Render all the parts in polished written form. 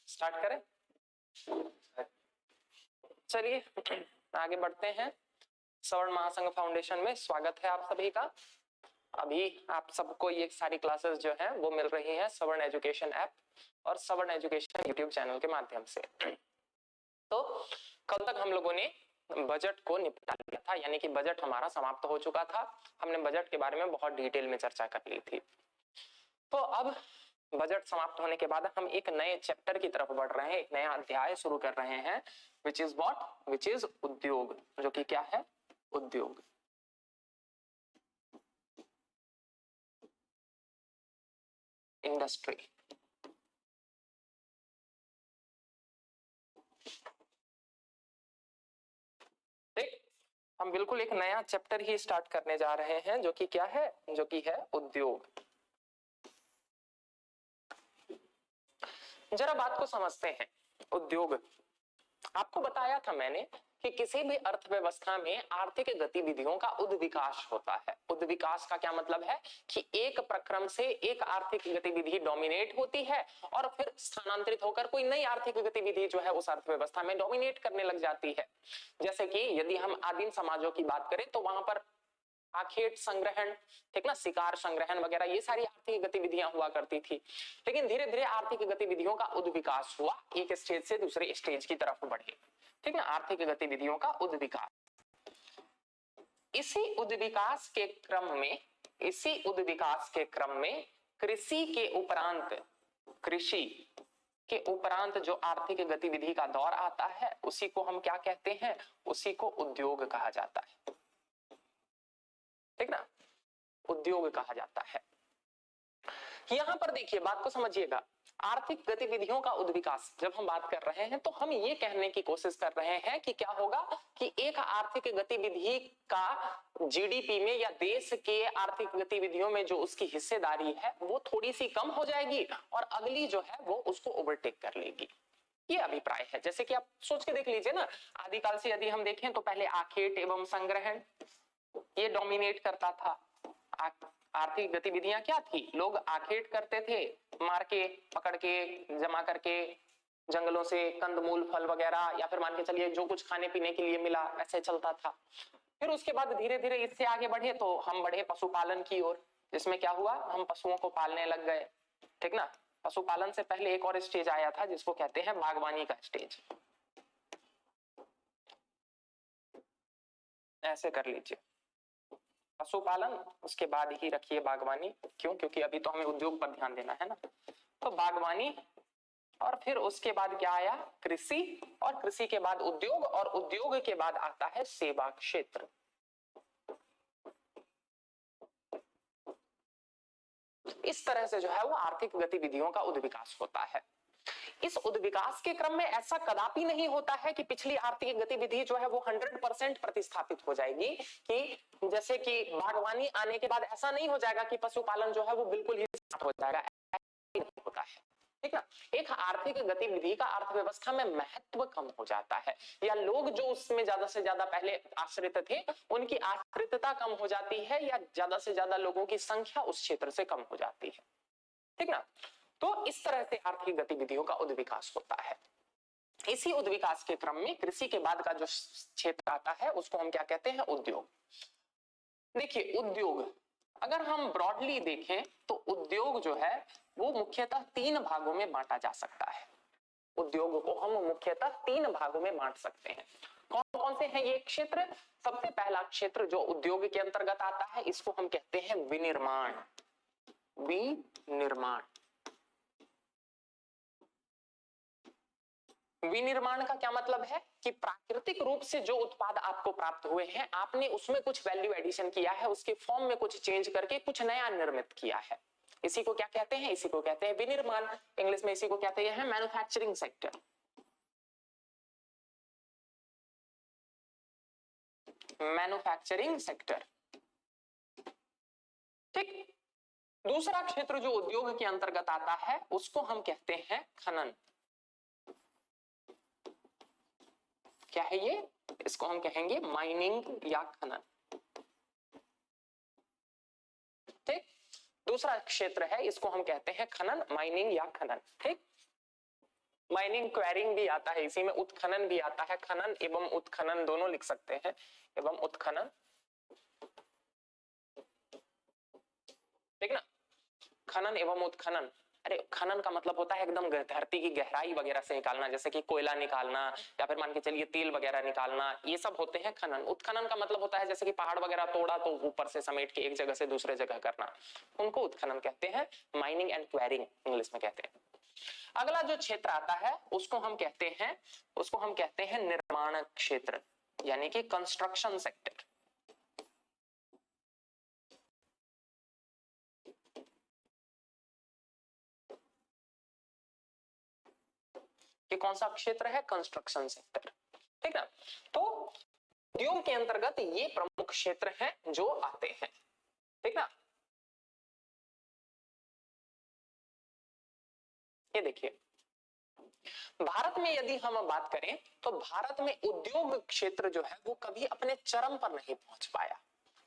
Start करें। चलिए आगे बढ़ते हैं। सवर्ण महासंघ फाउंडेशन में स्वागत है आप सभी का। अभी आप सबको ये सारी क्लासेस जो है वो मिल रही है सवर्ण एजुकेशन ऐप और सवर्ण एजुकेशन यूट्यूब चैनल के माध्यम से। तो कल तक हम लोगों ने बजट को निपटा लिया था, यानी कि बजट हमारा समाप्त हो चुका था। हमने बजट के बारे में बहुत डिटेल में चर्चा कर ली थी। तो अब बजट समाप्त होने के बाद हम एक नए चैप्टर की तरफ बढ़ रहे हैं, एक नया अध्याय शुरू कर रहे हैं, which is what, which is उद्योग, जो कि क्या है, उद्योग। इंडस्ट्री। ठीक, हम बिल्कुल एक नया चैप्टर ही स्टार्ट करने जा रहे हैं जो कि क्या है, जो कि है उद्योग। जरा बात को समझते हैं। उद्योग, आपको बताया था मैंने कि किसी भी अर्थव्यवस्था में आर्थिक गतिविधियों का उद्विकास होता है। उद्विकास का क्या मतलब है कि एक प्रक्रम से एक आर्थिक गतिविधि डोमिनेट होती है और फिर स्थानांतरित होकर कोई नई आर्थिक गतिविधि जो है उस अर्थव्यवस्था में डोमिनेट करने लग जाती है। जैसे कि यदि हम आदिम समाजों की बात करें तो वहां पर आखेट संग्रहण, ठीक ना, शिकार संग्रहण वगैरह ये सारी आर्थिक गतिविधियां हुआ करती थी। लेकिन धीरे धीरे आर्थिक गतिविधियों का उद्विकास हुआ, एक स्टेज से दूसरे स्टेज की तरफ बढ़े, ठीक ना, आर्थिक गतिविधियों का उद्विकास। इसी उद्विकास के क्रम में, इसी उद्विकास के क्रम में कृषि के उपरांत, कृषि के उपरांत जो आर्थिक गतिविधि का दौर आता है उसी को हम क्या कहते हैं, उसी को उद्योग कहा जाता है, ठीक ना, उद्योग कहा जाता है। यहां पर देखिए, बात को समझिएगा, आर्थिक गतिविधियों का उद्विकास जब हम बात कर रहे हैं तो हम ये कहने की कोशिश कर रहे हैं कि क्या होगा कि एक आर्थिक गतिविधि का जीडीपी में या देश के आर्थिक गतिविधियों में जो उसकी हिस्सेदारी है वो थोड़ी सी कम हो जाएगी और अगली जो है वो उसको ओवरटेक कर लेगी। ये अभिप्राय है। जैसे कि आप सोच के देख लीजिए ना, आदिकाल से यदि हम देखें तो पहले आखेट एवं संग्रहण ये डोमिनेट करता था। आर्थिक गतिविधियां क्या थी, लोग आखेट करते थे, मार के पकड़ के जमा करके जंगलों से कंदमूल फल वगैरह, या फिर मान के चलिए जो कुछ खाने पीने के लिए मिला, ऐसे चलता था। फिर उसके बाद धीरे धीरे इससे आगे बढ़े तो हम बढ़े पशुपालन की ओर, जिसमें क्या हुआ, हम पशुओं को पालने लग गए, ठीक ना। पशुपालन से पहले एक और स्टेज आया था जिसको कहते हैं बागवानी का स्टेज। ऐसे कर लीजिए, पशुपालन उसके बाद ही रखिए बागवानी। क्यों? क्योंकि अभी तो हमें उद्योग पर ध्यान देना है ना। तो बागवानी, और फिर उसके बाद क्या आया, कृषि, और कृषि के बाद उद्योग, और उद्योग के बाद आता है सेवा क्षेत्र। इस तरह से जो है वो आर्थिक गतिविधियों का उद्विकास होता है। इस उद्विकास के क्रम में ऐसा कदापि नहीं होता है कि पिछली आर्थिक गतिविधि जो है वो 100% प्रतिस्थापित हो जाएगी, कि जैसे कि बागवानी आने के बाद ऐसा नहीं हो जाएगा कि पशुपालन जो है वो बिल्कुल ही हो जाएगा, नहीं होता है, ठीक ना। एक आर्थिक गतिविधि का अर्थव्यवस्था में महत्व कम हो जाता है, या लोग जो उसमें ज्यादा से ज्यादा पहले आश्रित थे उनकी आश्रितता कम हो जाती है, या ज्यादा से ज्यादा लोगों की संख्या उस क्षेत्र से कम हो जाती है, ठीक ना। तो इस तरह से आर्थिक गतिविधियों का उद्विकास होता है। इसी उद्विकास के क्रम में कृषि के बाद का जो क्षेत्र आता है उसको हम क्या कहते हैं, उद्योग। देखिए उद्योग, अगर हम ब्रॉडली देखें तो उद्योग जो है वो मुख्यतः 3 भागों में बांटा जा सकता है। उद्योग को हम मुख्यतः 3 भागों में बांट सकते हैं। कौन कौन से हैं ये क्षेत्र? सबसे पहला क्षेत्र जो उद्योग के अंतर्गत आता है इसको हम कहते हैं विनिर्माण। विनिर्माण, विनिर्माण का क्या मतलब है कि प्राकृतिक रूप से जो उत्पाद आपको प्राप्त हुए हैं आपने उसमें कुछ वैल्यू एडिशन किया है, उसके फॉर्म में कुछ चेंज करके कुछ नया निर्मित किया है। इसी को क्या कहते हैं? इसी को कहते हैं विनिर्माण। इंग्लिश में इसी को कहते हैं मैन्युफैक्चरिंग सेक्टर। मैन्युफैक्चरिंग सेक्टर, ठीक। दूसरा क्षेत्र जो उद्योग के अंतर्गत आता है उसको हम कहते हैं खनन। क्या है ये? इसको हम कहेंगे माइनिंग या खनन, ठीक। दूसरा क्षेत्र है इसको हम कहते हैं खनन, माइनिंग या खनन, ठीक। माइनिंग क्वेरिंग भी आता है, इसी में उत्खनन भी आता है, खनन एवं उत्खनन दोनों लिख सकते हैं, एवं उत्खनन, ठीक ना। खनन एवं उत्खनन, अरे खनन का मतलब होता है एकदम धरती की गहराई वगैरह से निकालना, जैसे कि कोयला निकालना या फिर मान के चलिए तेल वगैरह निकालना, ये सब होते हैं खनन। उत्खनन का मतलब होता है जैसे कि पहाड़ वगैरह तोड़ा तो ऊपर से समेट के एक जगह से दूसरे जगह करना, उनको उत्खनन कहते हैं, माइनिंग एंड क्वेरिंग इंग्लिश में कहते हैं। अगला जो क्षेत्र आता है उसको हम कहते हैं निर्माण क्षेत्र, यानी कि कंस्ट्रक्शन सेक्टर। ये कौन सा क्षेत्र है? कंस्ट्रक्शन सेक्टर, ठीक ना। तो उद्योग के अंतर्गत ये प्रमुख क्षेत्र हैं जो आते हैं, ठीक ना। ये देखिए भारत में यदि हम बात करें तो भारत में उद्योग क्षेत्र जो है वो कभी अपने चरम पर नहीं पहुंच पाया।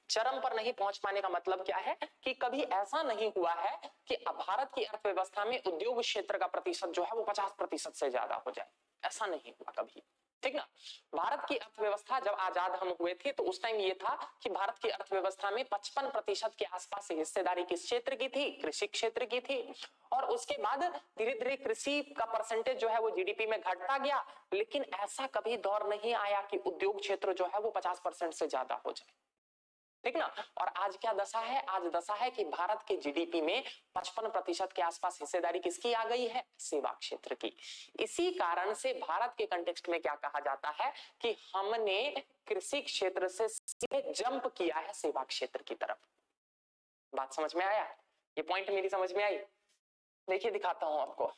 चरम पर नहीं पहुंच पाने का मतलब क्या है कि कभी ऐसा नहीं हुआ है कि भारत की अर्थव्यवस्था में उद्योग क्षेत्र का प्रतिशत जो है वो 50% से ज्यादा हो जाए, ऐसा नहीं हुआ कभी, ठीक ना। भारत की अर्थव्यवस्था जब आजाद हम हुए थे तो उस टाइम ये था कि भारत की अर्थव्यवस्था में 55% के आसपास हिस्सेदारी किस क्षेत्र की थी? कृषि क्षेत्र की थी। और उसके बाद धीरे धीरे कृषि का परसेंटेज जो है वो जीडीपी में घटता गया, लेकिन ऐसा कभी दौर नहीं आया कि उद्योग क्षेत्र जो है वो 50% से ज्यादा हो जाए, ठीक ना। और आज क्या दशा है? आज दशा है कि भारत के जीडीपी में 55% के आसपास हिस्सेदारी किसकी आ गई है? सेवा क्षेत्र की। इसी कारण से भारत के कंटेक्स्ट में क्या कहा जाता है कि हमने कृषि क्षेत्र से सीधे जंप किया है सेवा क्षेत्र की तरफ। बात समझ में आया? ये पॉइंट मेरी समझ में आई? देखिए दिखाता हूं आपको।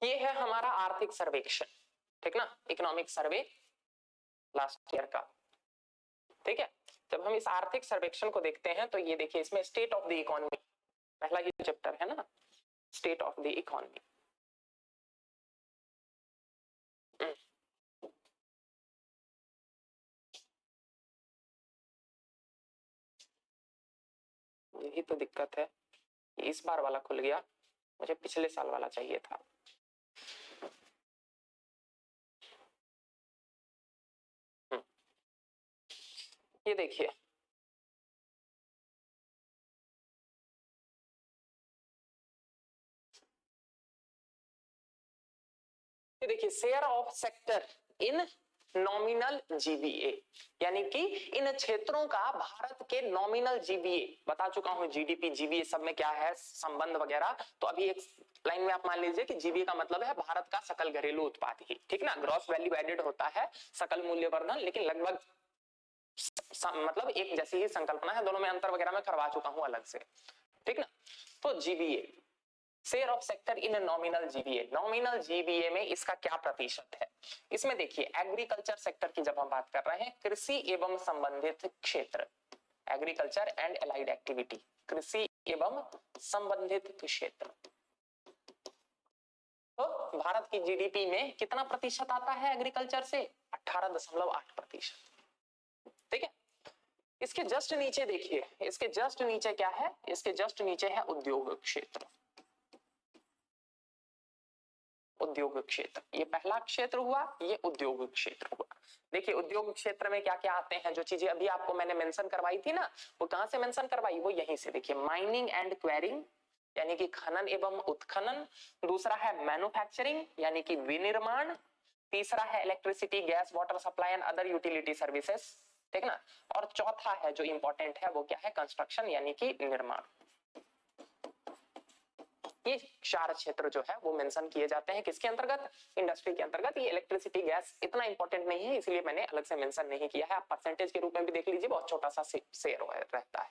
ये है हमारा आर्थिक सर्वेक्षण, ठीक ना, इकोनॉमिक सर्वे लास्ट ईयर का, ठीक है। जब हम इस आर्थिक सर्वेक्षण को देखते हैं तो ये देखिए इसमें स्टेट ऑफ द इकोनॉमी, पहला ये चैप्टर है ना, स्टेट ऑफ द इकोनॉमी। यही तो दिक्कत है, इस बार वाला खुल गया, मुझे पिछले साल वाला चाहिए था। ये देखिए share of sector in nominal GBA, यानी कि इन क्षेत्रों का भारत के नॉमिनल जीबीए, बता चुका हूं जीडीपी जीबीए सब में क्या है संबंध वगैरह। तो अभी एक लाइन में आप मान लीजिए कि जीबीए का मतलब है भारत का सकल घरेलू उत्पाद ही, ठीक ना। ग्रॉस वैल्यू एडेड होता है सकल मूल्यवर्धन, लेकिन लगभग मतलब एक जैसी ही संकल्पना है, दोनों में अंतर वगैरह मैं करवा चुका हूं अलग से, ठीक ना। तो GBA share of sector in nominal GBA, nominal GBA में इसका क्या प्रतिशत है? इसमें देखिए एग्रीकल्चर सेक्टर की जब हम बात कर रहे हैं, कृषि एवं संबंधित क्षेत्र, एग्रीकल्चर एंड एलाइड एक्टिविटी, कृषि एवं संबंधित क्षेत्र, तो भारत की जीडीपी में कितना प्रतिशत आता है एग्रीकल्चर से? 18.8%, ठीक है। इसके जस्ट नीचे देखिए, इसके जस्ट नीचे क्या है? इसके जस्ट नीचे है उद्योग क्षेत्र, उद्योग क्षेत्र, ये पहला क्षेत्र हुआ, ये उद्योग क्षेत्र हुआ। देखिए उद्योग क्षेत्र में क्या क्या आते हैं, जो चीजें अभी आपको मैंने मेंशन करवाई थी ना, वो कहां से मेंशन करवाई? वो यहीं से। देखिए माइनिंग एंड क्वेरिंग, यानी कि खनन एवं उत्खनन। दूसरा है मैन्युफैक्चरिंग, यानी कि विनिर्माण। तीसरा है electricity, gas, water supply and other utility services, ठीक ना। और चौथा है जो इंपॉर्टेंट है वो क्या है? कंस्ट्रक्शन, यानी कि निर्माण। ये चार क्षेत्र जो है वो मेंशन किए जाते हैं किसके अंतर्गत? इंडस्ट्री के अंतर्गत। ये इलेक्ट्रिसिटी गैस इतना इंपॉर्टेंट नहीं है, इसलिए मैंने अलग से मेंशन नहीं किया है। आप परसेंटेज के रूप में भी देख लीजिए, बहुत छोटा सा शेयर रहता है,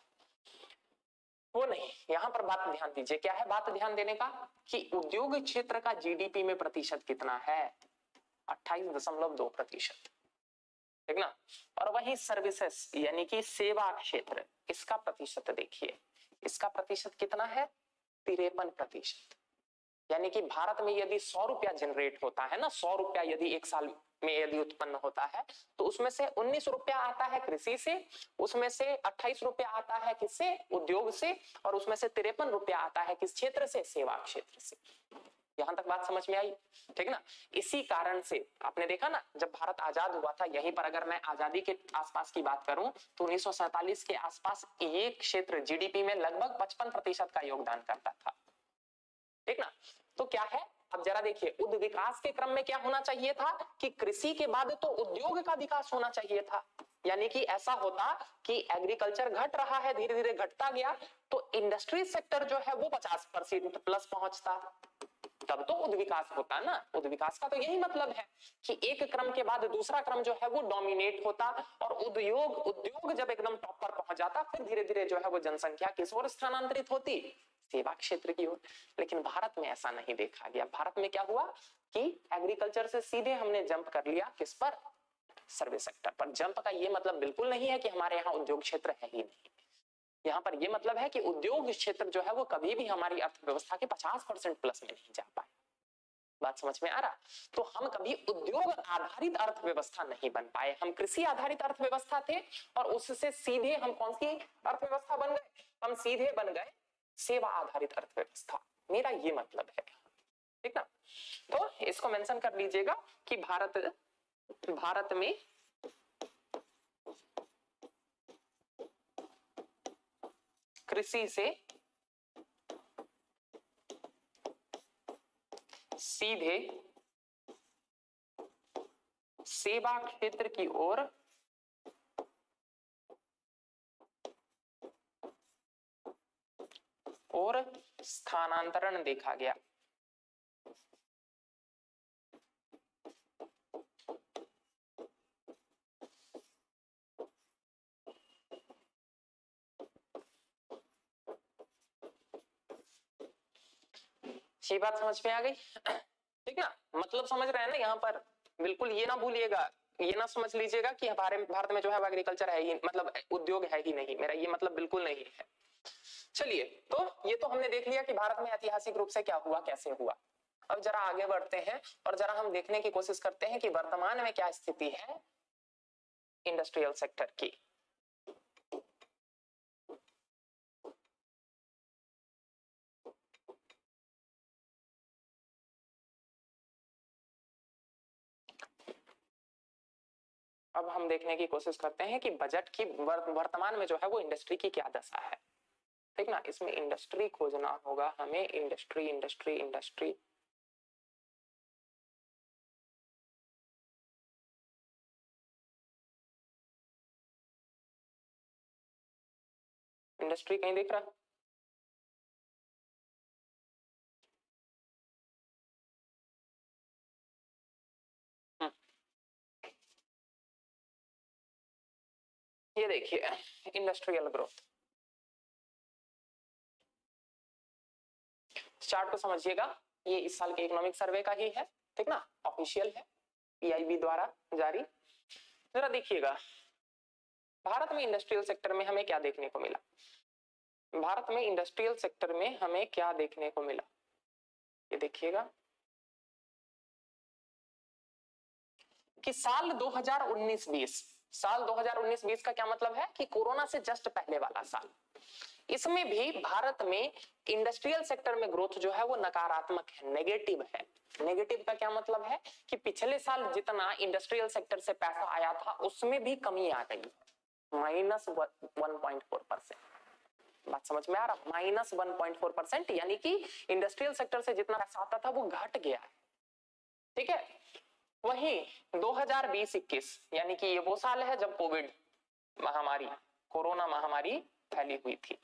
वो नहीं। यहां पर बात ध्यान दीजिए, क्या है बात ध्यान देने का कि उद्योग क्षेत्र का जीडीपी में प्रतिशत कितना है? 28.2%, ठीक ना। और वही सर्विसेज यानी कि सेवा क्षेत्र, इसका प्रतिशत देखिए, इसका प्रतिशत कितना है? 53%, यानी कि भारत में यदि 100 रुपया जनरेट होता है ना, 100 रुपया यदि एक साल में यदि उत्पन्न होता है, तो उसमें से 19 रुपया आता है कृषि से, उसमें से 28 रुपया आता है किससे, उद्योग से, और उसमें से 53 रुपया आता है किस क्षेत्र से, सेवा क्षेत्र से। यहां तक बात समझ में आई, ठीक ना। इसी कारण से आपने देखा ना, जब भारत आजाद हुआ था, यहीं पर अगर मैं आजादी के आसपास की बात करूं तो 1947 के आसपास ये क्षेत्र जीडीपी में लगभग 55% का योगदान करता था, ठीक ना। तो क्या है, अब जरा देखिए, उद्योग विकास के क्रम में क्या होना चाहिए था कि कृषि के बाद तो उद्योग का विकास होना चाहिए था। यानी कि ऐसा होता कि एग्रीकल्चर घट रहा है, धीरे धीरे घटता गया, तो इंडस्ट्री सेक्टर जो है वो 50% प्लस पहुंचता, तब तो उद्योग विकास होता ना। उद्योग विकास का तो यही मतलब है कि एक क्रम के बाद दूसरा क्रम जो है वो डोमिनेट होता, और उद्योग जब एकदम टॉप पर पहुंच जाता, फिर धीरे धीरे जो है वो जनसंख्या किस ओर स्थानांतरित होती, सेवा क्षेत्र की ओर। लेकिन भारत में ऐसा नहीं देखा गया। भारत में क्या हुआ कि एग्रीकल्चर से सीधे हमने जंप कर लिया किस पर, सर्विस सेक्टर पर। जंप का ये मतलब बिल्कुल नहीं है कि हमारे यहाँ उद्योग क्षेत्र है ही नहीं। यहाँ पर यह मतलब है कि उद्योग क्षेत्र जो है वो कभी भी हमारी अर्थव्यवस्था के 50% प्लस में नहीं जा पाए। बात समझ में आ रहा। तो हम कभी उद्योग आधारित अर्थव्यवस्था नहीं बन पाए, हम कृषि आधारित अर्थव्यवस्था थे, और उससे सीधे हम कौन सी अर्थव्यवस्था बन गए, हम सीधे बन गए सेवा आधारित अर्थव्यवस्था। मेरा ये मतलब है, ठीक ना। तो इसको मेंशन कर लीजिएगा कि भारत में कृषि से सीधे सेवा क्षेत्र की ओर स्थानांतरण देखा गया। ये बात समझ में आ गई, ठीक ना। मतलब समझ रहे हैं ना यहाँ पर, बिल्कुल ये ना भूलिएगा, ये ना समझ लीजिएगा कि हमारे भारत में जो है एग्रीकल्चर है ही, मतलब उद्योग है ही नहीं, मेरा ये मतलब बिल्कुल नहीं है। चलिए, तो ये तो हमने देख लिया कि भारत में ऐतिहासिक रूप से क्या हुआ, कैसे हुआ। अब जरा आगे बढ़ते हैं और जरा हम देखने की कोशिश करते हैं कि वर्तमान में क्या स्थिति है इंडस्ट्रियल सेक्टर की। अब हम देखने की कोशिश करते हैं कि बजट की वर्तमान में जो है वो इंडस्ट्री की क्या दशा है, ठीक ना। इसमें इंडस्ट्री खोजना होगा हमें, इंडस्ट्री इंडस्ट्री इंडस्ट्री। इंडस्ट्री कहीं दिख रहा है? ये देखिए इंडस्ट्रियल ग्रोथ चार्ट को समझिएगा, ये इस साल के इकोनॉमिक सर्वे का ही है, ठीक ना, ऑफिशियल है, पीआईबी द्वारा जारी। जरा देखिएगा भारत में इंडस्ट्रियल सेक्टर में हमें क्या देखने को मिला। भारत में इंडस्ट्रियल सेक्टर में हमें क्या देखने को मिला, ये देखिएगा कि साल 2019-20, साल 2019-20 का क्या मतलब है कि कोरोना से जस्ट पहले वाला साल, इसमें भी भारत में इंडस्ट्रियल सेक्टर में ग्रोथ जो है वो नकारात्मक है, नेगेटिव है। नेगेटिव का क्या मतलब है कि पिछले साल जितना इंडस्ट्रियल सेक्टर से पैसा आया था उसमें भी कमी आ गई, -1.4%। बात समझ में आ रहा, -1.4%, यानी कि इंडस्ट्रियल सेक्टर से जितना पैसा आता था वो घट गया है, ठीक है। वहीं 2020-21 यानी कि ये वो साल है जब कोविड महामारी, कोरोना महामारी फैली हुई थी।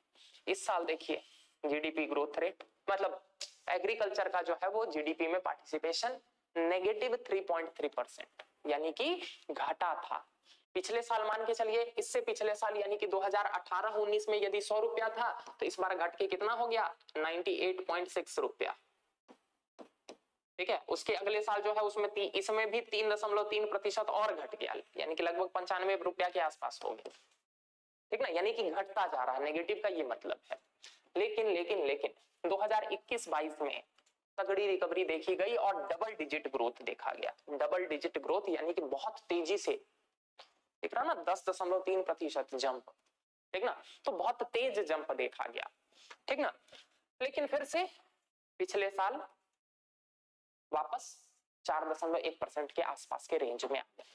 इस साल देखिए जीडीपी ग्रोथ रेट, मतलब एग्रीकल्चर का जो है वो जीडीपी में पार्टिसिपेशन -3.3%, यानी कि घाटा था। पिछले साल मान के चलिए, इससे पिछले साल यानी कि 2018-19 में यदि 100 रुपया था तो इस बार घट के कितना हो गया, 98.6 रुपया, ठीक है। उसके अगले साल जो है उसमें इसमें भी 3.3% और घट गया, यानी कि लगभग 95 रुपया के आसपास हो गया, ठीक ना, यानी कि घटता जा रहा है, नेगेटिव का ये मतलब है। लेकिन 2021-22 में तगड़ी रिकवरी देखी गई और डबल डिजिट ग्रोथ देखा गया। डबल डिजिट ग्रोथ यानी कि बहुत तेजी से, देख रहा ना, 10.3% जंप, ठीक ना, तो बहुत तेज जंप देखा गया, ठीक ना। लेकिन फिर से पिछले साल वापस 4.1% के आसपास के रेंज में आ गया।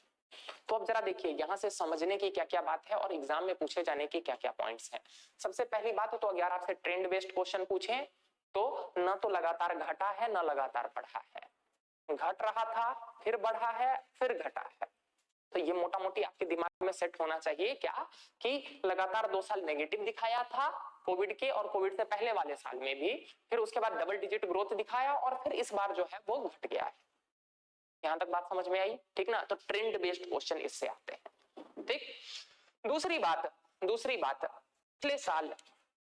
तो अब जरा देखिए यहां से समझने की क्या क्या बात है और एग्जाम में पूछे जाने की क्या क्या पॉइंट्स हैं। सबसे पहली बात तो अगर आपसे ट्रेंड बेस्ड क्वेश्चन पूछे तो न तो लगातार घटा है न लगातार बढ़ा है, घट रहा था फिर बढ़ा है फिर घटा है। तो ये मोटा मोटी आपके दिमाग में सेट होना चाहिए क्या कि लगातार 2 साल नेगेटिव दिखाया था कोविड के और कोविड से पहले वाले साल में भी, फिर उसके बाद डबल डिजिट ग्रोथ दिखाया और फिर इस बार जो है वो घट गया है। यहां तक बात समझ में आई, ठीक ना। तो ट्रेंड बेस्ड क्वेश्चन इससे आते हैं, ठीक। दूसरी बात पिछले साल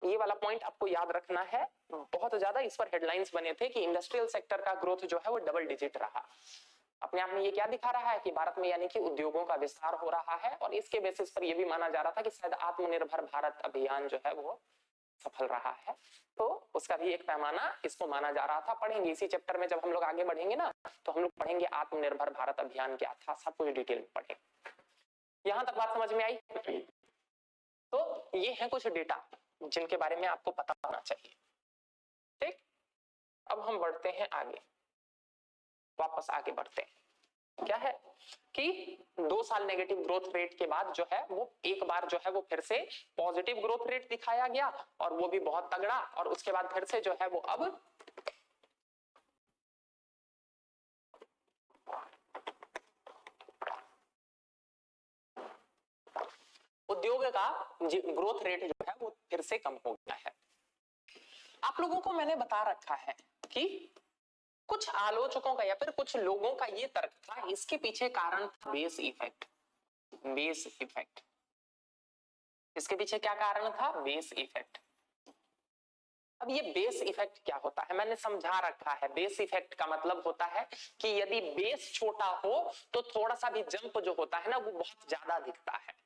ये वाला पॉइंट आपको याद रखना है, बहुत ज्यादा इस पर हेडलाइंस बने थे कि इंडस्ट्रियल सेक्टर का ग्रोथ जो है वो डबल डिजिट रहा। अपने आप में ये क्या दिखा रहा है कि भारत में यानी कि उद्योगों का विस्तार हो रहा है और इसके बेसिस पर यह भी माना जा रहा था कि शायद आत्मनिर्भर भारत अभियान जो है वो सफल रहा है। तो उसका भी एक पैमाना इसको माना जा रहा था। पढ़ेंगे इसी चैप्टर में, जब हम लोग आगे बढ़ेंगे ना तो हम लोग पढ़ेंगे आत्मनिर्भर भारत अभियान क्या था, सब कुछ डिटेल में पढ़ेंगे। यहां तक बात समझ में आई। तो ये है कुछ डेटा जिनके बारे में आपको पता होना चाहिए, ठीक। अब हम बढ़ते हैं आगे, वापस आगे बढ़ते हैं। क्या है कि 2 साल नेगेटिव ग्रोथ रेट के बाद जो है वो एक बार जो है वो फिर से पॉजिटिव ग्रोथ रेट दिखाया गया और वो भी बहुत तगड़ा, और उसके बाद फिर से जो है वो अब उद्योग का ग्रोथ रेट जो है वो फिर से कम हो गया है। आप लोगों को मैंने बता रखा है कि कुछ आलोचकों का या फिर कुछ लोगों का ये तर्क था, इसके पीछे कारण था बेस इफेक्ट। बेस इफेक्ट, इसके पीछे क्या कारण था? Base effect. अब ये बेस इफेक्ट क्या होता है मैंने समझा रखा है। बेस इफेक्ट का मतलब होता है कि यदि बेस छोटा हो तो थोड़ा सा भी जंप जो होता है ना वो बहुत ज्यादा दिखता है।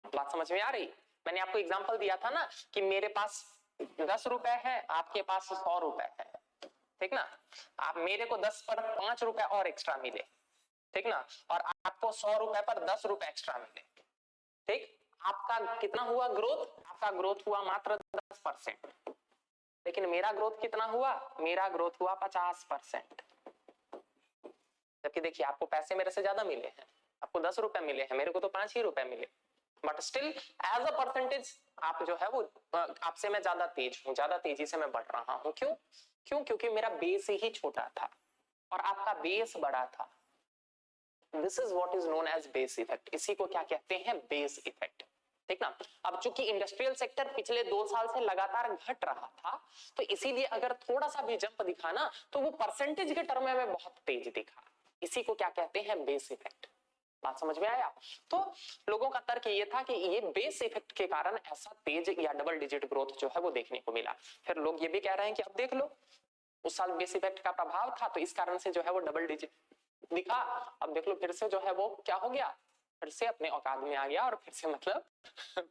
बात समझ में आ रही? मैंने आपको एग्जांपल दिया था ना कि मेरे पास 10 रुपए है, आपके पास 100 रुपए है, ठीक ना। आप मेरे को 10 पर 5 रुपए और एक्स्ट्रा मिले, ठीक ना, और आपको 100 रुपए पर 10 रुपए एक्स्ट्रा मिले, ठीक। आपका कितना हुआ ग्रोथ? आपका ग्रोथ हुआ मात्र 10%, लेकिन मेरा ग्रोथ कितना हुआ? मेरा ग्रोथ हुआ 50%। जबकि देखिए आपको पैसे मेरे से ज्यादा मिले हैं, आपको 10 रुपए मिले हैं, मेरे को तो 5 ही रुपए मिले, but still as a percentage आप जो है वो आपसे मैं ज्यादा तेज हूं, ज्यादा तेजी से मैं बढ़ रहा हूं। क्यों? क्योंकि मेरा बेस ही छोटा था और आपका बेस बड़ा था। This is what is known as base effect. इसी को क्या कहते हैं? बेस इफेक्ट, ठीक ना। अब चूंकि इंडस्ट्रियल सेक्टर पिछले 2 साल से लगातार घट रहा था, तो इसीलिए अगर थोड़ा सा भी जंप दिखा ना तो वो परसेंटेज के टर्म में बहुत तेज दिखा। इसी को क्या कहते हैं? Base effect. बात समझ में आया? तो लोगों का तर्क ये था कि ये बेस इफेक्ट के कारण ऐसा तेज या डबल डिजिट ग्रोथ जो है वो देखने को मिला। फिर लोग ये भी कह रहे हैं कि अब देख लो, उस साल बेस इफेक्ट का प्रभाव था तो इस कारण से जो है वो डबल डिजिट दिखा, अब देख लो फिर से जो है वो क्या हो गया, फिर से अपने औकात में आ गया और फिर से मतलब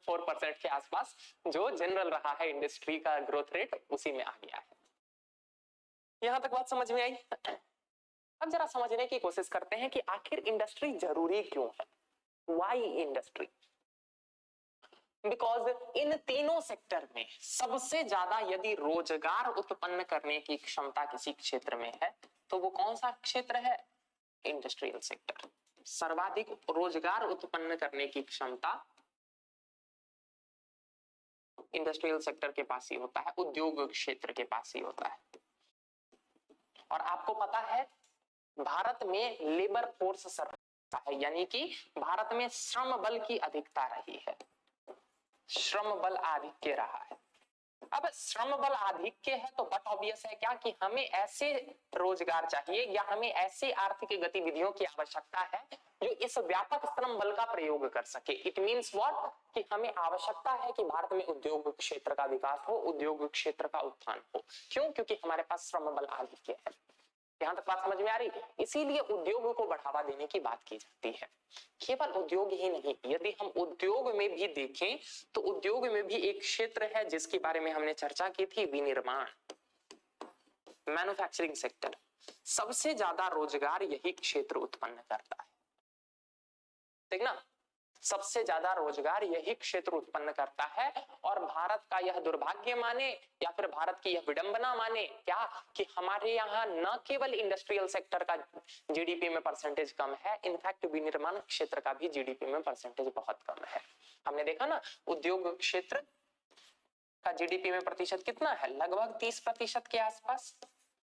4% के आसपास जो जनरल रहा है इंडस्ट्री का ग्रोथ रेट उसी में आ गया है। यहां तक बात समझ में आई? अब जरा समझने की कोशिश करते हैं कि आखिर इंडस्ट्री जरूरी क्यों है। Why industry? बिकॉज इन तीनों सेक्टर में सबसे ज्यादा यदि रोजगार उत्पन्न करने की क्षमता किसी क्षेत्र में है तो वो कौन सा क्षेत्र है? Industrial sector. सर्वाधिक रोजगार उत्पन्न करने की क्षमता इंडस्ट्रियल सेक्टर के पास ही होता है, उद्योग क्षेत्र के पास ही होता है। और आपको पता है भारत में लेबर फोर्स सरता है, यानी कि भारत में श्रम बल की अधिकता रही है, श्रम बल आधिक्य रहा है। अब श्रम बल आधिक्य है तो बट ऑब्वियस है क्या कि हमें ऐसे रोजगार चाहिए या हमें ऐसे आर्थिक गतिविधियों की आवश्यकता है जो इस व्यापक श्रम बल का प्रयोग कर सके। It means what? कि हमें आवश्यकता है कि भारत में उद्योग क्षेत्र का विकास हो, उद्योग क्षेत्र का उत्थान हो। क्यों? क्योंकि हमारे पास श्रम बल आधिक्य है। यहां तक बात समझ में आ रही? इसीलिए उद्योग को बढ़ावा देने की बात की जाती है। केवल उद्योग ही नहीं, यदि हम उद्योग में भी देखें तो उद्योग में भी एक क्षेत्र है जिसके बारे में हमने चर्चा की थी, विनिर्माण। मैन्युफैक्चरिंग सेक्टर, सबसे ज्यादा रोजगार यही क्षेत्र उत्पन्न करता है। ठीक ना, सबसे ज्यादा रोजगार यही क्षेत्र उत्पन्न करता है। और भारत का यह दुर्भाग्य माने या फिर भारत की यह विडंबना माने क्या, कि हमारे यहाँ न केवल इंडस्ट्रियल सेक्टर का जीडीपी में परसेंटेज कम है, इनफैक्ट विनिर्माण क्षेत्र का भी जीडीपी में परसेंटेज बहुत कम है। हमने देखा ना, उद्योग क्षेत्र का जीडीपी में प्रतिशत कितना है, लगभग 30% के आसपास।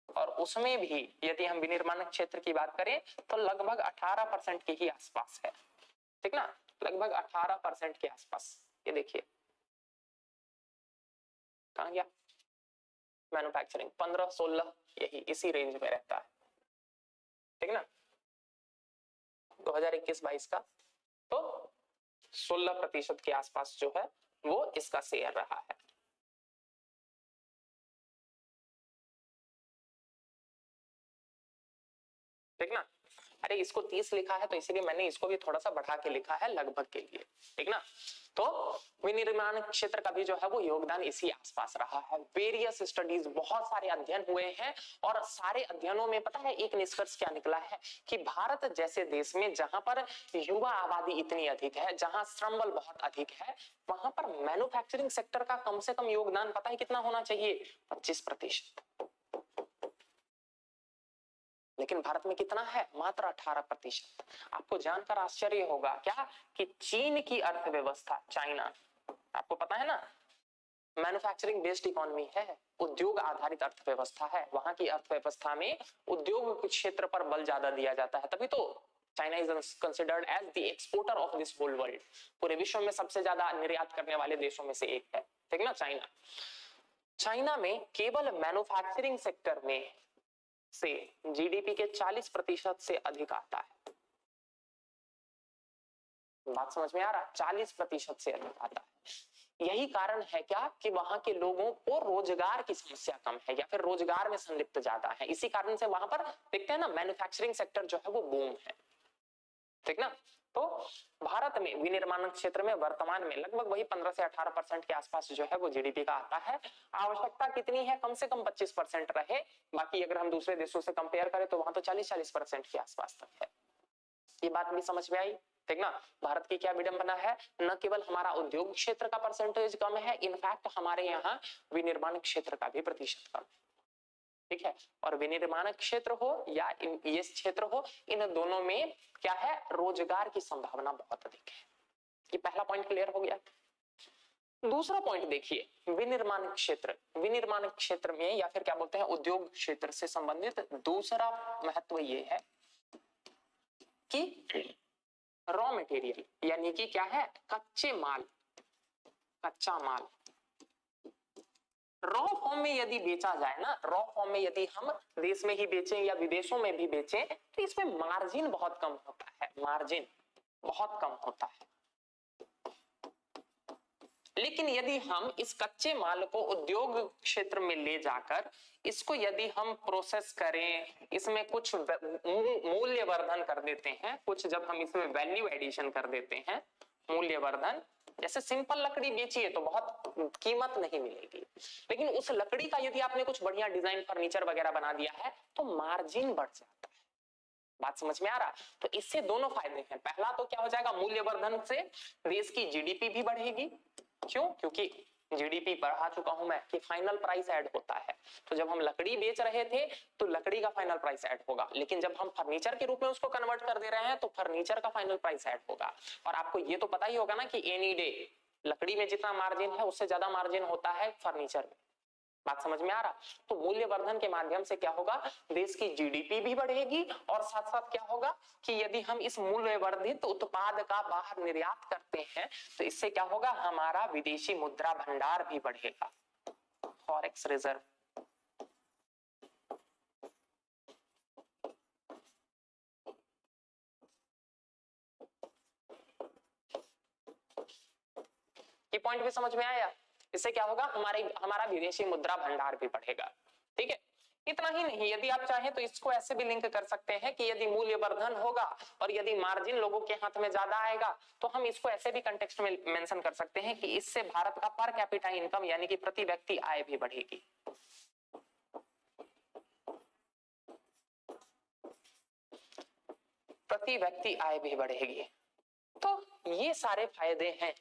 और उसमें भी यदि हम विनिर्माण क्षेत्र की बात करें तो लगभग 18% के ही आसपास है। ठीक ना, लगभग 18% के आसपास। ये देखिए कहां गया, मैन्युफैक्चरिंग 15-16 यही इसी रेंज में रहता है। ठीक ना, 2021-22 का तो 16% के आसपास जो है वो इसका शेयर रहा है। ठीक ना, अरे इसको 30 लिखा है तो इसीलिए मैंने इसको भी थोड़ा सा बढ़ा के लिखा है लगभग के लिए। ठीक ना, तो विनिर्माण क्षेत्र का भी जो है वो योगदान इसी आसपास रहा है। वेरियस स्टडीज, बहुत सारे अध्ययन हुए हैं और सारे अध्ययनों में पता है एक निष्कर्ष क्या निकला है, कि भारत जैसे देश में जहां पर युवा आबादी इतनी अधिक है, जहां श्रम बल बहुत अधिक है, वहां पर मैन्युफैक्चरिंग सेक्टर का कम से कम योगदान पता है कितना होना चाहिए, 25%। लेकिन भारत में कितना है, मात्र 18%। आपको जानकर आश्चर्य होगा क्या कि चीन की अर्थव्यवस्था, चाइना, आपको पता है ना मैन्युफैक्चरिंग बेस्ड इकोनॉमी है, उद्योग आधारित अर्थव्यवस्था है। वहां की अर्थव्यवस्था में उद्योग के क्षेत्र पर बल ज्यादा दिया जाता है, तभी तो China is considered as the exporter of this whole world. पूरे विश्व में सबसे ज्यादा निर्यात करने वाले देशों में से एक है। ठीक ना, चाइना में केवल मैन्युफैक्चरिंग सेक्टर में से जीडीपी के 40% से अधिक आता है। बात समझ में आ रहा, 40% से अधिक आता है। यही कारण है क्या कि वहां के लोगों को रोजगार की समस्या कम है या फिर रोजगार में संलिप्त ज्यादा है। इसी कारण से वहां पर देखते हैं ना मैन्युफैक्चरिंग सेक्टर जो है वो बूम है। ठीक ना, तो भारत में विनिर्माण क्षेत्र में वर्तमान में लगभग वही 15 से 18% के आसपास जो है वो जीडीपी का आता है। आवश्यकता कितनी है, कम से कम 25% रहे। बाकी अगर हम दूसरे देशों से कंपेयर करें तो वहां तो 40-40% के आसपास तक है। ये बात भी समझ में आई। ठीक ना, भारत की क्या विडंबना है, न केवल हमारा उद्योग क्षेत्र का परसेंटेज कम है, इनफैक्ट हमारे यहाँ विनिर्माण क्षेत्र का भी प्रतिशत कम है। ठीक है, और विनिर्माण क्षेत्र हो या ये क्षेत्र हो, इन दोनों में क्या है, रोजगार की संभावना बहुत अधिक है। ये पहला पॉइंट क्लियर हो गया। दूसरा पॉइंट देखिए, विनिर्माण क्षेत्र में या फिर क्या बोलते हैं उद्योग क्षेत्र से संबंधित दूसरा महत्व ये है कि रॉ मटेरियल यानी कि क्या है, कच्चा माल रॉ फॉर्म में यदि बेचा जाए ना, रॉ फॉर्म में यदि हम देश में ही बेचें या विदेशों में भी बेचें तो इसमें मार्जिन बहुत कम होता है, मार्जिन बहुत कम होता है। लेकिन यदि हम इस कच्चे माल को उद्योग क्षेत्र में ले जाकर इसको यदि हम प्रोसेस करें, इसमें कुछ मूल्यवर्धन कर देते हैं, कुछ जब हम इसमें वैल्यू एडिशन कर देते हैं, मूल्यवर्धन, जैसे सिंपल लकड़ी बेचिए तो बहुत कीमत नहीं मिलेगी, लेकिन उस लकड़ी का यदि आपने कुछ बढ़िया डिजाइन फर्नीचर वगैरह बना दिया है तो मार्जिन बढ़ जाता है। बात समझ में आ रहा, तो इससे दोनों फायदे हैं। पहला तो क्या हो जाएगा, मूल्यवर्धन से देश की जीडीपी भी बढ़ेगी। क्यों, क्योंकि जीडीपी बढ़ा चुका हूं मैं कि फाइनल प्राइस ऐड होता है, तो जब हम लकड़ी बेच रहे थे तो लकड़ी का फाइनल प्राइस ऐड होगा, लेकिन जब हम फर्नीचर के रूप में उसको कन्वर्ट कर दे रहे हैं तो फर्नीचर का फाइनल प्राइस ऐड होगा। और आपको ये तो पता ही होगा ना कि एनी डे लकड़ी में जितना मार्जिन है उससे ज्यादा मार्जिन होता है फर्नीचर में। बात समझ में आ रहा, तो मूल्यवर्धन के माध्यम से क्या होगा, देश की जीडीपी भी बढ़ेगी और साथ साथ क्या होगा कि यदि हम इस मूल्यवर्धित उत्पाद का बाहर निर्यात करते हैं तो इससे क्या होगा, हमारा विदेशी मुद्रा भंडार भी बढ़ेगा, फॉरेक्स रिजर्व। ये पॉइंट भी समझ में आया, इससे क्या होगा, हमारा विदेशी मुद्रा भंडार भी बढ़ेगा। ठीक है, इतना ही नहीं, यदि आप चाहें तो इसको ऐसे भी लिंक कर सकते हैं कि यदि मूल्यवर्धन होगा और यदि मार्जिन लोगों के हाथ में ज्यादा आएगा तो हम इसको ऐसे भी कंटेक्स्ट में मेंशन कर सकते हैं कि इससे भारत का पर कैपिटा इनकम यानी कि प्रति व्यक्ति आय भी बढ़ेगी। प्रति व्यक्ति आय भी बढ़ेगी। तो ये सारे फायदे हैं,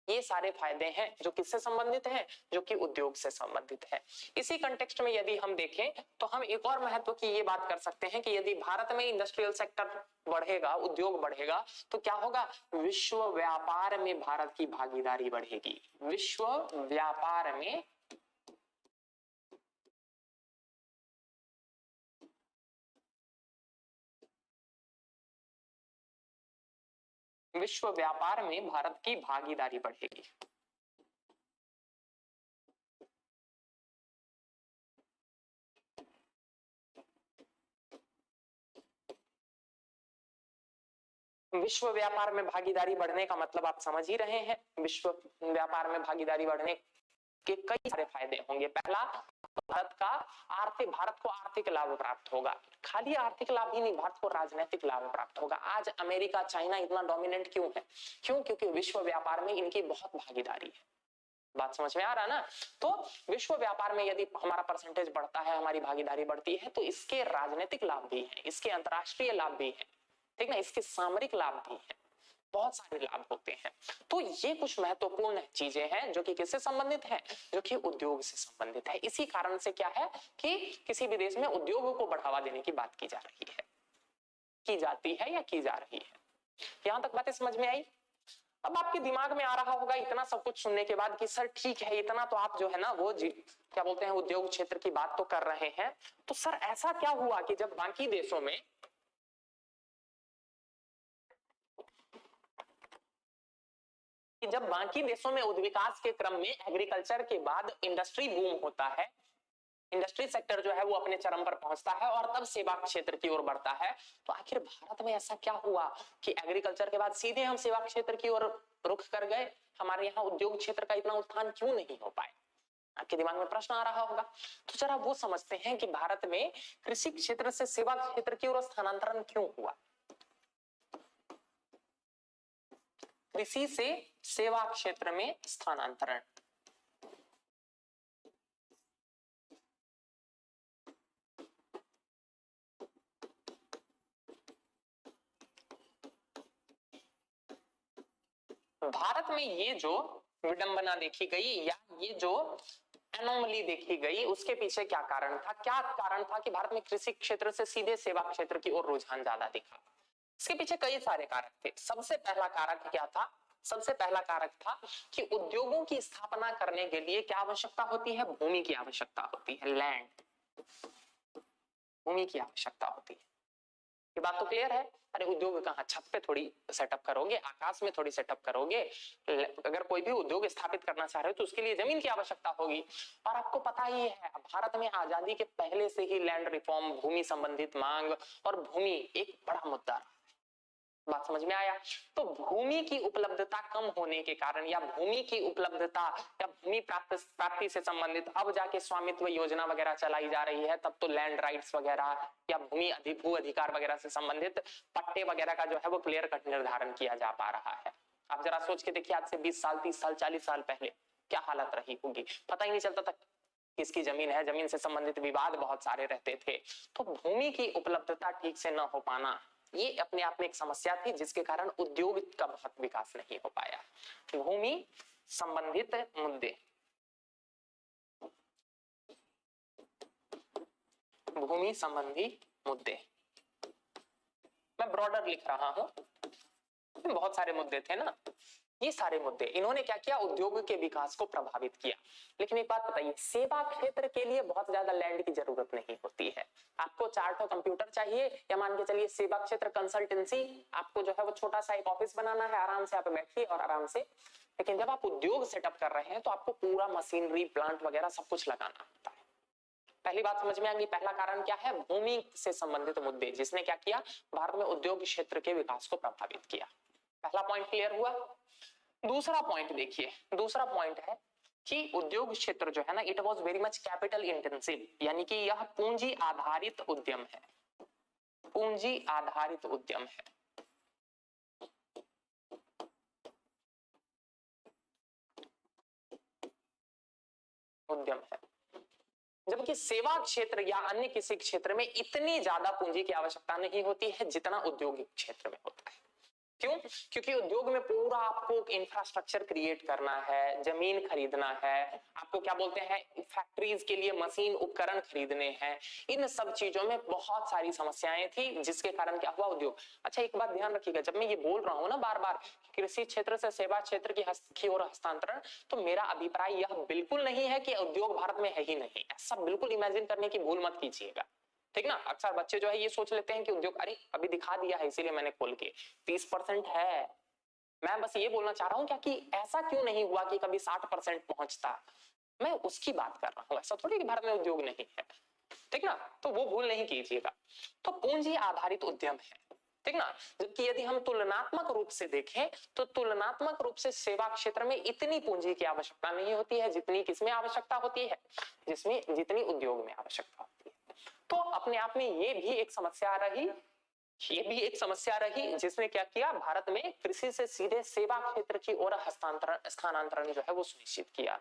ये सारे फायदे हैं जो किससे संबंधित हैं, जो कि उद्योग से संबंधित है। इसी कंटेक्स्ट में यदि हम देखें तो हम एक और महत्व की ये बात कर सकते हैं कि यदि भारत में इंडस्ट्रियल सेक्टर बढ़ेगा, उद्योग बढ़ेगा, तो क्या होगा, विश्व व्यापार में भारत की भागीदारी बढ़ेगी। विश्व व्यापार में भारत की भागीदारी बढ़ेगी। विश्व व्यापार में भागीदारी बढ़ने का मतलब आप समझ ही रहे हैं। विश्व व्यापार में भागीदारी बढ़ने के कई सारे फायदे होंगे। पहला, भारत को आर्थिक लाभ प्राप्त होगा। खाली आर्थिक लाभ ही नहीं, भारत को राजनीतिक लाभ प्राप्त होगा। आज अमेरिका, चाइना इतना डोमिनेंट क्यों है? क्योंकि विश्व व्यापार में इनकी बहुत भागीदारी है। बात समझ में आ रहा ना? तो विश्व व्यापार में यदि हमारा परसेंटेज बढ़ता है, हमारी भागीदारी बढ़ती है, तो इसके राजनीतिक लाभ भी हैं, इसके अंतरराष्ट्रीय लाभ भी हैं, ठीक ना, इसके सामरिक लाभ भी हैं, बहुत सारे लाभ होते हैं। तो ये कुछ महत्वपूर्ण चीजें हैं जो कि किससे संबंधित है, जो कि उद्योग से संबंधित है। इसी कारण से क्या है कि किसी भी देश में उद्योगों को बढ़ावा देने की बात की जा रही है, की जाती है या की जा रही है। यहां तक बातें समझ में आई? अब आपके दिमाग में आ रहा होगा इतना सब कुछ सुनने के बाद कि सर ठीक है, इतना तो आप जो है ना वो क्या बोलते हैं उद्योग क्षेत्र की बात तो कर रहे हैं, तो सर ऐसा क्या हुआ कि जब बाकी देशों में उद्विकास के क्रम में एग्रीकल्चर के बाद इंडस्ट्री बूम होता है, इंडस्ट्री सेक्टर जो है वो अपने चरम पर पहुंचता है और तब सेवा क्षेत्र की ओर बढ़ता है, तो आखिर भारत में ऐसा क्या हुआ कि एग्रीकल्चर के बाद सीधे हम सेवा क्षेत्र की ओर रुख कर गए? हमारे यहाँ उद्योग क्षेत्र का इतना उत्थान क्यों नहीं हो पाया? आपके दिमाग में प्रश्न आ रहा होगा। तो जरा वो समझते हैं कि भारत में कृषि क्षेत्र से सेवा क्षेत्र की ओर स्थानांतरण क्यों हुआ। कृषि से सेवा क्षेत्र में स्थानांतरण, भारत में ये जो विडंबना देखी गई या ये जो एनोमली देखी गई, उसके पीछे क्या कारण था? क्या कारण था कि भारत में कृषि क्षेत्र से सीधे सेवा क्षेत्र की ओर रुझान ज्यादा दिखा? इसके पीछे कई सारे कारक थे। सबसे पहला कारक क्या था? सबसे पहला कारक था कि उद्योगों की स्थापना करने के लिए क्या आवश्यकता होती है? भूमि की आवश्यकता होती है, लैंड, भूमि की आवश्यकता होती है। ये बात तो क्लियर है? अरे उद्योग कहाँ, छत पे थोड़ी सेटअप करोगे, आकाश में थोड़ी सेटअप करोगे। अगर कोई भी उद्योग स्थापित करना चाह रहे हो तो उसके लिए जमीन की आवश्यकता होगी। और आपको पता ही है भारत में आजादी के पहले से ही लैंड रिफॉर्म, भूमि संबंधित मांग और भूमि एक बड़ा मुद्दा रहा। बात समझ में आया? तो भूमि की उपलब्धता कम होने के कारण या भूमि की उपलब्धता या भूमि प्राप्ति से संबंधित अब जाके स्वामित्व योजना वगैरह चलाई जा रही है, तब तो लैंड राइट्स वगैरह या भू अधिकार वगैरह से संबंधित पट्टे वगैरह का जो है वो क्लियर कट निर्धारण किया जा पा रहा है। आप जरा सोच के देखिए, आज से 20 साल 30 साल 40 साल पहले क्या हालत रही होगी। पता ही नहीं चलता था किसकी जमीन है, जमीन से संबंधित विवाद बहुत सारे रहते थे। तो भूमि की उपलब्धता ठीक से न हो पाना, ये अपने आप में एक समस्या थी जिसके कारण उद्योग का बहुत विकास नहीं हो पाया। भूमि संबंधित मुद्दे, भूमि संबंधी मुद्दे, मैं ब्रॉडर लिख रहा हूं, बहुत सारे मुद्दे थे ना, ये सारे मुद्दे इन्होंने क्या किया, उद्योग के विकास को प्रभावित किया। लेकिन एक बात बताइए, सेवा क्षेत्र के लिए बहुत ज्यादा लैंड की जरूरत नहीं होती है। आपको 4 तो कंप्यूटर चाहिए या मान के चलिए सेवा क्षेत्र कंसल्टेंसी, आपको जो है वो छोटा सा एक ऑफिस बनाना है, आराम से आप बैठिए और आराम से। लेकिन जब आप उद्योग सेटअप कर रहे हैं तो आपको पूरा मशीनरी, प्लांट वगैरह सब कुछ लगाना होता है। पहली बात समझ में आ गई, पहला कारण क्या है? भूमि से संबंधित मुद्दे, जिसने क्या किया, भारत में उद्योग क्षेत्र के विकास को प्रभावित किया। पहला पॉइंट क्लियर हुआ। दूसरा पॉइंट देखिए, दूसरा पॉइंट है कि उद्योग क्षेत्र जो है ना, it was very much capital intensive, यानी कि यह पूंजी आधारित उद्यम है, पूंजी आधारित उद्यम है। उद्यम है जबकि सेवा क्षेत्र या अन्य किसी क्षेत्र में इतनी ज्यादा पूंजी की आवश्यकता नहीं होती है जितना औद्योगिक क्षेत्र में होता है। क्यों? क्योंकि उद्योग में पूरा आपको इंफ्रास्ट्रक्चर क्रिएट करना है, जमीन खरीदना है, आपको क्या बोलते हैं फैक्ट्रीज के लिए मशीन उपकरण खरीदने हैं। इन सब चीजों में बहुत सारी समस्याएं थी जिसके कारण क्या हुआ उद्योग। अच्छा एक बात ध्यान रखिएगा, जब मैं ये बोल रहा हूं ना बार बार कृषि क्षेत्र से सेवा क्षेत्र की ओर हस्तांतरण, तो मेरा अभिप्राय यह बिल्कुल नहीं है कि उद्योग भारत में है ही नहीं, ऐसा बिल्कुल इमेजिन करने की भूल मत कीजिएगा। ठीक ना, अक्सर बच्चे जो है ये सोच लेते हैं कि उद्योग अरे अभी दिखा दिया है इसीलिए मैंने खोल के 30% है। मैं बस ये बोलना चाह रहा हूं क्या कि ऐसा क्यों नहीं हुआ कि कभी 60% पहुंचता, मैं उसकी बात कर रहा हूं। ऐसा थोड़ी कि भारत में उद्योग नहीं है, ठीक ना, तो वो भूल नहीं कीजिएगा। तो पूंजी आधारित उद्यम है, ठीक ना। जबकि यदि हम तुलनात्मक रूप से देखें तो तुलनात्मक रूप से सेवा क्षेत्र में इतनी पूंजी की आवश्यकता नहीं होती है जितनी किसमें आवश्यकता होती है, जितनी उद्योग में आवश्यकता होती है। तो अपने आप में ये भी एक समस्या रही जिसने क्या किया, भारत में कृषि से सीधे सेवा क्षेत्र की ओर स्थानांतरण जो है वो सुनिश्चित किया।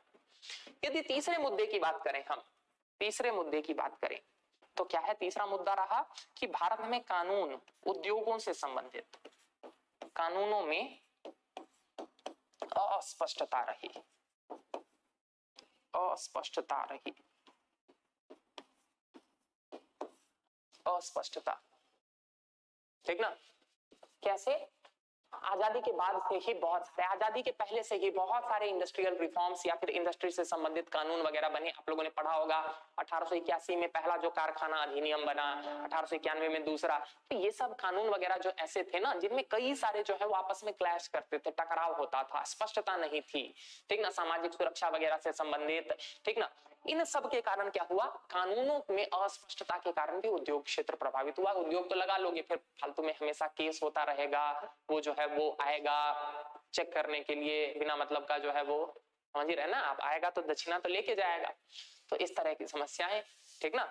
यदि तीसरे मुद्दे की बात करें तो क्या है तीसरा मुद्दा रहा कि भारत में कानून उद्योगों से संबंधित कानूनों में अस्पष्टता रही। अस्पष्टता, ठीक ना। कैसे? आजादी के बाद से ही आजादी के पहले से ही बहुत सारे इंडस्ट्रियल रिफॉर्म्स या फिर इंडस्ट्री से संबंधित कानून वगैरह बने। आप लोगों ने पढ़ा होगा 1881 में पहला जो कारखाना अधिनियम बना, 1891 में दूसरा। तो ये सब कानून वगैरह जो ऐसे थे ना जिनमें कई सारे जो है वो आपस में क्लैश करते थे, टकराव होता था, स्पष्टता नहीं थी, ठीक ना, सामाजिक सुरक्षा वगैरह से संबंधित, ठीक ना। इन सब के कारण क्या हुआ, कानूनों में अस्पष्टता के कारण भी उद्योग क्षेत्र प्रभावित हुआ। उद्योग तो लगा लोगे, फिर फालतू में हमेशा केस होता रहेगा, वो जो है वो आएगा चेक करने के लिए बिना मतलब का जो है वो, समझ ही रहे ना आप, आएगा तो दक्षिणा तो लेके जाएगा। तो इस तरह की समस्याएं, ठीक ना,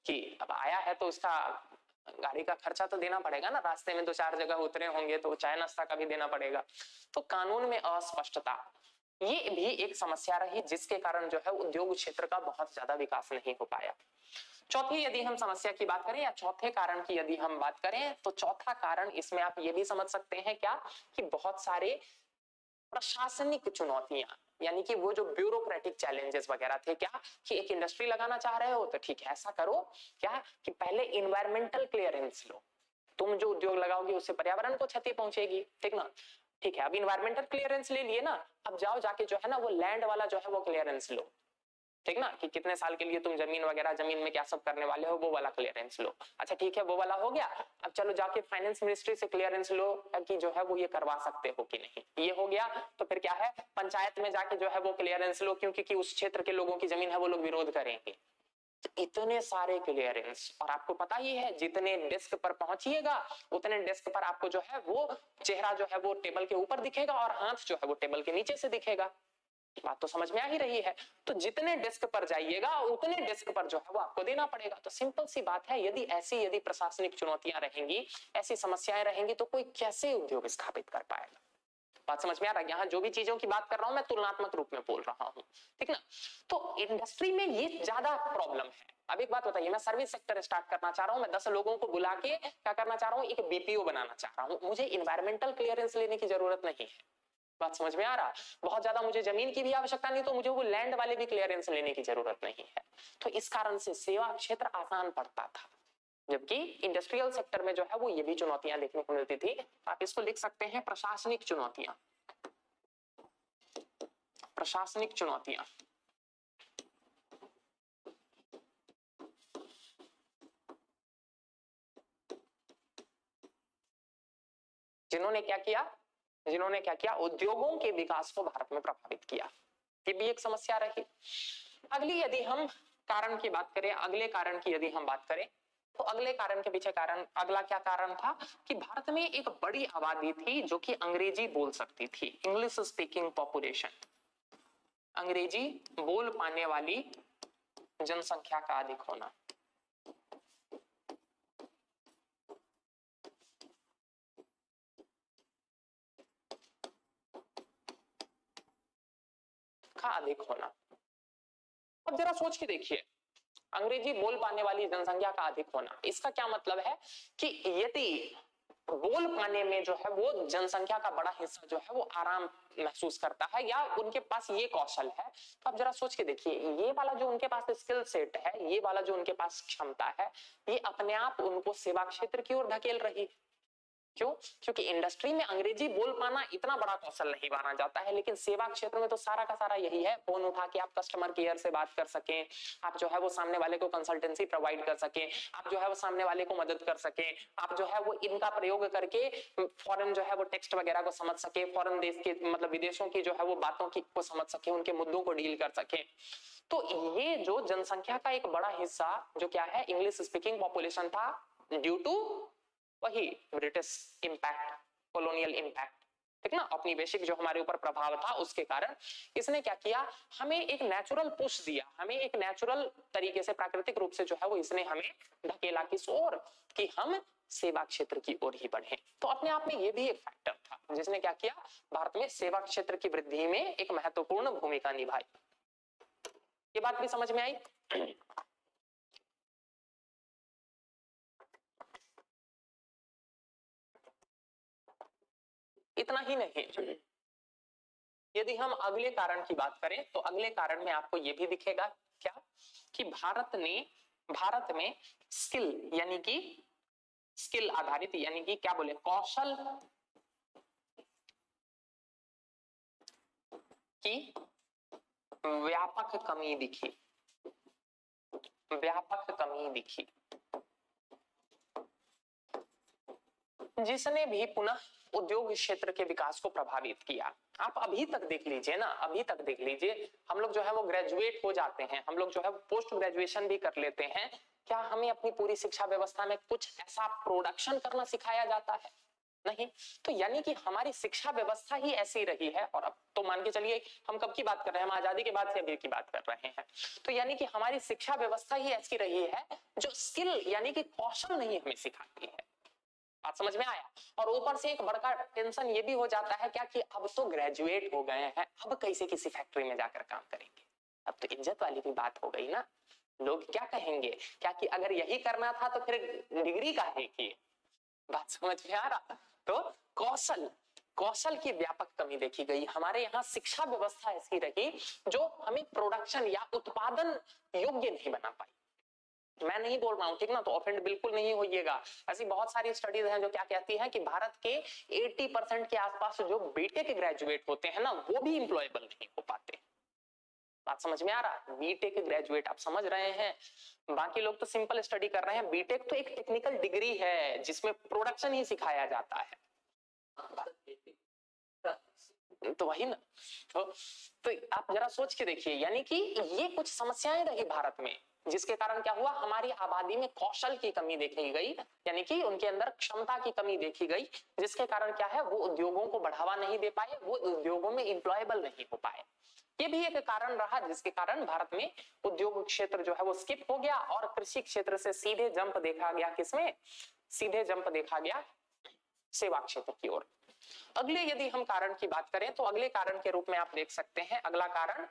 कि अब आया है तो उसका गाड़ी का खर्चा तो देना पड़ेगा ना, रास्ते में 2-4 जगह उतरे होंगे तो चाय नाश्ता का भी देना पड़ेगा। तो कानून में अस्पष्टता ये भी एक समस्या रही जिसके कारण जो है उद्योग क्षेत्र का बहुत ज्यादा विकास नहीं हो पाया। चौथी यदि हम समस्या की बात करें या चौथे कारण की यदि हम बात करें तो चौथा कारण इसमें आप ये भी समझ सकते हैं क्या कि बहुत सारे प्रशासनिक चुनौतियां, यानी कि वो जो ब्यूरोक्रेटिक चैलेंजेस वगैरह थे। क्या कि एक इंडस्ट्री लगाना चाह रहे हो तो ठीक है, ऐसा करो क्या कि पहले इन्वायरमेंटल क्लियरेंस लो, तुम जो उद्योग लगाओगे उससे पर्यावरण को क्षति पहुंचेगी, ठीक ना। ठीक है, अब इन्वायरमेंटल क्लियरेंस ले लिए ना, अब जाओ जाके जो है ना वो लैंड वाला जो है वो क्लियरेंस लो, ठीक ना, कि कितने साल के लिए तुम जमीन में क्या सब करने वाले हो वो वाला क्लियरेंस लो। अच्छा ठीक है, वो वाला हो गया, अब चलो जाके फाइनेंस मिनिस्ट्री से क्लियरेंस लो कि जो है वो ये करवा सकते हो कि नहीं, ये हो गया। तो फिर क्या है, पंचायत में जाके जो है वो क्लियरेंस लो, क्योंकि उस क्षेत्र के लोगों की जमीन है वो लोग विरोध करेंगे। इतने सारे क्लियरेंस, और आपको पता ही है जितने डेस्क पर पहुंचिएगा उतने डेस्क पर आपको जो है वो चेहरा जो है वो टेबल के ऊपर दिखेगा और हाथ जो है वो टेबल के नीचे से दिखेगा। बात तो समझ में आ ही रही है। तो जितने डेस्क पर जाइएगा उतने डेस्क पर जो है वो आपको देना पड़ेगा। तो सिंपल सी बात है, यदि प्रशासनिक चुनौतियां रहेंगी, ऐसी समस्याएं रहेंगी तो कोई कैसे उद्योग स्थापित कर पाएगा। बात समझ में आ रहा है? यहाँ जो भी चीजों की बात कर रहा हूं मैं तुलनात्मक रूप में बोल रहा हूं, ठीक ना। तो इंडस्ट्री में ये ज्यादा प्रॉब्लम है। अब एक बात बताइए, मैं सर्विस सेक्टर स्टार्ट करना चाह रहा हूं, मैं 10 लोगों को बुला के क्या करना चाह रहा हूं, एक बीपीओ बनाना चाह रहा हूं, मुझे इन्वायरमेंटल क्लियरेंस लेने की जरूरत नहीं है। बात समझ में आ रहा? बहुत ज्यादा मुझे जमीन की भी आवश्यकता नहीं, तो मुझे वो लैंड वाले भी क्लियरेंस लेने की जरूरत नहीं है। तो इस कारण से सेवा क्षेत्र आसान पड़ता था, जबकि इंडस्ट्रियल सेक्टर में जो है वो ये भी चुनौतियां देखने को मिलती थी। आप इसको लिख सकते हैं प्रशासनिक चुनौतियां। प्रशासनिक चुनौतियां, जिन्होंने क्या किया, उद्योगों के विकास को भारत में प्रभावित किया। ये भी एक समस्या रही। अगली यदि हम कारण की बात करें, अगले कारण की यदि हम बात करें तो अगले कारण के पीछे कारण, अगला क्या कारण था कि भारत में एक बड़ी आबादी थी जो कि अंग्रेजी बोल सकती थी, इंग्लिश स्पीकिंग पॉपुलेशन, अंग्रेजी बोल पाने वाली जनसंख्या का अधिक होना। का अधिक होना। अब जरा सोच के देखिए, अंग्रेजी बोल पाने वाली जनसंख्या का अधिक होना। इसका क्या मतलब है कि यदि बोल पाने में जो है वो जनसंख्या का बड़ा हिस्सा जो है वो आराम महसूस करता है या उनके पास ये कौशल है, तो आप जरा सोच के देखिए, ये वाला जो उनके पास स्किल सेट है, ये वाला जो उनके पास क्षमता है, ये अपने आप उनको सेवा क्षेत्र की ओर धकेल रही। क्यों? क्योंकि इंडस्ट्री में अंग्रेजी बोल पाना इतना बड़ा कौशल नहीं माना जाता है, लेकिन सेवा क्षेत्र में तो सारा का सारा यही है, फोन उठा के आप कस्टमर केयर से बात कर सकें, आप जो है वो सामने वाले को कंसल्टेंसी प्रोवाइड कर सकें, आप जो है वो सामने वाले को मदद कर सकें, आप जो है वो इनका प्रयोग करके फॉरेन जो है वो टेक्स्ट वगैरह को समझ सके, फॉरेन देश के मतलब विदेशों की जो है वो बातों की को समझ सके, उनके मुद्दों को डील कर सके। तो ये जो जनसंख्या का एक बड़ा हिस्सा जो क्या है इंग्लिश स्पीकिंग पॉपुलेशन था, ड्यू टू वही ब्रिटिश इंपैक्ट, कॉलोनियल इंपैक्ट, ठीक ना, औपनिवेशिक जो हमारे ऊपर प्रभाव था उसके कारण इसने क्या किया, हमें एक नेचुरल पुश दिया, हमें एक नेचुरल तरीके से प्राकृतिक रूप से जो है वो इसने हमें धकेला किस ओर, कि हम सेवा क्षेत्र की ओर ही बढ़े। तो अपने आप में ये भी एक फैक्टर था जिसने क्या किया, भारत में सेवा क्षेत्र की वृद्धि में एक महत्वपूर्ण भूमिका निभाई। ये बात भी समझ में आई? इतना ही नहीं, यदि हम अगले कारण की बात करें तो अगले कारण में आपको यह भी दिखेगा क्या, कि भारत में स्किल यानी कि स्किल आधारित यानी कि क्या बोले कौशल की व्यापक कमी दिखी, व्यापक कमी दिखी, जिसने भी पुनः उद्योग क्षेत्र के विकास को प्रभावित किया। आप अभी तक देख लीजिए ना, अभी तक देख लीजिए, हम लोग जो है वो ग्रेजुएट हो जाते हैं, हम लोग जो है पोस्ट ग्रेजुएशन भी कर लेते हैं, क्या हमें अपनी पूरी शिक्षा व्यवस्था में कुछ ऐसा प्रोडक्शन करना सिखाया जाता है? नहीं। तो यानी कि हमारी शिक्षा व्यवस्था ही ऐसी रही है, और अब तो मान के चलिए हम कब की बात कर रहे हैं, हम आजादी के बाद से अभी की बात कर रहे हैं, तो यानी कि हमारी शिक्षा व्यवस्था ही ऐसी रही है जो स्किल यानी कि कौशल नहीं हमें सिखाती है। बात समझ में आया? और ऊपर से एक बड़का टेंशन ये भी हो जाता है क्या, कि अब तो ग्रेजुएट हो गए हैं, अब कैसे किसी फैक्ट्री में जाकर काम करेंगे, अब तो इज्जत वाली भी बात हो गई ना, लोग क्या कहेंगे, क्या कि अगर यही करना था तो फिर डिग्री का है कि। बात समझ में आ रहा? तो कौशल की व्यापक कमी देखी गई, हमारे यहाँ शिक्षा व्यवस्था ऐसी रही जो हमें प्रोडक्शन या उत्पादन योग्य नहीं बना पाई। मैं नहीं बोल रहा हूं, ठीक ना, तो ऑफेंड बिल्कुल नहीं होइएगा, ऐसी बहुत सारी स्टडीज हैं जो क्या कहती हैं कि भारत के 80% के आसपास जो बीटेक ग्रेजुएट होते हैं ना, वो भी इंप्लॉयबल नहीं हो पाते। बात समझ में आ रहा? बीटेक ग्रेजुएट आप समझ रहे हैं, बाकी लोग तो सिंपल स्टडी कर रहे हैं, बीटेक तो एक टेक्निकल डिग्री है जिसमें प्रोडक्शन ही सिखाया जाता है। तो वही ना, तो आप जरा सोच के देखिए, यानी कि ये कुछ समस्याएं रही भारत में, जिसके कारण क्या हुआ, हमारी आबादी में कौशल की कमी देखी गई, यानी कि उनके अंदर क्षमता की कमी देखी गई, जिसके कारण क्या है, वो उद्योगों को बढ़ावा नहीं दे पाए, वो उद्योगों में इंप्लॉयबल नहीं हो पाए। ये भी एक कारण रहा जिसके कारण भारत में उद्योग क्षेत्र जो है वो स्किप हो गया और कृषि क्षेत्र से सीधे जंप देखा गया, किसमें, सीधे जंप देखा गया सेवा क्षेत्र की ओर। अगले यदि हम कारण की बात करें तो अगले कारण के रूप में आप देख सकते हैं, अगला कारण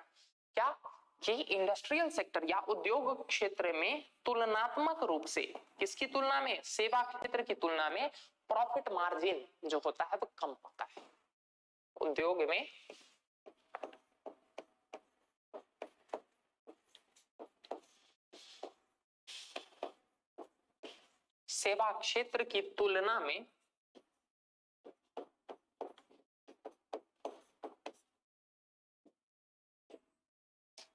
क्या, कि इंडस्ट्रियल सेक्टर या उद्योग क्षेत्र में तुलनात्मक रूप से, किसकी तुलना में, सेवा क्षेत्र की तुलना में प्रॉफिट मार्जिन जो होता है वो कम होता है। उद्योग में सेवा क्षेत्र की तुलना में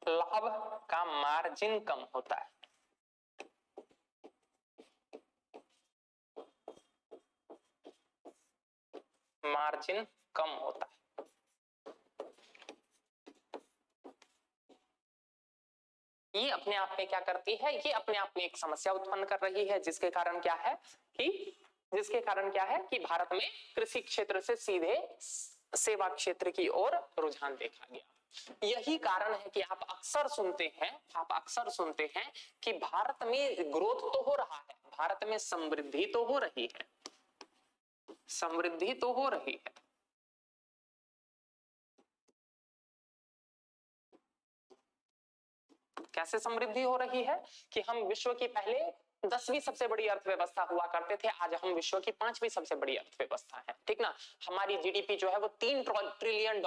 लाभ का मार्जिन कम होता है। मार्जिन कम होता है। ये अपने आप में क्या करती है, ये अपने आप में एक समस्या उत्पन्न कर रही है, जिसके कारण क्या है कि भारत में कृषि क्षेत्र से सीधे सेवा क्षेत्र की ओर रुझान देखा गया। यही कारण है कि आप अक्सर सुनते हैं कि भारत में ग्रोथ तो हो रहा है, भारत में समृद्धि तो हो रही है, कैसे समृद्धि हो रही है कि हम विश्व की पहले 10वीं सबसे बड़ी अर्थव्यवस्था हुआ करते थे, आज हम विश्व की 5वीं सबसे बड़ी अर्थव्यवस्था है, ठीक ना। हमारी जीडीपी जो है वो $3 ट्रिलियन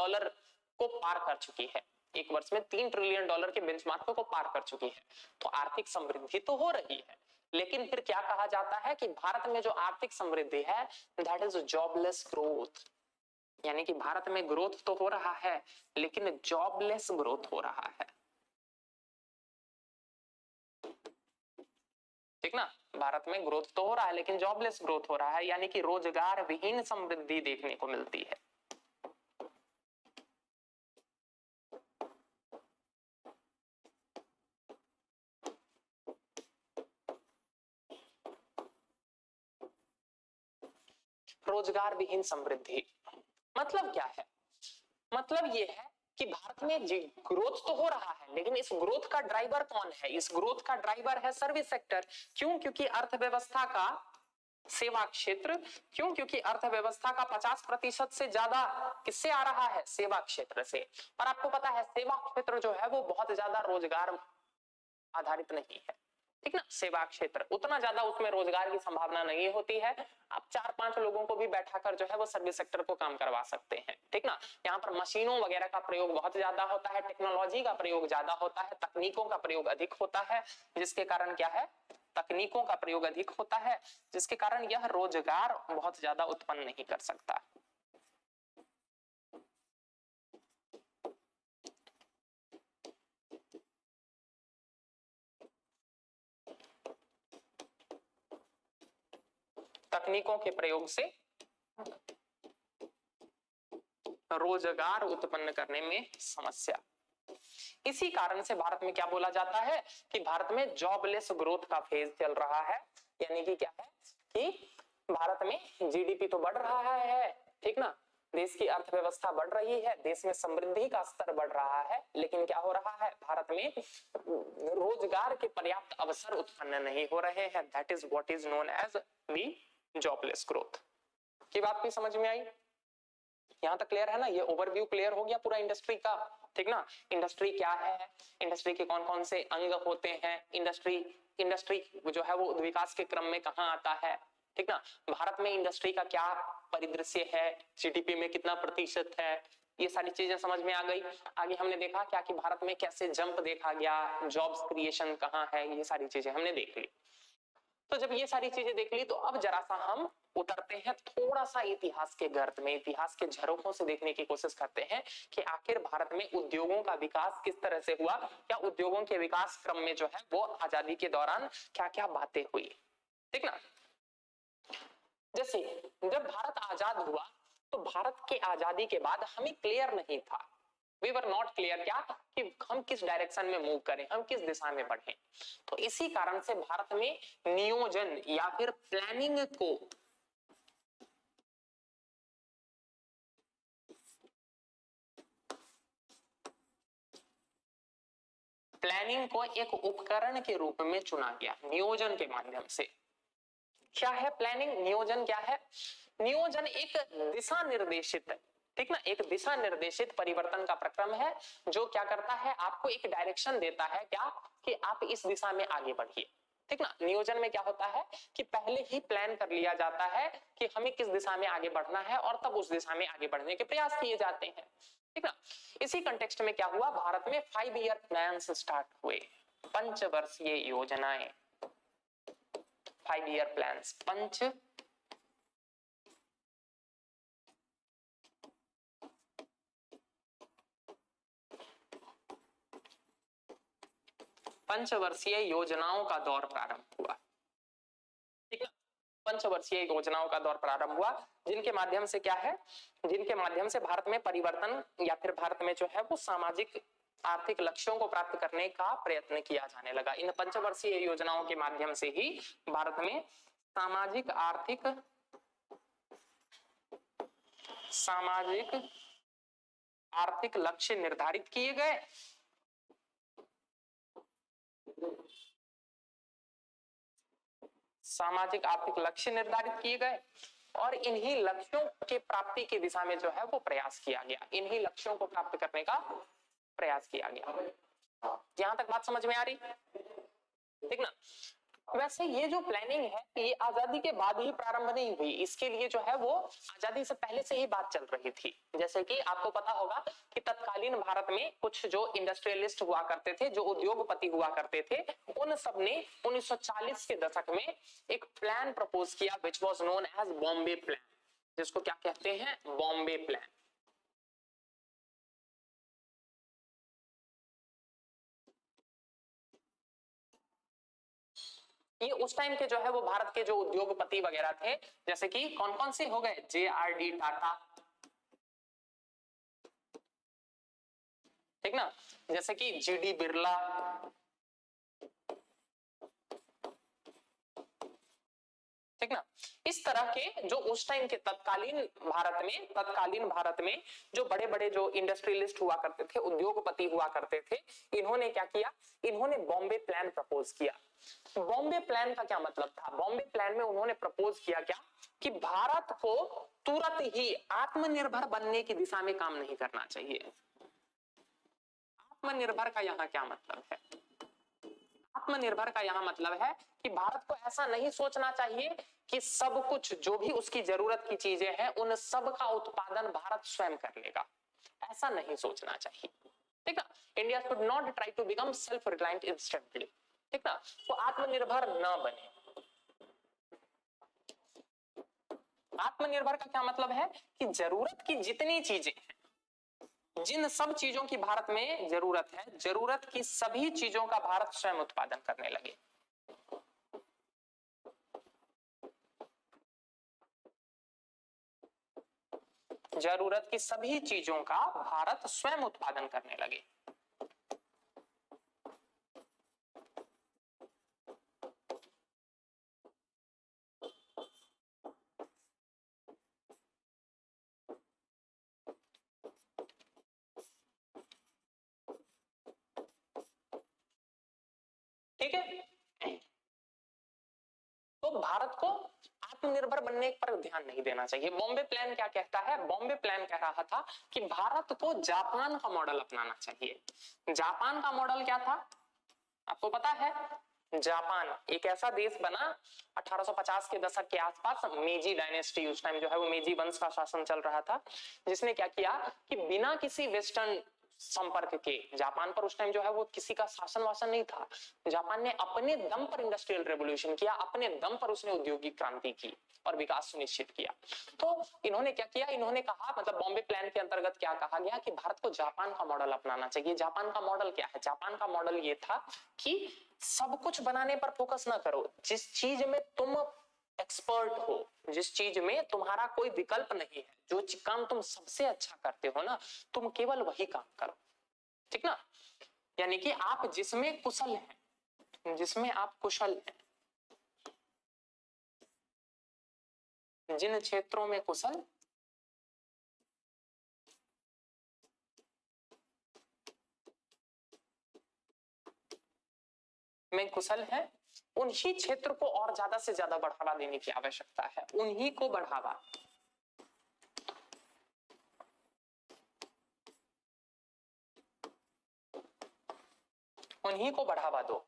को पार कर चुकी है, एक वर्ष में $3 ट्रिलियन के बेंचमार्क को पार कर चुकी है। तो आर्थिक समृद्धि तो हो रही है, लेकिन फिर क्या कहा जाता है कि भारत में जो आर्थिक समृद्धि है दैट इज जॉबलेस ग्रोथ, यानी कि भारत में ग्रोथ तो हो रहा है लेकिन जॉबलेस ग्रोथ हो रहा है, ठीक ना। भारत में ग्रोथ तो हो रहा है लेकिन जॉबलेस ग्रोथ हो रहा है, यानी कि रोजगार विहीन समृद्धि देखने को मिलती है। रोजगार विहीन समृद्धि मतलब क्या है? मतलब ये है कि भारत में ग्रोथ तो हो रहा है लेकिन इस ग्रोथ का ड्राइवर कौन है? इस ग्रोथ का ड्राइवर है सर्विस सेक्टर। क्यों? क्योंकि अर्थव्यवस्था का सेवा क्षेत्र, क्यों? क्योंकि अर्थव्यवस्था का 50% से ज्यादा किससे आ रहा है? सेवा क्षेत्र से। और आपको पता है सेवा क्षेत्र जो है वो बहुत ज्यादा रोजगार आधारित नहीं है, ठीक ना। सेवा क्षेत्र उतना ज्यादा उसमें रोजगार की संभावना नहीं होती है। आप 4-5 लोगों को भी बैठाकर जो है वो सर्विस सेक्टर को काम करवा सकते हैं, ठीक ना। यहाँ पर मशीनों वगैरह का प्रयोग बहुत ज्यादा होता है, टेक्नोलॉजी का प्रयोग ज्यादा होता है, तकनीकों का प्रयोग अधिक होता है, जिसके कारण क्या है? तकनीकों का प्रयोग अधिक होता है, जिसके कारण यह रोजगार बहुत ज्यादा उत्पन्न नहीं कर सकता। तकनीकों के प्रयोग से रोजगार उत्पन्न करने में समस्या। इसी कारण से भारत में क्या बोला जाता है कि भारत में जॉबलेस ग्रोथ का फेज चल रहा है, यानी कि क्या है कि भारत में जीडीपी तो बढ़ रहा है, ठीक ना, देश की अर्थव्यवस्था बढ़ रही है, देश में समृद्धि का स्तर बढ़ रहा है, लेकिन क्या हो रहा है? भारत में रोजगार के पर्याप्त अवसर उत्पन्न नहीं हो रहे हैं। That is what is known as the jobless growth. की बात भी समझ में आई? यहां तक क्लियर है ना? ये ओवरव्यू क्लियर हो गया पूरा इंडस्ट्री का, ठीक ना। इंडस्ट्री क्या है, इंडस्ट्री के कौन कौन से अंग होते हैं, इंडस्ट्री जो है वो विकास के क्रम में कहां आता है, ठीक ना। भारत में इंडस्ट्री का क्या परिदृश्य है, जीडीपी में कितना प्रतिशत है, ये सारी चीजें समझ में आ गई। आगे हमने देखा क्या कि भारत में कैसे जंप देखा गया, जॉब्स क्रिएशन कहां है, ये सारी चीजें हमने देख ली। तो जब ये सारी चीजें देख ली तो अब जरा सा हम उतरते हैं थोड़ा सा इतिहास के गर्त में, इतिहास के झरोखों से देखने की कोशिश करते हैं कि आखिर भारत में उद्योगों का विकास किस तरह से हुआ, या उद्योगों के विकास क्रम में जो है वो आजादी के दौरान क्या क्या बातें हुई, ठीक ना। जैसे जब भारत आजाद हुआ तो भारत के आजादी के बाद हमें क्लियर नहीं था, वी वर नॉट क्लियर क्या कि हम किस डायरेक्शन में मूव करें, हम किस दिशा में बढ़ें। तो इसी कारण से भारत में नियोजन या फिर प्लानिंग को एक उपकरण के रूप में चुना गया नियोजन के माध्यम से। क्या है प्लानिंग? नियोजन क्या है? नियोजन एक दिशा निर्देशित, ठीक ना, एक दिशा निर्देशित परिवर्तन का प्रक्रम है जो क्या करता है? आपको एक डायरेक्शन देता है, क्या कि आप इस दिशा में आगे बढ़िए, ठीक ना। नियोजन में क्या होता है कि पहले ही प्लान कर लिया जाता है कि हमें किस दिशा में आगे बढ़ना है और तब उस दिशा में आगे बढ़ने के प्रयास किए जाते हैं, ठीक ना। इसी कंटेक्स्ट में क्या हुआ? भारत में 5 ईयर प्लान्स स्टार्ट हुए, पंचवर्षीय योजनाएं, 5 ईयर प्लान्स, पंचवर्षीय योजनाओं का दौर प्रारंभ हुआ, ठीक है। पंचवर्षीय योजनाओं का दौर प्रारंभ हुआ जिनके माध्यम से क्या है, जिनके माध्यम से भारत में परिवर्तन या फिर भारत में जो है वो सामाजिक आर्थिक लक्ष्यों को प्राप्त करने का प्रयत्न किया जाने लगा। इन पंचवर्षीय योजनाओं के माध्यम से ही भारत में सामाजिक आर्थिक लक्ष्य निर्धारित किए गए, सामाजिक आर्थिक लक्ष्य निर्धारित किए गए और इन्हीं लक्ष्यों के प्राप्ति की दिशा में जो है वो प्रयास किया गया, इन्हीं लक्ष्यों को प्राप्त करने का प्रयास किया गया। यहां तक बात समझ में आ रही? ठीक ना। वैसे ये जो प्लानिंग है ये आजादी के बाद ही प्रारंभ नहीं हुई, इसके लिए जो है वो आजादी से पहले से ही बात चल रही थी। जैसे कि आपको पता होगा कि तत्कालीन भारत में कुछ जो इंडस्ट्रियलिस्ट हुआ करते थे, जो उद्योगपति हुआ करते थे, उन सब ने 1940 के दशक में एक प्लान प्रपोज किया which was known as Bombay plan, जिसको क्या कहते हैं, बॉम्बे प्लान। ये उस टाइम के जो है वो भारत के जो उद्योगपति वगैरह थे, जैसे कि कौन कौन से हो गए, JRD टाटा, ठीक ना, जैसे कि GD बिरला, ठीक ना। इस तरह के जो उस टाइम के तत्कालीन भारत में जो बड़े बड़े जो इंडस्ट्रियलिस्ट हुआ करते थे, उद्योगपति हुआ करते थे, इन्होंने क्या किया, इन्होंने बॉम्बे प्लान प्रपोज किया। बॉम्बे प्लान का क्या मतलब था? बॉम्बे प्लान में उन्होंने प्रपोज किया क्या कि भारत को तुरंत ही आत्मनिर्भर बनने की दिशा में काम नहीं करना चाहिए। आत्मनिर्भर का यहाँ क्या मतलब है? आत्मनिर्भर का यहाँ मतलब है कि भारत को ऐसा नहीं सोचना चाहिए कि सब कुछ जो भी उसकी जरूरत की चीजें हैं उन सब का उत्पादन भारत स्वयं कर लेगा, ऐसा नहीं सोचना चाहिए, ठीक ना। India should not try to become self reliant instantly, ठीक ना, वो आत्मनिर्भर ना बने। आत्मनिर्भर का क्या मतलब है कि जरूरत की जितनी चीजें हैं, जिन सब चीजों की भारत में जरूरत है, जरूरत की सभी चीजों का भारत स्वयं उत्पादन करने लगे। जरूरत की सभी चीजों का भारत स्वयं उत्पादन करने लगे। ठीक है, तो भारत को आत्मनिर्भर बनने पर ध्यान नहीं देना चाहिए। बॉम्बे प्लान क्या कहता है? बॉम्बे प्लान कह रहा था कि भारत को जापान का मॉडल अपनाना चाहिए। जापान का मॉडल क्या था आपको पता है? जापान एक ऐसा देश बना 1850 के दशक के आसपास, मेजी डायनेस्टी, उस टाइम जो है वो मेजी वंश का शासन चल रहा था, जिसने क्या किया कि बिना किसी वेस्टर्न संपर्क के, जापान पर उस टाइम जो है वो किसी का शासन वासन नहीं था, जापान ने अपने दम पर इंडस्ट्रियल रेवोल्यूशन किया, अपने दम पर उसने औद्योगिक क्रांति की और विकास सुनिश्चित किया। तो इन्होंने क्या किया, इन्होंने कहा, मतलब बॉम्बे प्लान के अंतर्गत क्या कहा गया कि भारत को जापान का मॉडल अपनाना चाहिए। जापान का मॉडल क्या है? जापान का मॉडल ये था कि सब कुछ बनाने पर फोकस ना करो, जिस चीज में तुम एक्सपर्ट हो, जिस चीज में तुम्हारा कोई विकल्प नहीं है, जो काम तुम सबसे अच्छा करते हो ना, तुम केवल वही काम करो, ठीक ना। यानी कि आप जिसमें कुशल हैं, जिसमें आप कुशल हैं, जिन क्षेत्रों में कुशल में कुशल है, उन्हीं क्षेत्र को और ज्यादा से ज्यादा बढ़ावा देने की आवश्यकता है, उन्हीं को बढ़ावा, उन्हीं को बढ़ावा दो।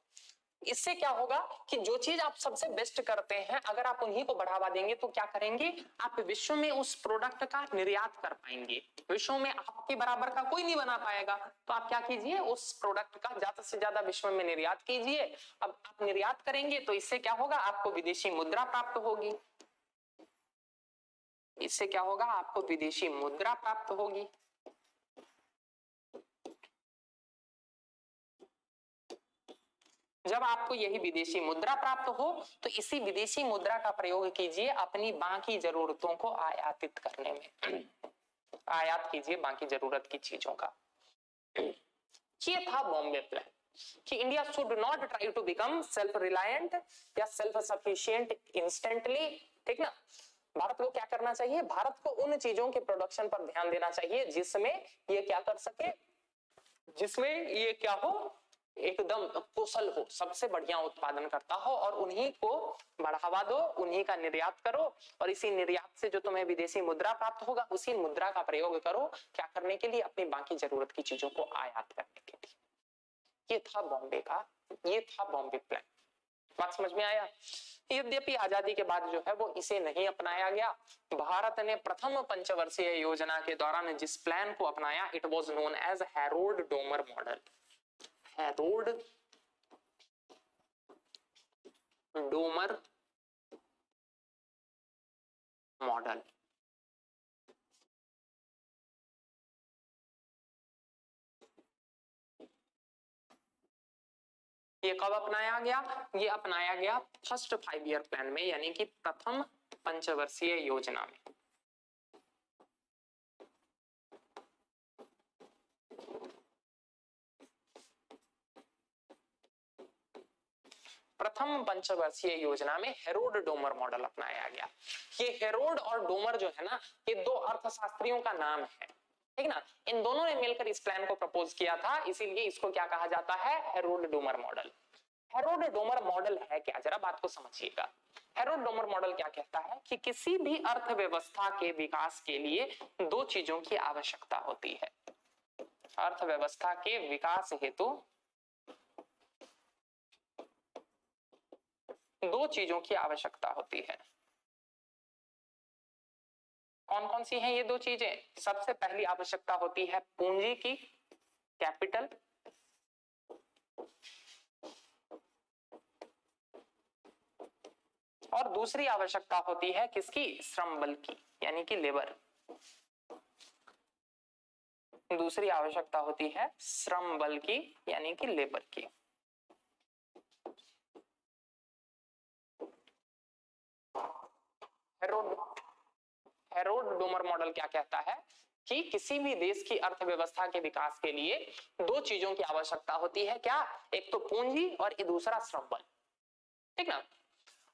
इससे क्या होगा कि जो चीज आप सबसे बेस्ट करते हैं, अगर आप उन्हीं को बढ़ावा देंगे तो क्या करेंगे, आप विश्व में उस प्रोडक्ट का निर्यात कर पाएंगे। विश्व में आपके बराबर का कोई नहीं बना पाएगा, तो आप क्या कीजिए, उस प्रोडक्ट का ज्यादा से ज्यादा विश्व में निर्यात कीजिए। अब आप निर्यात करेंगे तो इससे क्या होगा, आपको विदेशी मुद्रा प्राप्त होगी। इससे क्या होगा, आपको विदेशी मुद्रा प्राप्त होगी। जब आपको यही विदेशी मुद्रा प्राप्त हो तो इसी विदेशी मुद्रा का प्रयोग कीजिए अपनी बाकी जरूरतों को आयातित करने में, आयात कीजिए बाकी जरूरत की चीजों का। ये था बॉम्बे प्लान कि India should not try to become self reliant या सेल्फ सफिशिएंट इंस्टेंटली, ठीक ना। भारत को क्या करना चाहिए, भारत को उन चीजों के प्रोडक्शन पर ध्यान देना चाहिए जिसमें ये क्या कर सके, जिसमें ये क्या हो, एकदम कुशल हो, सबसे बढ़िया उत्पादन करता हो, और उन्हीं को बढ़ावा दो, उन्हीं का निर्यात करो, और इसी निर्यात से जो तुम्हें विदेशी मुद्रा प्राप्त होगा उसी मुद्रा का प्रयोग करो क्या करने के लिए, अपनी बाकी जरूरत की चीजों को आयात करने के लिए। ये था बॉम्बे का, ये था बॉम्बे प्लान। बात समझ में आया? यद्यपि आजादी के बाद जो है वो इसे नहीं अपनाया गया। भारत ने प्रथम पंचवर्षीय योजना के दौरान जिस प्लान को अपनाया, it was known as Harold Domar model. Harold Domar model. ये कब अपनाया गया? ये अपनाया गया फर्स्ट 5 ईयर प्लान में, यानी कि प्रथम पंचवर्षीय योजना में। प्रथम पंचवर्षीय योजना में हेरोड डोमर मॉडल अपनाया गया। ये हेरोड और डोमर जो है ना, ये दो अर्थशास्त्रियों का नाम है, ठीक ना। इन दोनों ने मिलकर इस प्लान को प्रपोज किया था, इसीलिए इसको क्या कहा जाता है? Herod Domar model. Herod Domar model है क्या? जरा बात को समझिएगा। हेरोड डोमर मॉडल क्या कहता है कि किसी भी अर्थव्यवस्था के विकास के लिए दो चीजों की आवश्यकता होती है। अर्थव्यवस्था के विकास हेतु दो चीजों की आवश्यकता होती है। कौन कौन सी हैं ये दो चीजें? सबसे पहली आवश्यकता होती है पूंजी की, कैपिटल, और दूसरी आवश्यकता होती है किसकी? श्रम बल की, यानी कि लेबर। दूसरी आवश्यकता होती है श्रम बल की, यानी कि लेबर की। हेरोड डोमर मॉडल क्या कहता है कि किसी भी देश की अर्थव्यवस्था के विकास के लिए दो चीजों की आवश्यकता होती है। क्या? एक तो पूंजी और दूसरा श्रम बल, ठीक ना।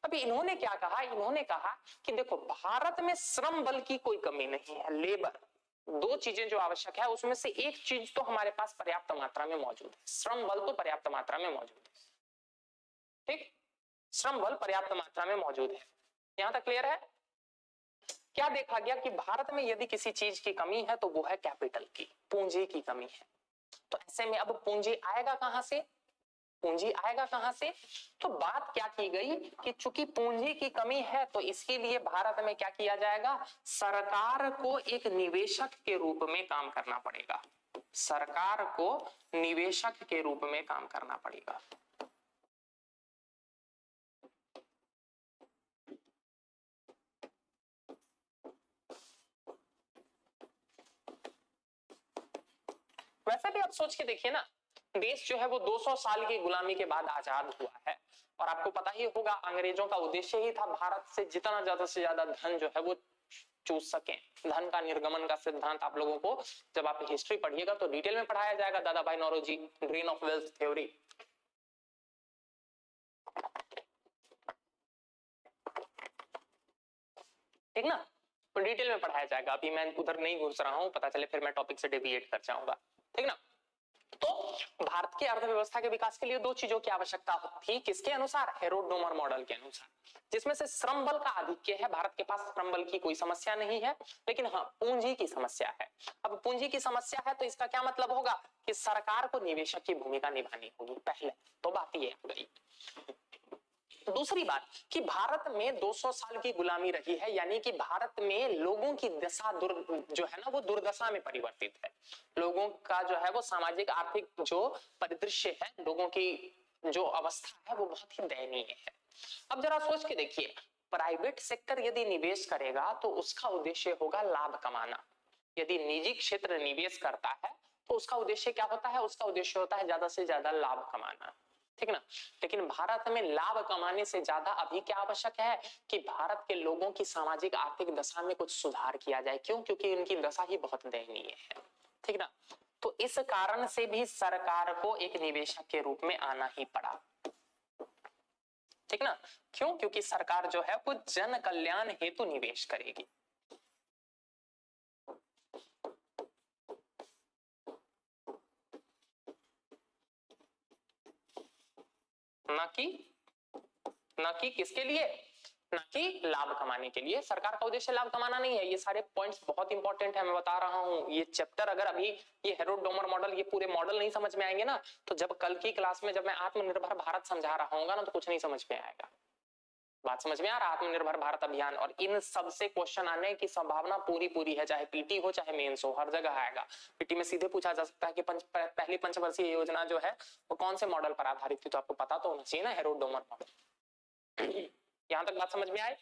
अभी इन्होंने क्या कहा? इन्होंने कहा कि देखो, भारत में श्रम बल की कोई कमी नहीं है, लेबर। दो चीजें जो आवश्यक है उसमें से एक चीज तो हमारे पास पर्याप्त मात्रा में मौजूद है, श्रम बल तो पर्याप्त मात्रा में मौजूद है, ठीक। श्रम बल पर्याप्त मात्रा में मौजूद है। यहां तक क्लियर है? क्या देखा गया कि भारत में यदि किसी चीज की कमी है तो वो है कैपिटल की, पूंजी की कमी है। तो ऐसे में अब पूंजी आएगा कहां से? पूंजी आएगा कहां से? तो बात क्या की गई कि चूंकि पूंजी की कमी है तो इसके लिए भारत में क्या किया जाएगा? सरकार को एक निवेशक के रूप में काम करना पड़ेगा। सरकार को निवेशक के रूप में काम करना पड़ेगा। वैसे भी आप सोच के देखिए ना, देश जो है वो 200 साल की गुलामी के बाद आजाद हुआ है, और आपको पता ही होगा अंग्रेजों का उद्देश्य ही था भारत से जितना ज्यादा से ज्यादा धन जो है वो चूस सके। धन का निर्गमन का सिद्धांत आप लोगों को जब आप हिस्ट्री पढ़िएगा तो डिटेल में पढ़ाया जाएगा, Dadabhai Naoroji, drain of wealth theory. ठीक ना, तो डिटेल में पढ़ाया जाएगा, अभी मैं उधर नहीं घुस रहा हूं, पता चले फिर मैं टॉपिक से डेविएट कर जाऊंगा, ठीक ना। तो भारत की अर्थव्यवस्था के विकास के लिए दो चीजों की आवश्यकता थी, किसके अनुसार? हेरोड डोमर मॉडल के अनुसार, जिसमें से श्रम बल का आधिक्य है। भारत के पास श्रम बल की कोई समस्या नहीं है, लेकिन हाँ पूंजी की समस्या है। अब पूंजी की समस्या है तो इसका क्या मतलब होगा कि सरकार को निवेशक की भूमिका निभानी होगी पहले, तो बात ये आ गई। दूसरी बात कि भारत में 200 साल की गुलामी रही है, यानी कि भारत में लोगों की दशा जो है ना वो दुर्दशा में परिवर्तित है। लोगों का जो है वो सामाजिक आर्थिक जो परिदृश्य है, लोगों की जो अवस्था है वो बहुत ही दयनीय है। अब जरा सोच के देखिए, प्राइवेट सेक्टर यदि निवेश करेगा तो उसका उद्देश्य होगा लाभ कमाना। यदि निजी क्षेत्र निवेश करता है तो उसका उद्देश्य क्या होता है? उसका उद्देश्य होता है ज्यादा से ज्यादा लाभ कमाना, ठीक ना। लेकिन भारत में लाभ कमाने से ज्यादा अभी क्या आवश्यक है कि भारत के लोगों की सामाजिक आर्थिक दशा में कुछ सुधार किया जाए। क्यों? क्योंकि उनकी दशा ही बहुत दयनीय है, ठीक ना। तो इस कारण से भी सरकार को एक निवेशक के रूप में आना ही पड़ा, ठीक ना। क्यों? क्योंकि सरकार जो है वो जन कल्याण हेतु निवेश करेगी। न कि किसके लिए? ना कि लाभ कमाने के लिए। सरकार का उद्देश्य लाभ कमाना नहीं है। ये सारे पॉइंट्स बहुत इंपॉर्टेंट है, मैं बता रहा हूं। ये चैप्टर अगर अभी ये हेरोड डोमर मॉडल, ये पूरे मॉडल नहीं समझ में आएंगे ना, तो जब कल की क्लास में जब मैं आत्मनिर्भर भारत समझा रहा हूँ ना, तो कुछ नहीं समझ में आएगा। बात समझ में आ रहा? आत्मनिर्भर भारत अभियान और इन सब से क्वेश्चन आने की संभावना पूरी है, चाहे पीटी हो चाहे मेंस हो, हर जगह आएगा। पीटी में सीधे पूछा जा सकता है कि पहली पंचवर्षीय योजना जो है वो कौन से मॉडल पर आधारित थी, तो आपको पता तो होना चाहिए ना, हेरोड डोमर मॉडल। यहां तक बात समझ में आई?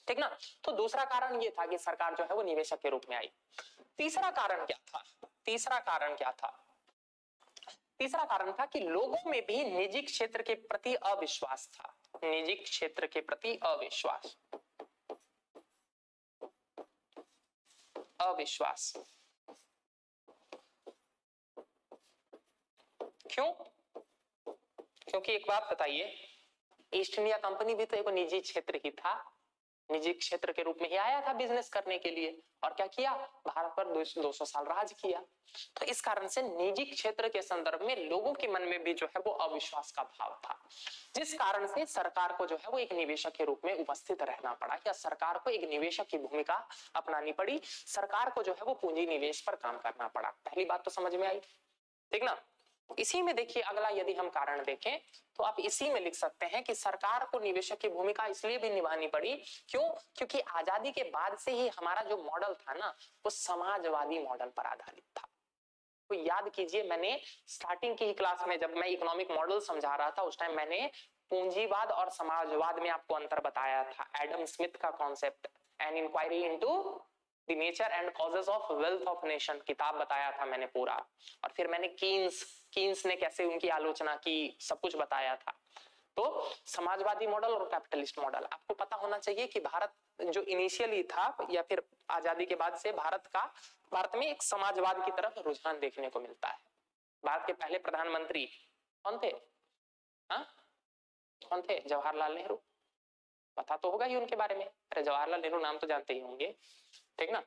ठीक ना। तो दूसरा कारण ये था कि सरकार जो है वो निवेशक के रूप में आई। तीसरा कारण क्या था? तीसरा कारण था कि लोगों में भी निजी क्षेत्र के प्रति अविश्वास था। निजी क्षेत्र के प्रति अविश्वास। क्यों? क्योंकि एक बात बताइए, ईस्ट इंडिया कंपनी भी तो एक निजी क्षेत्र ही था, निजी क्षेत्र के रूप में ही आया था बिजनेस करने के लिए, और क्या किया? भारत पर 200 साल राज किया। तो इस कारण से निजी क्षेत्र के संदर्भ में लोगों के मन में भी जो है वो अविश्वास का भाव था, जिस कारण से सरकार को जो है वो एक निवेशक के रूप में उपस्थित रहना पड़ा, या सरकार को एक निवेशक की भूमिका अपनानी पड़ी। सरकार को जो है वो पूंजी निवेश पर काम करना पड़ा। पहली बात तो समझ में आई, ठीक ना। इसी में देखिए अगला यदि हम कारण देखें तो आप इसी में लिख सकते हैं कि सरकार को निवेशक की भूमिका इसलिए भी निभानी पड़ी, क्यों? क्योंकि आजादी के बाद से ही हमारा जो मॉडल था ना, वो समाजवादी मॉडल पर आधारित था। तो याद कीजिए, मैंने स्टार्टिंग की ही क्लास में जब मैं इकोनॉमिक मॉडल समझा रहा था, उस टाइम मैंने पूंजीवाद और समाजवाद में आपको अंतर बताया था। एडम स्मिथ का concept an inquiry into the nature and causes of wealth of nation किताब बताया था मैंने पूरा, और फिर मैंने कीन्स ने कैसे उनकी आलोचना की, सब कुछ बताया था। तो समाजवादी मॉडल और कैपिटलिस्ट मॉडल, आपको पता होना चाहिए कि भारत जो इनिशियली था या फिर आजादी के बाद से भारत में एक समाजवाद की तरफ रुझान देखने को मिलता है। भारत के पहले प्रधानमंत्री कौन थे? हाँ, कौन थे? जवाहरलाल नेहरू। पता तो होगा ही उनके बारे में। अरे जवाहरलाल नेहरू नाम तो जानते ही होंगे, ठीक ना।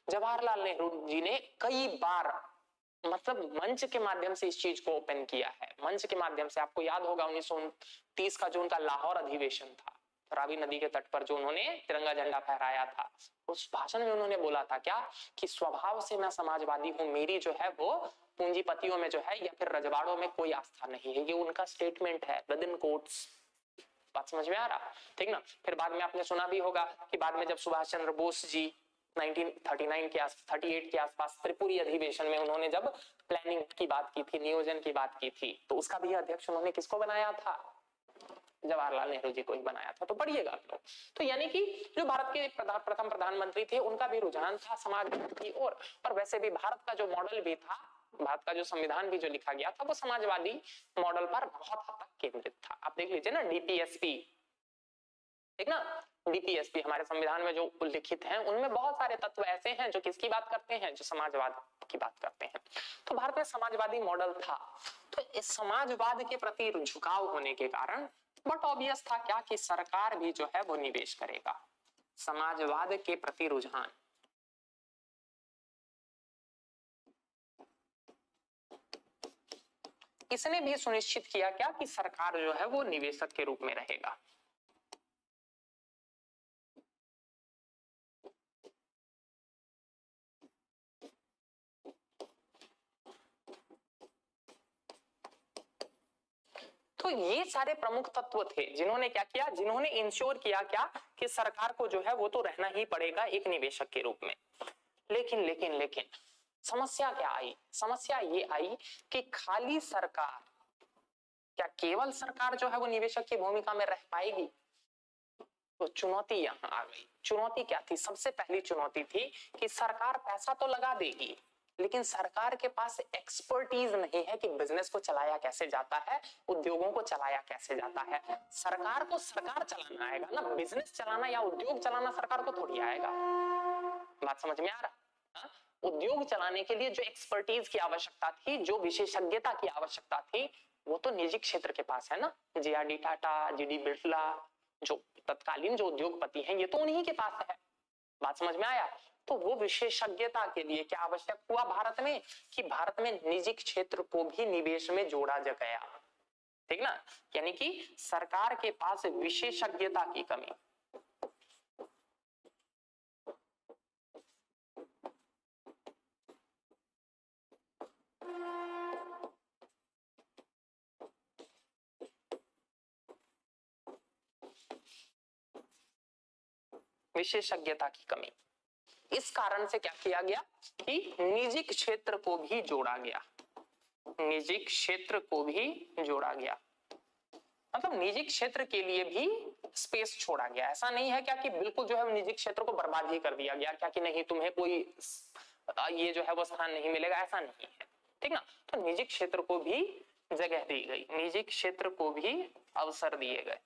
जवाहरलाल नेहरू जी ने कई बार मतलब मंच के माध्यम से इस चीज को ओपन किया है। मंच के माध्यम से आपको याद होगा 1929 का जो उनका लाहौर अधिवेशन था, रावी नदी के तट पर जो उन्होंने तिरंगा झंडा फहराया था, उस भाषण में उन्होंने बोला था क्या कि स्वभाव से मैं समाजवादी हूं, मेरी जो है वो पूंजीपतियों में जो है या फिर रजवाड़ों में कोई आस्था नहीं है। ये उनका स्टेटमेंट है विद इन कोट्स। बात समझ में आ रहा, ठीक ना। फिर बाद में आपने सुना भी होगा कि बाद में जब सुभाष चंद्र बोस जी 1938 के आसपास त्रिपुरी अधिवेशन में उन्होंने जब प्लानिंग की बात की थी, नियोजन की बात की थी, तो उसका भी अध्यक्ष उन्होंने किसको बनाया था? जवाहरलाल नेहरू जी को ही बनाया था। तो पढ़िएगा आप लोग। तो यानी कि जो भारत के प्रथम प्रधानमंत्री थे, उनका भी रुझान था समाजवाद की ओर, और वैसे भी भारत का जो मॉडल भी था, भारत का जो संविधान भी जो लिखा गया था, वो समाजवादी मॉडल पर बहुत हद तक केंद्रित था। आप देख लीजिए ना डीपीएसपी, ठीक ना। डीपीएसपी हमारे संविधान में जो उल्लिखित हैं, उनमें बहुत सारे तत्व ऐसे हैं जो किसकी बात करते हैं? जो समाजवाद की बात करते हैं। तो भारत में समाजवादी मॉडल था, तो इस समाजवाद के प्रति झुकाव होने के कारण बट ऑब्वियस था क्या कि सरकार भी जो है वो निवेश करेगा। समाजवाद के प्रति रुझान, इसने भी सुनिश्चित किया क्या कि सरकार जो है वो निवेशक के रूप में रहेगा। तो ये सारे प्रमुख तत्व थे जिन्होंने क्या किया, जिन्होंने इंश्योर किया क्या कि सरकार को जो है वो तो रहना ही पड़ेगा एक निवेशक के रूप में। लेकिन समस्या क्या आई? समस्या ये आई कि खाली सरकार, क्या केवल सरकार जो है वो निवेशक की भूमिका में रह पाएगी? तो चुनौती यहां आ गई। चुनौती क्या थी? सबसे पहली चुनौती थी कि सरकार पैसा तो लगा देगी, लेकिन सरकार के पास एक्सपर्टीज नहीं है कि बिजनेस को चलाया कैसे जाता है, उद्योगों को चलाया कैसे जाता है। सरकार को सरकार चलाना आएगा ना, बिजनेस चलाना या उद्योग चलाना सरकार को थोड़ी आएगा। बात समझ में आ रहा? हा? उद्योग चलाने के लिए जो एक्सपर्टीज की आवश्यकता थी, जो विशेषज्ञता की आवश्यकता थी, वो तो निजी क्षेत्र के पास है ना। जेआरडी टाटा, जीडी बिरला, जो तत्कालीन जो उद्योगपति हैं, ये तो उन्हीं के पास है। बात समझ में आया? तो वो विशेषज्ञता के लिए क्या आवश्यक हुआ भारत में, कि भारत में निजी क्षेत्र को भी निवेश में जोड़ा गया, ठीक ना। यानी कि सरकार के पास विशेषज्ञता की कमी, विशेषज्ञता की कमी। इस कारण से क्या किया गया कि निजी क्षेत्र को भी जोड़ा गया, निजी क्षेत्र को भी जोड़ा गया, मतलब निजी क्षेत्र के लिए भी स्पेस छोड़ा गया। ऐसा नहीं है क्या कि बिल्कुल जो है निजी क्षेत्र को बर्बाद ही कर दिया गया, क्या कि नहीं तुम्हें कोई ये जो है वो स्थान नहीं मिलेगा, ऐसा नहीं है, ठीक ना। तो निजी क्षेत्र को भी जगह दी गई, निजी क्षेत्र को भी अवसर दिए गए।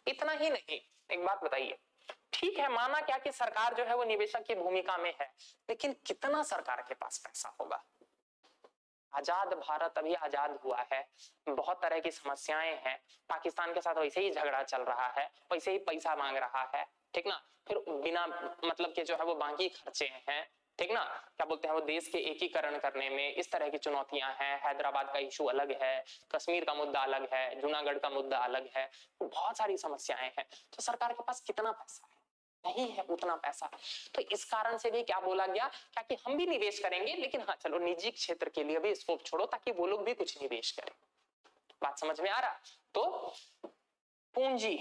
इतना ही नहीं, एक बात बताइए, ठीक है माना क्या कि सरकार जो है वो निवेशक की भूमिका में है, लेकिन कितना सरकार के पास पैसा होगा? आजाद भारत अभी आजाद हुआ है, बहुत तरह की समस्याएं हैं, पाकिस्तान के साथ वैसे ही झगड़ा चल रहा है, वैसे ही पैसा मांग रहा है, ठीक ना। फिर बिना मतलब के जो है वो बाकी खर्चे हैं, ठीक ना। क्या बोलते हैं वो देश के एकीकरण करने में इस तरह की चुनौतियां हैं, हैदराबाद का इशू अलग है, कश्मीर का मुद्दा अलग है, जूनागढ़ का मुद्दा अलग है, बहुत सारी समस्याएं हैं। तो सरकार के पास कितना पैसा है? नहीं है उतना पैसा। तो इस कारण से भी क्या बोला गया, क्या कि हम भी निवेश करेंगे, लेकिन हाँ चलो निजी क्षेत्र के लिए भी स्कोप छोड़ो ताकि वो लोग भी कुछ निवेश करें। बात समझ में आ रहा? तो पूंजी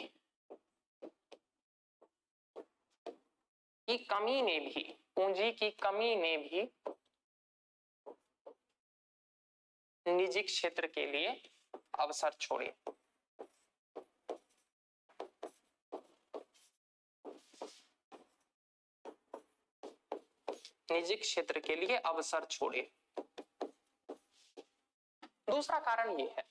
की कमी ने भी, पूंजी की कमी ने भी निजी क्षेत्र के लिए अवसर छोड़े। निजी क्षेत्र के लिए अवसर छोड़े। दूसरा कारण ये है।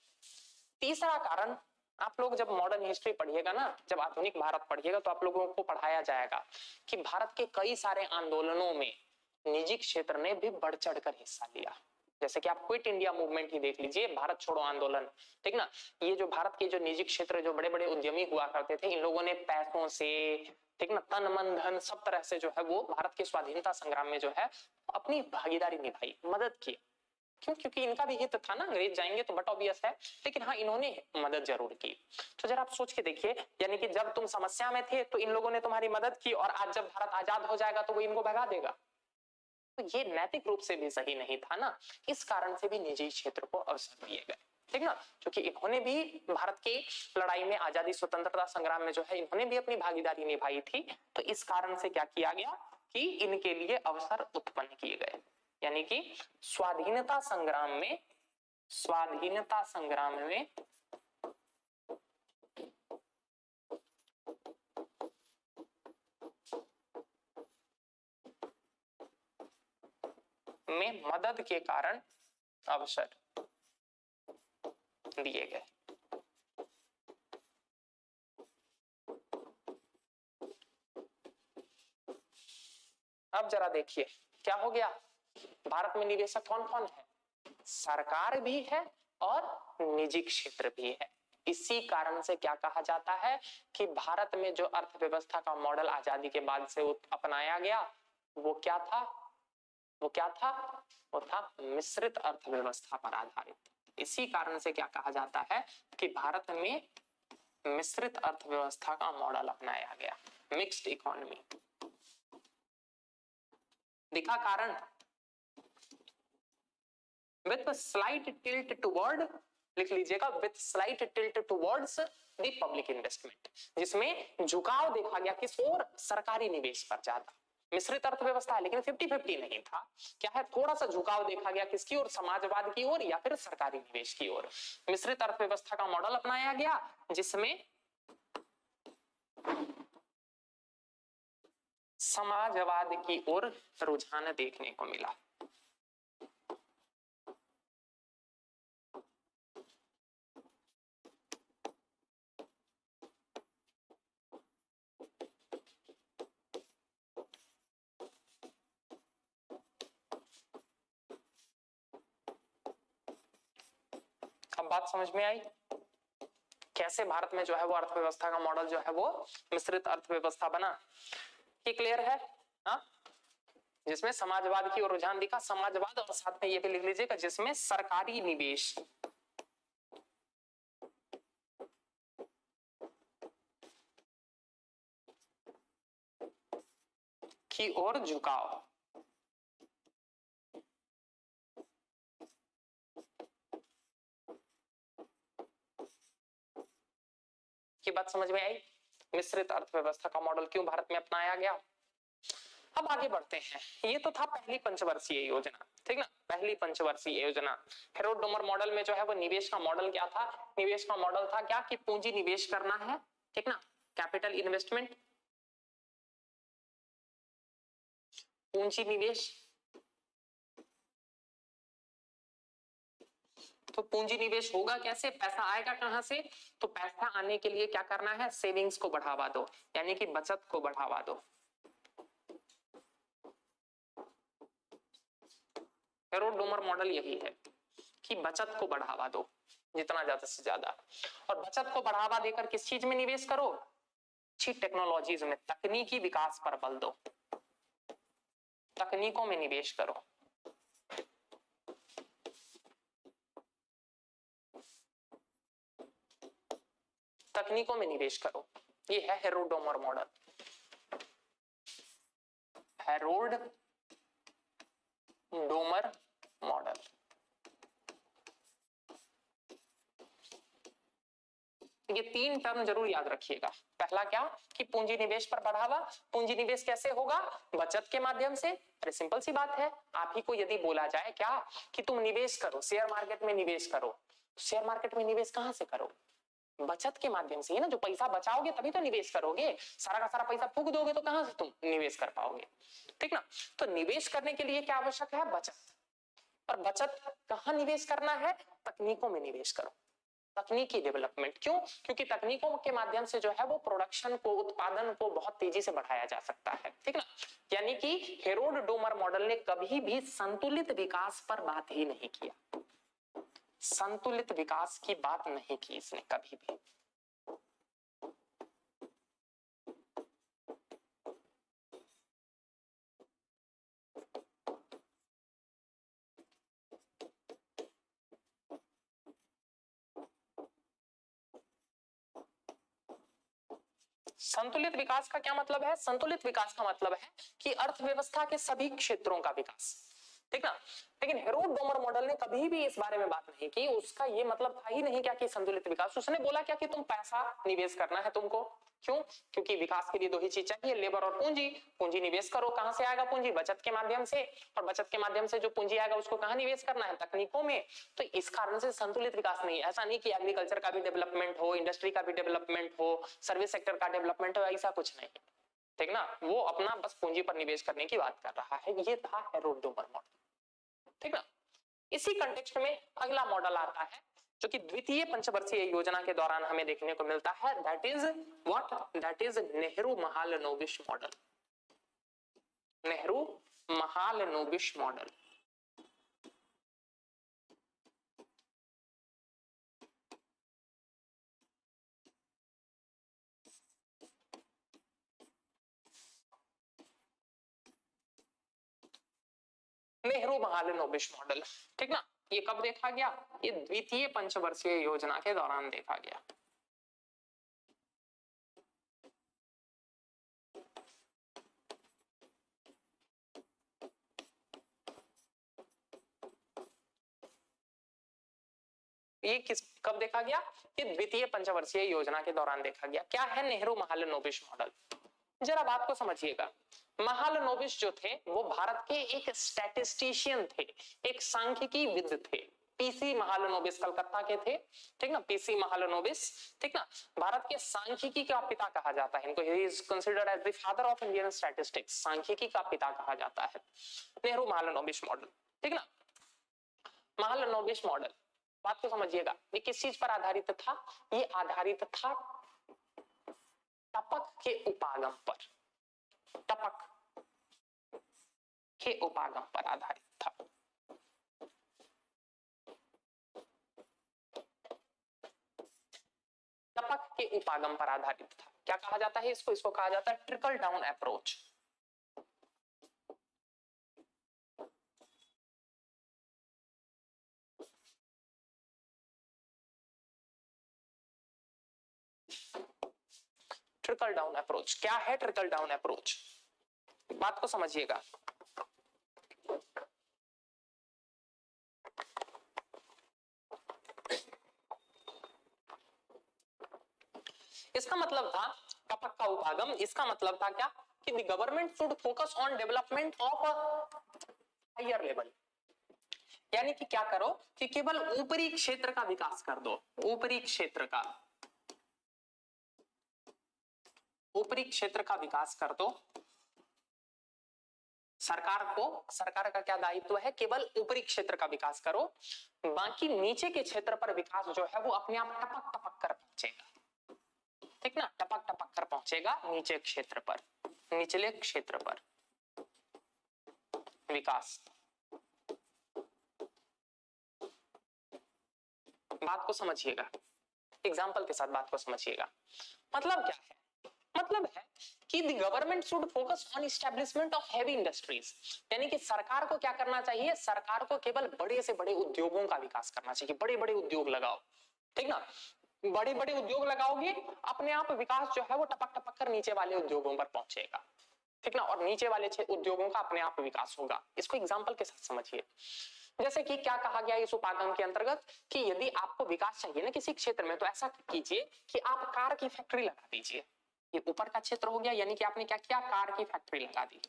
तीसरा कारण, आप लोग जब मॉडर्न हिस्ट्री पढ़िएगा ना, जब आधुनिक भारत पढ़िएगा, तो आप लोगों को पढ़ाया जाएगा कि भारत के कई सारे आंदोलनों में निजी क्षेत्र ने भी बढ़ चढ़कर हिस्सा लिया। जैसे कि आप क्विट इंडिया मूवमेंट ही देख लीजिए, भारत छोड़ो आंदोलन, ठीक ना। ये जो भारत के जो निजी क्षेत्र, जो बड़े बड़े उद्यमी हुआ करते थे, इन लोगों ने पैसों से, ठीक ना, तन मन धन सब तरह से जो है वो भारत के स्वाधीनता संग्राम में जो है अपनी भागीदारी निभाई, मदद की। क्यों? क्योंकि इनका भी हित था ना, अंग्रेज जाएंगे तो बट ऑब्वियस है, लेकिन हाँ इन्होंने मदद जरूर की। तो जरा आप सोच के देखिए, यानी कि जब तुम समस्या में थे तो इन लोगों ने तुम्हारी मदद की, और आज जब भारत आजाद हो जाएगा तो वो इनको भगा देगा। तो ये नैतिक रूप से भी सही नहीं था ना। इस कारण से भी निजी क्षेत्र को अवसर दिए गए, ठीक ना, क्योंकि इन्होंने भी भारत की लड़ाई में, आजादी स्वतंत्रता संग्राम में जो है इन्होंने भी अपनी भागीदारी निभाई थी। तो इस कारण से क्या किया गया कि इनके लिए अवसर उत्पन्न किए गए। यानी कि स्वाधीनता संग्राम में, स्वाधीनता संग्राम में मदद के कारण अवसर दिए गए। अब जरा देखिए क्या हो गया, भारत में निवेशक कौन कौन है? सरकार भी है और निजी क्षेत्र भी है। इसी कारण से क्या कहा जाता है कि भारत में जो अर्थव्यवस्था का मॉडल आजादी के बाद से अपनाया गया, वो क्या था? वो क्या था? वो था मिश्रित अर्थव्यवस्था पर आधारित। इसी कारण से क्या कहा जाता है कि भारत में मिश्रित अर्थव्यवस्था का मॉडल अपनाया गया, मिक्स्ड इकोनॉमी। दिखा कारण? विथ स्लाइट टिल्ट टुवर्ड, लिख लीजिएगा, with slight tilt towards the public investment, जिसमें झुकाव देखा गया किस ओर? सरकारी निवेश पर ज्यादा। मिश्रित अर्थव्यवस्था है लेकिन 50-50 नहीं था, क्या है, थोड़ा सा झुकाव देखा गया किसकी ओर? समाजवाद की ओर या फिर सरकारी निवेश की ओर। मिश्रित अर्थव्यवस्था का मॉडल अपनाया गया जिसमें समाजवाद की ओर रुझान देखने को मिला। अब बात समझ में आई कैसे भारत में जो है वो अर्थव्यवस्था का मॉडल जो है वो मिश्रित अर्थव्यवस्था बना? ये क्लियर है? हाँ, जिसमें समाजवाद की ओर रुझान दिखा, समाजवाद, और साथ में ये भी लिख लीजिएगा जिसमें सरकारी निवेश की ओर झुकाव। ये बात समझ में आई? मिश्रित अर्थव्यवस्था का मॉडल क्यों भारत में अपनाया गया। अब आगे बढ़ते हैं। ये तो था पहली पंचवर्षीय योजना, ठीक ना, पहली पंचवर्षीय योजना। हेरोल्ड डोमर मॉडल में जो है वो निवेश का मॉडल क्या था? निवेश का मॉडल था क्या कि पूंजी निवेश करना है, ठीक ना, कैपिटल इन्वेस्टमेंट, पूंजी निवेश। तो पूंजी निवेश होगा कैसे, पैसा आएगा कहां से? तो पैसा आने के लिए क्या करना है? सेविंग्स को बढ़ावा दो, यानी कि बचत को बढ़ावा दो। हेरोल्ड डोमर मॉडल यही है कि बचत को बढ़ावा दो जितना ज्यादा से ज्यादा, और बचत को बढ़ावा देकर किस चीज में निवेश करो? अच्छी टेक्नोलॉजीज में, तकनीकी विकास पर बल दो, तकनीकों में निवेश करो। तकनीकों में निवेश करो, ये है Harold Domar model. Harold Domar model. ये तीन टर्म जरूर याद रखिएगा। पहला क्या कि पूंजी निवेश पर बढ़ावा। पूंजी निवेश कैसे होगा? बचत के माध्यम से। अरे सिंपल सी बात है, आप ही को यदि बोला जाए क्या कि तुम निवेश करो, शेयर मार्केट में निवेश करो, शेयर मार्केट में निवेश कहां से करो? बचत के माध्यम से ही ना। जो पैसा बचाओगे तभी तो निवेश करोगे, सारा का सारा पैसा फूंक दोगे तो कहां से तुम निवेश कर पाओगे, ठीक ना। तो निवेश करने के लिए क्या आवश्यक है? बचत। और बचत कहां निवेश करना है? तकनीकों में निवेश करो, तकनीकी डेवलपमेंट। क्यों? क्योंकि तकनीकों के माध्यम से जो है वो प्रोडक्शन को, उत्पादन को बहुत तेजी से बढ़ाया जा सकता है, ठीक ना। यानी कि हेरोल्ड डोमर मॉडल ने कभी भी संतुलित विकास पर बात ही नहीं किया, संतुलित विकास की बात नहीं की इसने कभी भी। संतुलित विकास का क्या मतलब है? संतुलित विकास का मतलब है कि अर्थव्यवस्था के सभी क्षेत्रों का विकास, ठीक ना। लेकिन हेरोल्ड डोमर मॉडल ने कभी भी इस बारे में बात नहीं की। उसका ये मतलब था ही नहीं क्या कि संतुलित विकास। उसने बोला क्या कि तुम पैसा निवेश करना है तुमको। क्यों? क्योंकि विकास के लिए दो ही चीज चाहिए, लेबर और पूंजी। पूंजी निवेश करो, कहां से आएगा पूंजी? बचत के माध्यम से। और बचत के माध्यम से जो पूंजी आएगा उसको कहां निवेश करना है? तकनीकों में। तो इस कारण से संतुलित विकास नहीं है। ऐसा नहीं कि एग्रीकल्चर का भी डेवलपमेंट हो, इंडस्ट्री का भी डेवलपमेंट हो, सर्विस सेक्टर का डेवलपमेंट हो, ऐसा कुछ नहीं, ठीक ना। वो अपना बस पूंजी पर निवेश करने की बात कर रहा है। ये था हेरोल्ड डोमर मॉडल, ठीक ना। इसी कंटेक्स्ट में अगला मॉडल आता है जो कि द्वितीय पंचवर्षीय योजना के दौरान हमें देखने को मिलता है। That is what? That is Nehru महालनोबिश model. Nehru महालनोबिश model. Nehru महालनोबिश model, ठीक ना। ये कब देखा गया? ये द्वितीय पंचवर्षीय योजना के दौरान देखा गया। ये किस कब देखा गया? ये द्वितीय पंचवर्षीय योजना के दौरान देखा गया। क्या है नेहरू महालनोबिश मॉडल? जरा बात को समझिएगा। महालनोबिश जो थे वो भारत के एक स्टैटिस्टिशियन थे, एक सांख्यिकी विद थे। पीसी महालनोबिस कलकत्ता के थे, ठीक ना। पीसी महालनोबिस, ठीक ना, भारत के सांख्यिकी का पिता कहा जाता है इनको। He is considered as the father of Indian statistics. सांख्यिकी का पिता कहा जाता है नेहरू महालनोबिश मॉडल, ठीक ना। महालनोबिश मॉडल, बात को समझिएगा, ये किस चीज पर आधारित था? ये आधारित था टपक के उपागम पर। टपक के उपागम पर आधारित था। टपक के उपागम पर आधारित था। क्या कहा जाता है इसको? इसको कहा जाता है trickle down approach. Trickle down approach क्या है? ट्रिकल डाउन अप्रोच, बात को समझिएगा। इसका मतलब था टपक का उपागम, इसका मतलब था क्या कि the government should focus on development of higher level, यानी कि क्या करो कि केवल ऊपरी क्षेत्र का विकास कर दो, ऊपरी क्षेत्र का विकास कर दो। सरकार का क्या दायित्व है, केवल ऊपरी क्षेत्र का विकास करो, बाकी नीचे के क्षेत्र पर विकास जो है वो अपने आप टपक टपक कर पहुंचेगा, ठीक ना, टपक टपक कर पहुंचेगा नीचे क्षेत्र पर, निचले क्षेत्र पर विकास। बात को समझिएगा, एग्जाम्पल के साथ बात को समझिएगा। मतलब क्या है, मतलब है कि the government should focus on establishment of heavy industries, यानी कि सरकार को क्या करना चाहिए, सरकार को केवल बड़े से बड़े उद्योगों का विकास करना चाहिए, बड़े बड़े उद्योग लगाओ, ठीक ना, बड़े बड़े उद्योग लगाओगे अपने आप विकास जो है वो टपक टपक कर नीचे वाले उद्योगों पर पहुंचेगा, ठीक ना, और नीचे वाले उद्योगों का अपने आप विकास होगा। इसको एग्जाम्पल के साथ समझिए। जैसे कि क्या कहा गया इस उपागम के अंतर्गत कि यदि आपको विकास चाहिए ना किसी क्षेत्र में, तो ऐसा कीजिए कि आप कार की फैक्ट्री लगा दीजिए। ये ऊपर का क्षेत्र हो गया, यानी कि आपने क्या किया, कार की फैक्ट्री लगा दी।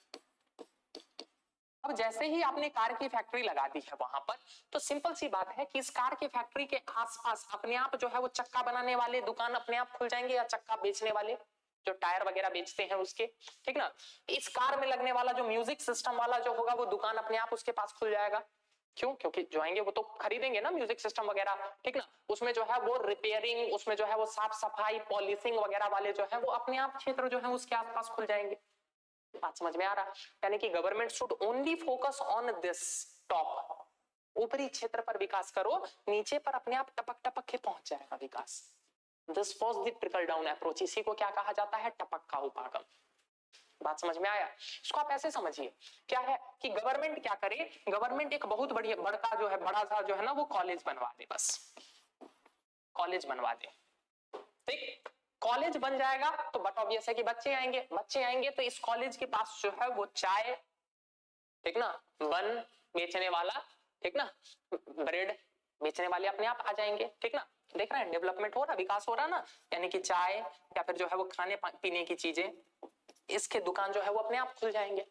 अब जैसे ही आपने कार की फैक्ट्री लगा दी है वहां पर, तो सिंपल सी बात है कि इस कार की फैक्ट्री के आसपास अपने आप जो है वो चक्का बनाने वाले दुकान अपने आप खुल जाएंगे, या चक्का बेचने वाले जो टायर वगैरह बेचते हैं उसके, ठीक ना। इस कार में लगने वाला जो म्यूजिक सिस्टम वाला जो होगा वो दुकान अपने आप उसके पास खुल जाएगा। क्यों? क्योंकि जो आएंगे वो तो खरीदेंगे ना म्यूजिक सिस्टम वगैरह, ठीक ना। उसमें जो है वो रिपेयरिंग, उसमें जो है वो साफ सफाई, पॉलिशिंग वगैरह वाले जो है वो अपने आप क्षेत्र जो है उसके आसपास खुल जाएंगे। बात समझ में आ रहा? यानी कि government should only focus on this top, ऊपरी क्षेत्र पर विकास करो, नीचे पर अपने आप टपक टपक के पहुंच जाएगा विकास। This was the trickle down approach, इसी को क्या कहा जाता है, टपक का उपागम। बात समझ में आया? इसको आप ऐसे समझिए, क्या है कि गवर्नमेंट क्या करे, गवर्नमेंट एक बहुत बढ़िया बड़का जो है बड़ा सा जो है ना वो कॉलेज बनवा दे, बस कॉलेज बनवा दे, ठीक। कॉलेज बन जाएगा तो बट ऑब्वियस है कि बच्चे आएंगे तो इस कॉलेज के पास जो है वो चाय, ठीक ना, बन बेचने वाला, ठीक ना, ब्रेड बेचने वाले अपने आप आ जाएंगे, ठीक ना। देख रहे हैं डेवलपमेंट हो रहा, विकास हो रहा ना, यानी कि चाय या फिर जो है वो खाने पीने की चीजें, इसके दुकान जो है वो अपने आप खुल जाएंगे।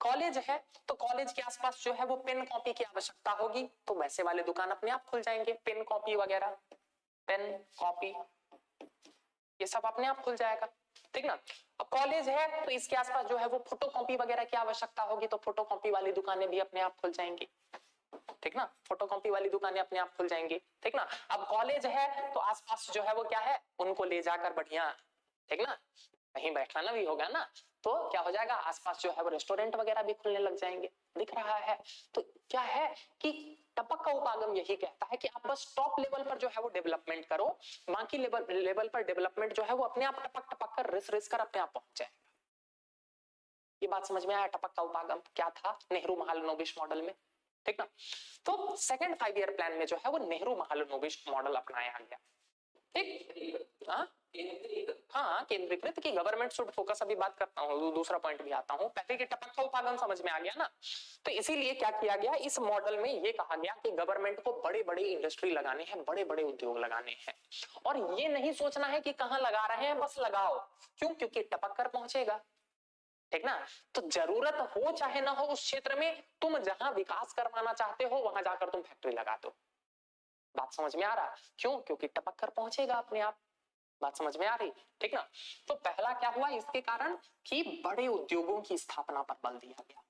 कॉलेज है तो कॉलेज के आसपास जो है वो पेन कॉपी की आवश्यकता होगी, तो वैसे वाले दुकान अपने आप खुल जाएंगे, पेन कॉपी वगैरह, पेन कॉपी ये सब अपने आप खुल जाएगा, ठीक ना। अब कॉलेज है तो इसके आसपास जो है वो फोटो कॉपी वगैरह की आवश्यकता होगी, तो फोटो कॉपी वाली दुकानें भी अपने आप खुल जाएंगी, ठीक ना, फोटो कॉपी वाली दुकानें अपने आप खुल जाएंगी, ठीक ना। अब कॉलेज है तो आसपास जो है वो क्या है, उनको ले जाकर बढ़िया, ठीक ना, कहीं बैठाना भी होगा ना, तो क्या हो जाएगा, आसपास जो है वो रेस्टोरेंट वगैरह भी खुलने लग जाएंगे, दिख रहा है। तो क्या है कि टपक का उपागम यही कहता है कि आप बस टॉप लेवल पर जो है वो डेवलपमेंट करो, बाकी लेवल पर डेवलपमेंट जो है वो अपने आप टपक टपक कर रिस रिस कर अपने आप पहुंच जाएगा। ये बात समझ में आया? टपक का उपागम क्या था नेहरू महालनोबिस मॉडल में, ठीक ना। तो सेकंड 5 ईयर प्लान में जो है वो नेहरू महालनोबिस मॉडल अपनाया गया, ठीक। हाँ केंद्रीकृत की गवर्नमेंट शुड फोकस, अभी बात करता हूँ, दूसरा पॉइंट भी आता हूँ। पहले के टपक का उपागम समझ में आ गया ना, तो इसीलिए क्या किया गया इस मॉडल में, ये कहा गया कि गवर्नमेंट को बड़े बड़े इंडस्ट्री लगाने हैं, बड़े बड़े उद्योग लगाने हैं, और ये नहीं सोचना है कि कहाँ लगा रहे हैं, बस लगाओ। क्यों? क्योंकि टपक कर पहुंचेगा, ठीक ना। तो जरूरत हो चाहे ना हो उस क्षेत्र में, तुम जहां विकास करवाना चाहते हो वहां जाकर तुम फैक्ट्री लगा दो। बात समझ में आ रहा? क्यों? क्योंकि टपक कर पहुंचेगा अपने आप। बात समझ में आ रही? ठीक ना। तो पहला क्या हुआ इसके कारण कि बड़े उद्योगों की स्थापना पर बल दिया गया।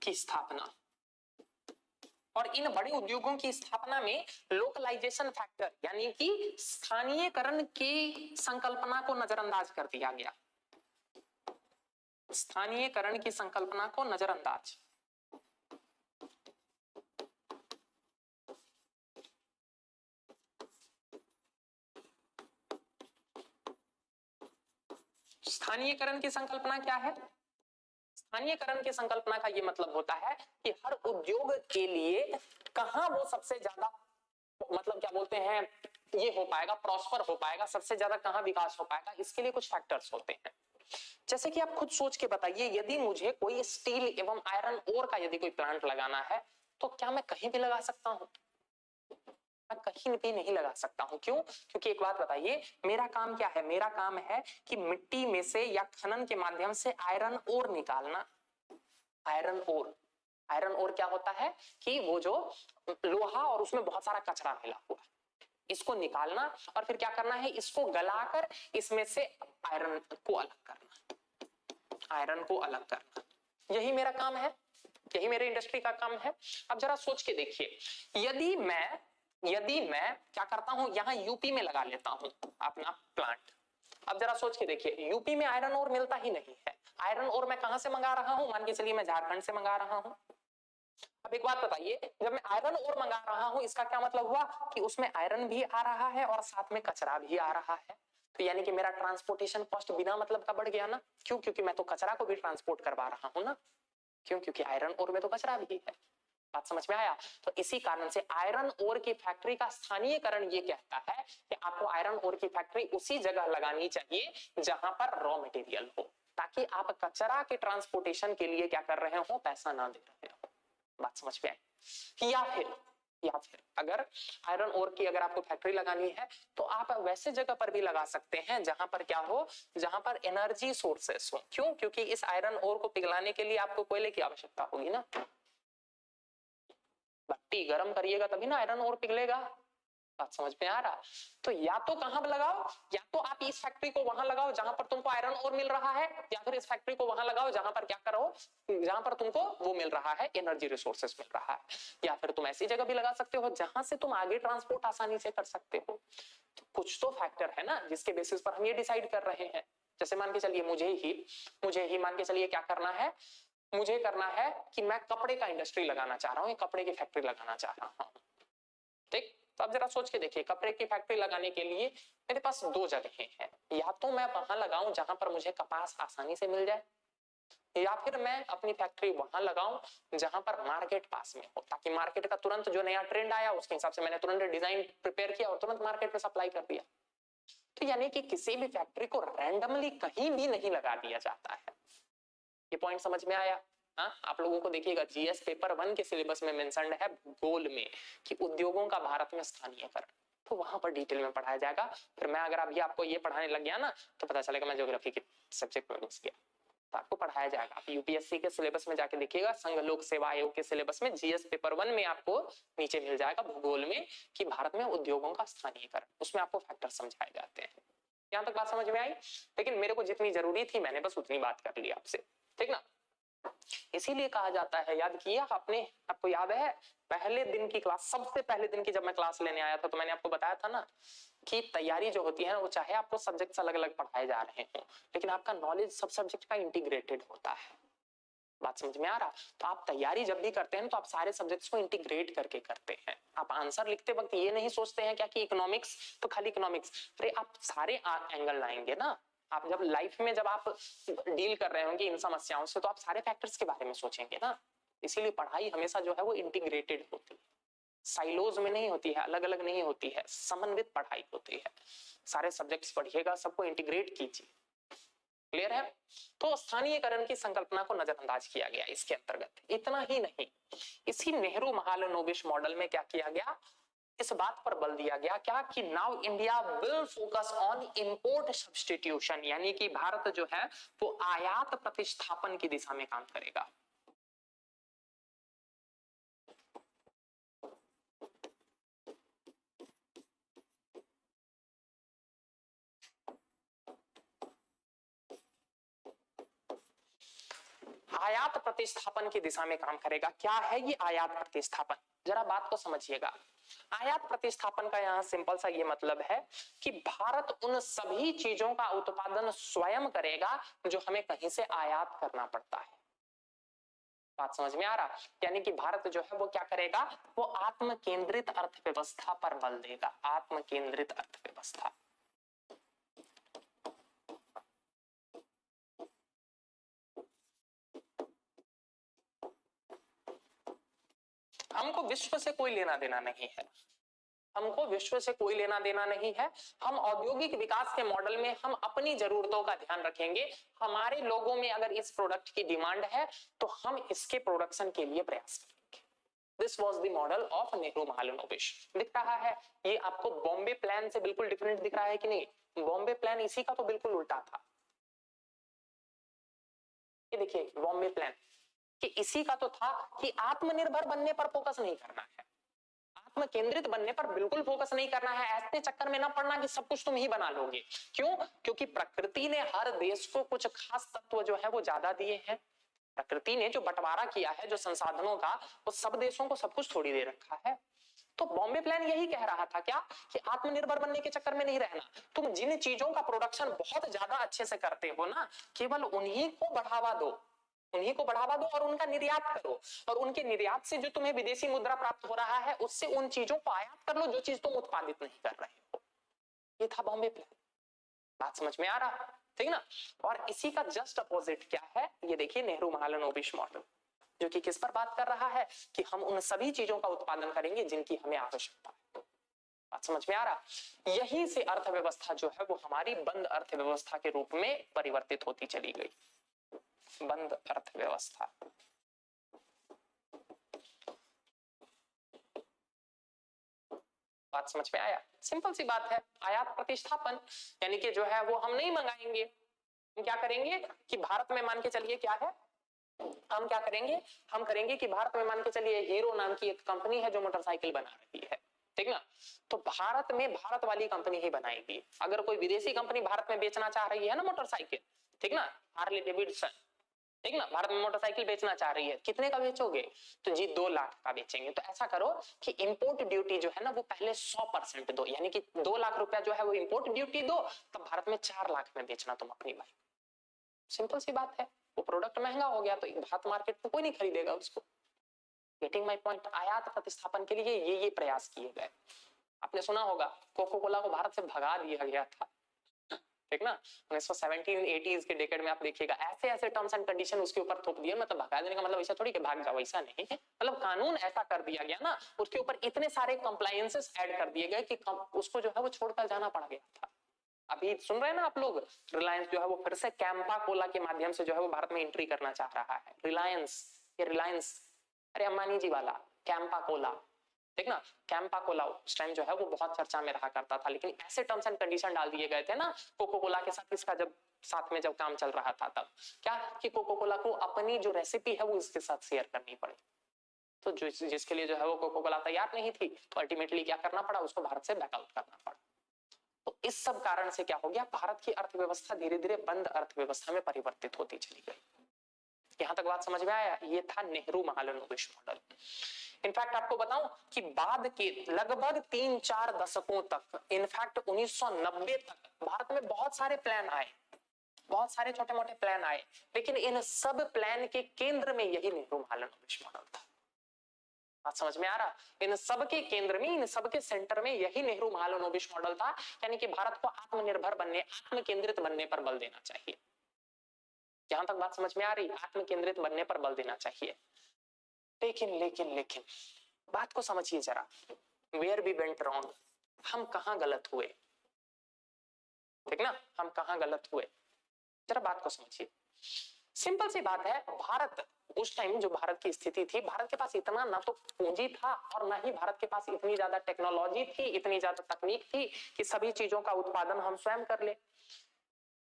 की स्थापना, और इन बड़े उद्योगों की स्थापना में लोकलाइजेशन फैक्टर यानी कि स्थानीयकरण की संकल्पना को नजरअंदाज कर दिया गया। स्थानीयकरण की संकल्पना को नजरअंदाज, स्थानीयकरण की संकल्पना क्या है? स्थानीयकरण की संकल्पना का ये मतलब होता है कि हर उद्योग के लिए कहां वो सबसे ज्यादा मतलब क्या बोलते हैं ये हो पाएगा, प्रॉस्पर हो पाएगा, सबसे ज्यादा कहां विकास हो पाएगा, इसके लिए कुछ फैक्टर्स होते हैं। जैसे कि आप खुद सोच के बताइए, यदि मुझे कोई स्टील एवं आयरन ओर का यदि कोई प्लांट लगाना है, तो क्या मैं कहीं भी लगा सकता हूं? मैं कहीं भी नहीं लगा सकता हूं। क्यों? क्योंकि एक बात बताइए, मेरा काम क्या है? मेरा काम है कि मिट्टी में से या खनन के माध्यम से आयरन ओर निकालना। आयरन ओर, आयरन ओर क्या होता है कि वो जो लोहा और उसमें बहुत सारा कचरा मिला हुआ, इसको निकालना और फिर क्या करना है, इसको गलाकर इसमें से आयरन को अलग करना, आयरन को अलग करना। यही मेरा काम है, यही मेरे इंडस्ट्री का काम है। अब जरा सोच के देखिए, यदि मैं क्या करता हूं, यहां यूपी में लगा लेता हूं अपना प्लांट। अब जरा सोच के देखिए, यूपी में आयरन ओर मिलता ही नहीं है। आयरन ओर मैं कहां से मंगा रहा हूं? मान के चलिए मैं झारखंड से मंगा रहा हूं। अब एक बात बताइए, जब मैं आयरन ओर मंगा रहा हूं, इसका क्या मतलब हुआ कि उसमें आयरन भी आ रहा है और साथ में कचरा भी आ रहा है। तो यानी कि मेरा ट्रांसपोर्टेशन कॉस्ट बिना मतलब का बढ़ गया ना। क्यों? क्योंकि मैं तो कचरा को भी ट्रांसपोर्ट करवा रहा हूं ना। क्यों? क्योंकि आयरन ओर में तो कचरा भी है। बात समझ में आया? तो इसी कारण से आयरन ओर की फैक्ट्री का स्थानीयकरण ये कहता है कि आपको आयरन ओर की फैक्ट्री उसी जगह लगानी चाहिए जहां पर रॉ मटेरियल हो, ताकि आप कचरा के ट्रांसपोर्टेशन के लिए क्या कर रहे हो, पैसा ना दे रहे हो। बात समझ में आई? या फिर अगर आयरन ओर की अगर आपको फैक्ट्री लगानी है तो आप वैसे जगह पर भी लगा सकते हैं जहां पर क्या हो, जहां पर एनर्जी सोर्सेस हो। क्यों? क्योंकि इस आयरन ओर को पिघलाने के लिए आपको कोयले की आवश्यकता होगी ना। भट्टी गर्म करिएगा तभी ना आयरन ओर पिघलेगा। बात समझ में आ रहा? तो या तो कहां लगाओ, या तो आप इस फैक्ट्री को वहां लगाओ जहां पर तुमको आयरन ओर मिल रहा है, या फिर इस फैक्ट्री को वहां लगाओ जहां पर क्या करो, जहां पर तुमको वो मिल रहा है, एनर्जी रिसोर्सेस मिल रहा है। या फिर तुम ऐसी जगह भी लगा सकते हो जहां से तुम आगे ट्रांसपोर्ट आसानी से कर सकते हो। तो कुछ तो फैक्टर है ना जिसके बेसिस पर हम ये डिसाइड कर रहे हैं। जैसे मान के चलिए मुझे ही मान के चलिए क्या करना है, मुझे करना है कि मैं कपड़े का इंडस्ट्री लगाना चाह रहा हूँ, कपड़े की फैक्ट्री लगाना चाह रहा हूँ। ठीक, तो अब जरा सोच के देखिए, कपड़े की फैक्ट्री लगाने के लिए मेरे पास दो जगहें हैं। या तो मैं वहां लगाऊं जहां पर मुझे कपास आसानी से मिल जाए, या फिर मैं अपनी फैक्ट्री वहां लगाऊं जहां पर मार्केट पास में हो, ताकि मार्केट का तुरंत जो नया ट्रेंड आया उसके हिसाब से मैंने तुरंत डिजाइन प्रिपेयर किया और तुरंत मार्केट में सप्लाई कर दिया। तो यानी कि किसी भी फैक्ट्री को रैंडमली कहीं भी नहीं लगा दिया जाता है। ये पॉइंट समझ में आया? हाँ, आप लोगों को देखिएगा जीएस पेपर 1 के सिलेबस में मेंशन्ड है भूगोल में कि उद्योगों का भारत में स्थानीयकरण, तो वहां पर डिटेल में पढ़ाया जाएगा। फिर मैं अगर अभी आपको ये पढ़ाने लग गया ना तो पता चलेगा मैं ज्योग्राफी के सब्जेक्ट में घुस गया। तो आपको पढ़ाया जाएगा, आप यूपीएससी के सिलेबस में जाके देखिएगा, संघ लोक सेवा आयोग के सिलेबस में जीएस पेपर 1 में आपको नीचे मिल जाएगा भूगोल में कि भारत में उद्योगों का स्थानीयकरण, उसमें आपको फैक्टर समझाए जाते हैं। यहां तक बात समझ में आई? लेकिन मेरे को जितनी जरूरी थी मैंने बस उतनी बात कर ली आपसे, ठीक ना। इसीलिए कहा जाता है, याद किया आपने, आपको याद है पहले दिन की क्लास, सबसे पहले दिन की जब मैं क्लास लेने आया था तो मैंने आपको बताया था ना कि तैयारी जो होती है ना, वो चाहे आपको सब्जेक्ट्स अलग अलग पढ़ाए जा रहे हो लेकिन आपका नॉलेज सब सब्जेक्ट का इंटीग्रेटेड होता है। बात समझ में आ रहा? तो आप तैयारी जब भी करते हैं तो आप सारे सब्जेक्ट्स को इंटीग्रेट करके करते हैं। आप आंसर लिखते वक्त ये नहीं सोचते हैं क्या कि इकोनॉमिक्स तो खाली इकोनॉमिक्स, अरे आप सारे एंगल लाएंगे ना। आप जब लाइफ में जब आप डील कर रहे होंगे इन समस्याओं से तो आप सारे फैक्टर्स के बारे में सोचेंगे ना। इसीलिए पढ़ाई हमेशा जो है वो इंटीग्रेटेड होती है, साइलोज में नहीं होती है, अलग अलग नहीं होती है, समन्वित पढ़ाई होती है। सारे सब्जेक्ट्स पढ़िएगा, सबको इंटीग्रेट कीजिए। क्लियर है? तो स्थानीयकरण की संकल्पना को नजरअंदाज किया गया इसके अंतर्गत। इतना ही नहीं, इसी नेहरू महालनोबिस मॉडल में क्या किया गया, इस बात पर बल दिया गया क्या कि now India will focus on import substitution, यानी कि भारत जो है वो आयात प्रतिस्थापन की दिशा में काम करेगा। आयात प्रतिस्थापन की दिशा में काम करेगा। क्या है ये आयात प्रतिस्थापन? जरा बात को समझिएगा। आयात प्रतिस्थापन का यहाँ सिंपल सा ये मतलब है कि भारत उन सभी चीजों का उत्पादन स्वयं करेगा जो हमें कहीं से आयात करना पड़ता है। बात समझ में आ रहा? यानी कि भारत जो है वो क्या करेगा, वो आत्म केंद्रित अर्थव्यवस्था पर बल देगा। आत्म केंद्रित अर्थव्यवस्था, हमको विश्व से कोई लेना देना नहीं है, हमको विश्व से कोई लेना देना नहीं है। हम औद्योगिक विकास के मॉडल में हम अपनी जरूरतों का ध्यान रखेंगे। हमारे लोगों में अगर इस प्रोडक्ट की डिमांड है तो हम इसके प्रोडक्शन के लिए प्रयास करेंगे। This was the model of Nehru महालनोबिश। दिख रहा है ये आपको बॉम्बे प्लान से बिल्कुल डिफरेंट दिख रहा है कि नहीं? बॉम्बे प्लान इसी का तो बिल्कुल उल्टा था। ये देखिए बॉम्बे प्लान कि इसी का तो था कि आत्मनिर्भर बनने पर फोकस नहीं करना है, आत्म केंद्रित बनने पर बिल्कुल फोकस नहीं करना है। ऐसे चक्कर में ना पड़ना कि सब कुछ तुम ही बना लोगे। क्यों? क्योंकि प्रकृति ने हर देश को कुछ खास तत्व जो है वो ज्यादा दिए हैं। प्रकृति ने जो बंटवारा किया है जो संसाधनों का, वो सब देशों को सब कुछ थोड़ी दे रखा है। तो बॉम्बे प्लान यही कह रहा था क्या कि आत्मनिर्भर बनने के चक्कर में नहीं रहना, तुम जिन चीजों का प्रोडक्शन बहुत ज्यादा अच्छे से करते हो ना, केवल उन्हीं को बढ़ावा दो, उन्हीं को बढ़ावा दो और उनका निर्यात करो, और उनके निर्यात से जो तुम्हें विदेशी मुद्रा प्राप्त हो रहा है उससे उन चीजों को आयात कर लो जो चीज तुम उत्पादित नहीं कर रहे हो। ये था बॉम्बे प्लान। बात समझ में आ रहा? ठीक ना? और इसी का जस्ट अपोजिट क्या है, ये देखिए नेहरू महालनोबिश मॉडल, जो कि किस पर बात कर रहा है कि हम उन सभी चीजों का उत्पादन करेंगे जिनकी हमें आवश्यकता है। बात समझ में आ रहा? यही से अर्थव्यवस्था जो है वो हमारी बंद अर्थव्यवस्था के रूप में परिवर्तित होती चली गई। बंद अर्थव्यवस्था। बात समझ में आया? सिंपल सी बात है, आयात प्रतिस्थापन, यानी कि जो है वो हम नहीं मंगाएंगे, हम क्या करेंगे कि भारत में मान के चलिए क्या है, हम क्या करेंगे, हम करेंगे कि भारत में मान के चलिए हीरो नाम की एक कंपनी है जो मोटरसाइकिल बना रही है, ठीक ना? तो भारत में भारत वाली कंपनी ही बनाएगी। अगर कोई विदेशी कंपनी भारत में बेचना चाह रही है ना मोटरसाइकिल, ठीक ना, हार्ले डेविडसन, ठीक ना, भारत में मोटरसाइकिल बेचना चाह रही है, कितने का बेचोगे? तो जी 2 लाख का बेचेंगे। तो ऐसा करो कि इंपोर्ट ड्यूटी जो है ना वो पहले 100% दो, यानी कि 2 लाख रुपया जो है वो इंपोर्ट ड्यूटी दो, तब भारत में 4 लाख में बेचना तुम अपनी बाइक। सिंपल सी बात है, वो प्रोडक्ट महंगा हो गया तो भारत मार्केट में कोई नहीं खरीदेगा उसको। Getting my point? आयात प्रतिस्थापन के लिए ये प्रयास किए गए। आपने सुना होगा कोको कोला को भारत से भगा दिया गया था, ठीक ना, 1970-80s के डेकेड में। आप देखिएगा ऐसे ऐसे टर्म्स एंड कंडीशन उसके ऊपर थोप दिए, मतलब भगा देने का मतलब ऐसा थोड़ी कि भाग जाओ, ऐसा नहीं, मतलब कानून ऐसा कर दिया गया ना, उसके ऊपर इतने सारे कंप्लायंसेस ऐड कर दिए गए कि उसको जो है वो छोड़कर जाना पड़ गया था। अभी सुन रहे हैं ना आप लोग, रिलायंस जो है वो फिर से कैंपा कोला के माध्यम से जो है वो भारत में एंट्री करना चाह रहा है। रिलायंस, ये रिलायंस, अरे अंबानी जी वाला कैंपा कोला, ठीक ना, कैंपा कोला उस टाइम जो है वो बहुत चर्चा में रहा करता था, लेकिन ऐसे टर्म्स एंड कंडीशन डाल दिए गए थे ना कोको कोला के साथ, इसका जब साथ में जब काम चल रहा था तब क्या कि कोको कोला को अपनी जो रेसिपी है वो इसके साथ शेयर करनी पड़ी। तो जिसके लिए जो है वो कोको कोला तैयार नहीं थी, तो अल्टीमेटली क्या करना पड़ा, उसको भारत से बैकआउट करना पड़ा। तो इस सब कारण से क्या हो गया, भारत की अर्थव्यवस्था धीरे धीरे बंद अर्थव्यवस्था में परिवर्तित होती चली गई। यहां तक बात समझ में आया? ये था नेहरू महालनोबिश मॉडल। इनफैक्ट आपको बताऊं कि बाद के लगभग 3-4 दशकों तक, इनफैक्ट 1990 तक भारत में बहुत सारे प्लान आए, बहुत सारे छोटे मोटे प्लान आए, लेकिन इन सब प्लान के केंद्र में यही नेहरू महालनोबिश मॉडल था। बात समझ में आ रहा? इन सब के केंद्र में, इन सब के सेंटर में यही नेहरू महालनोबिश मॉडल था, यानी कि भारत को आत्मनिर्भर बनने, आत्म केंद्रित बनने पर बल देना चाहिए। यहां तक बात समझ में आ रही? आत्म केंद्रित बनने पर बल देना चाहिए। लेकिन बात को समझिए जरा, वेयर वी वेंट रॉन्ग, हम कहां गलत हुए, ठीक ना, हम कहां गलत हुए, जरा बात को समझिए। सिंपल सी बात है, भारत उस टाइम जो भारत की स्थिति थी, भारत के पास इतना ना तो पूंजी था और ना ही भारत के पास इतनी ज्यादा टेक्नोलॉजी थी, इतनी ज्यादा तकनीक थी कि सभी चीजों का उत्पादन हम स्वयं कर ले,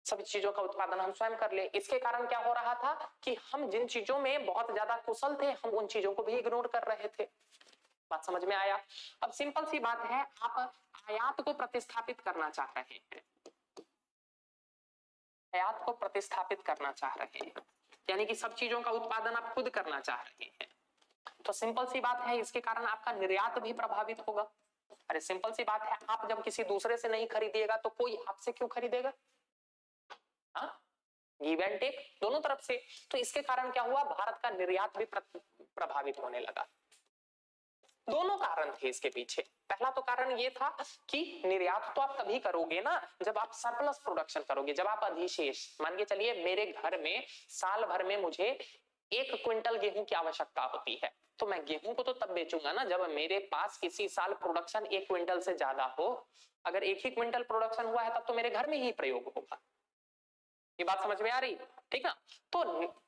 सभी चीजों का उत्पादन हम स्वयं कर ले। इसके कारण क्या हो रहा था कि हम जिन चीजों में बहुत ज्यादा कुशल थे, हम उन चीजों को भी इग्नोर कर रहे थे। बात समझ में आया? अब सिंपल सी बात है, आप आयात को प्रतिस्थापित करना चाह रहे हैं, आयात को प्रतिस्थापित करना चाह रहे हैं, यानी कि सब चीजों का उत्पादन आप खुद करना चाह रहे हैं, तो सिंपल सी बात है इसके कारण आपका निर्यात भी प्रभावित होगा। अरे सिंपल सी बात है, आप जब किसी दूसरे से नहीं खरीदिएगा तो कोई आपसे क्यों खरीदेगा? गिव एंड टेक दोनों तरफ से। तो इसके कारण क्या हुआ, भारत का निर्यात भी प्रभावित होने लगा। दोनों कारण थे इसके पीछे। पहला तो कारण ये था कि निर्यात तो आप तभी करोगे ना जब आप सरप्लस प्रोडक्शन करोगे, जब आप अधिशेष, मान के चलिए मेरे घर में साल भर में मुझे 1 क्विंटल गेहूं की आवश्यकता होती है, तो मैं गेहूं को तो तब बेचूंगा ना जब मेरे पास किसी साल प्रोडक्शन 1 क्विंटल से ज्यादा हो। अगर 1 ही क्विंटल प्रोडक्शन हुआ है तब तो मेरे घर में ही प्रयोग होगा। ये बात समझ में आ रही? ठीक ना। तो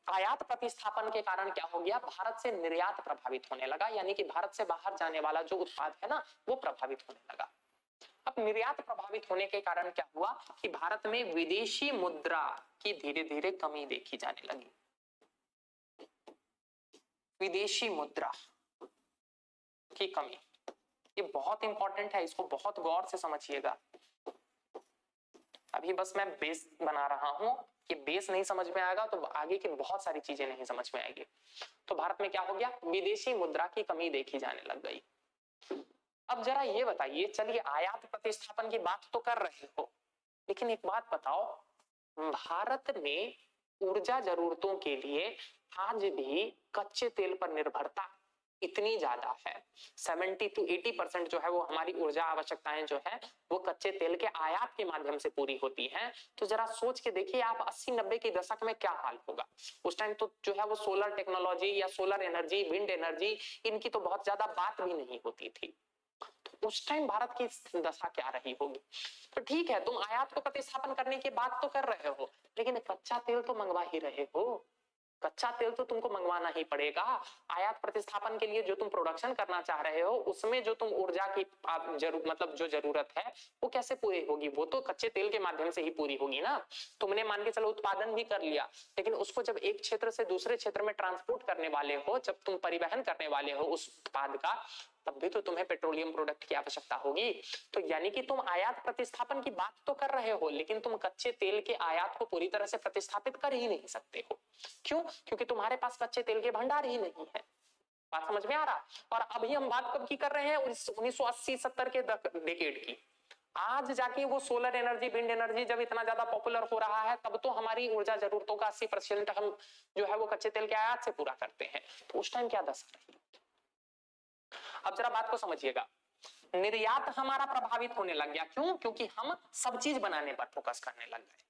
आयात प्रतिस्थापन के कारण क्या हो गया, भारत से निर्यात प्रभावित होने लगा, यानी कि भारत से बाहर जाने वाला जो उत्पाद है ना वो प्रभावित होने लगा। अब निर्यात प्रभावित होने के कारण क्या हुआ कि भारत में विदेशी मुद्रा की धीरे धीरे कमी देखी जाने लगी। विदेशी मुद्रा की कमी, ये बहुत इंपॉर्टेंट है, इसको बहुत गौर से समझिएगा। अभी बस मैं बेस बना रहा हूं, ये बेस नहीं समझ में आएगा तो आगे की बहुत सारी चीजें नहीं समझ में आएगी। तो भारत में क्या हो गया, विदेशी मुद्रा की कमी देखी जाने लग गई। अब जरा ये बताइए, चलिए आयात प्रतिस्थापन की बात तो कर रहे हो, लेकिन एक बात बताओ, भारत में ऊर्जा जरूरतों के लिए आज भी कच्चे तेल पर निर्भरता इतनी ज्यादा है। 70 to 80% जो है वो हमारी ऊर्जा आवश्यकताएं जो है वो कच्चे तेल के आयात के माध्यम से पूरी होती हैं। तो जरा सोच के देखिए आप 80-90 के दशक में क्या हाल होगा। उस टाइम तो जो है वो सोलर टेक्नोलॉजी या सोलर एनर्जी, विंड एनर्जी, इनकी तो बहुत ज्यादा बात भी नहीं होती थी। तो उस टाइम भारत की दशा क्या रही होगी। तो ठीक है, तुम आयात को प्रतिस्थापन करने की बात तो कर रहे हो, लेकिन कच्चा तेल तो मंगवा ही रहे हो। कच्चा तेल तो तुमको मंगवाना ही पड़ेगा। आयात प्रतिस्थापन के लिए जो तुम प्रोडक्शन करना चाह रहे हो उसमें जो तुम ऊर्जा की मतलब जो जरूरत है वो कैसे पूरी होगी, वो तो कच्चे तेल के माध्यम से ही पूरी होगी ना। तुमने मान के चलो उत्पादन भी कर लिया, लेकिन उसको जब एक क्षेत्र से दूसरे क्षेत्र में ट्रांसपोर्ट करने वाले हो, जब तुम परिवहन करने वाले हो उस उत्पाद का, तब भी तो तुम्हें पेट्रोलियम प्रोडक्ट की आवश्यकता होगी। तो यानी कि तुम आयात प्रतिस्थापन की बात तो कर रहे हो, लेकिन तुम कच्चे तेल के आयात को पूरी तरह से प्रतिस्थापित कर ही नहीं सकते हो। क्यों? क्योंकि तुम्हारे पास कच्चे तेल के भंडार ही नहीं है। बात समझ में आ रहा। और अभी हम बात कब की कर रहे हैं, 1980-70 के डेकेड की। आज जाके वो सोलर एनर्जी, विंड एनर्जी जब इतना ज्यादा पॉपुलर हो रहा है, तब तो हमारी ऊर्जा जरूरतों का 80% हम जो है वो कच्चे तेल के आयात से पूरा करते हैं। तो उस टाइम क्या दशा रही। अब जरा बात को समझिएगा, निर्यात हमारा प्रभावित होने लग गया। क्यों? क्योंकि हम सब चीज बनाने पर फोकस करने लग गए।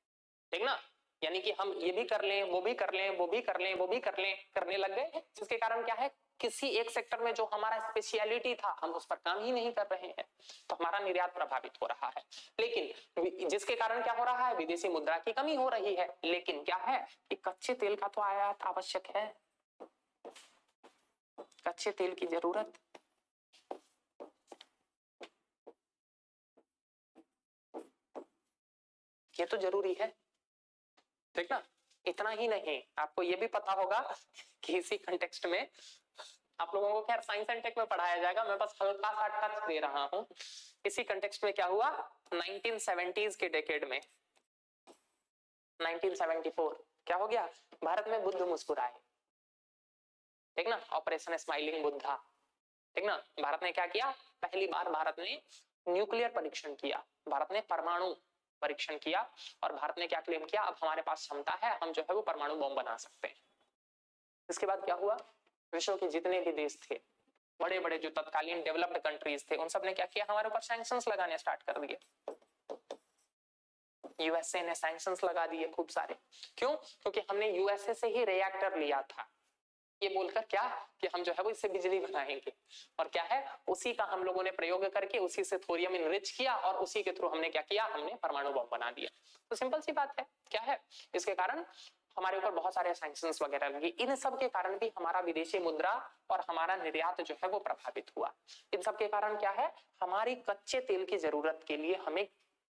ठीक ना, यानी कि हम ये भी कर लें, वो भी कर लें, वो भी कर लें, वो भी कर लें, करने लग गए, जिसके कारण क्या है, किसी एक सेक्टर में जो हमारा स्पेशलिटी था हम उस पर काम ही नहीं कर रहे हैं, तो हमारा निर्यात प्रभावित हो रहा है। लेकिन जिसके कारण क्या हो रहा है, विदेशी मुद्रा की कमी हो रही है। लेकिन क्या है कि कच्चे तेल का तो आयात आवश्यक है, कच्चे तेल की जरूरत। ये तो जरूरी है, ठीक ना। इतना ही नहीं, आपको ये भी पता होगा कि इसी कंटेक्स्ट में आप लोगों को खैर साइंस एंड टेक में पढ़ाया जाएगा, मैं बस हल्का सा टच दे रहा हूं। इसी कंटेक्स्ट में क्या हुआ, 1970s के डेकेड में 1974 क्या हो गया, भारत में बुद्ध मुस्कुराए। ठीक ना, ऑपरेशन स्माइलिंग बुद्धा। ठीक ना, भारत ने क्या किया, पहली बार भारत ने न्यूक्लियर परीक्षण किया, भारत ने परमाणु परीक्षण किया, और भारत ने क्या क्लेम किया, अब हमारे पास क्षमता है, हम जो है वो परमाणु बम बना सकते हैं। इसके बाद क्या हुआ, विश्व के जितने भी देश थे, बड़े बड़े जो तत्कालीन डेवलप्ड कंट्रीज थे, उन सब ने क्या किया, हमारे ऊपर सैंक्शंस लगाने स्टार्ट कर दिए। यूएसए ने सैंक्शंस लगा दिए खूब सारे। क्यों? क्योंकि हमने यूएसए से ही रिएक्टर लिया था, ये बोलकर क्या कि हम जो है वो इससे बिजली बनाएंगे, और क्या है, उसी का हम लोगों ने प्रयोग करके उसी से थोरियम इनरिच किया, और उसी के थ्रू हमने क्या किया, हमने परमाणु बम बना दिया। तो सिंपल सी बात है, क्या है, इसके कारण हमारे ऊपर बहुत सारे सैंक्शंस वगैरह लगे। इन सब के कारण भी हमारा विदेशी मुद्रा और हमारा निर्यात जो है वो प्रभावित हुआ। इन सब के कारण क्या है, हमारी कच्चे तेल की जरूरत के लिए हमें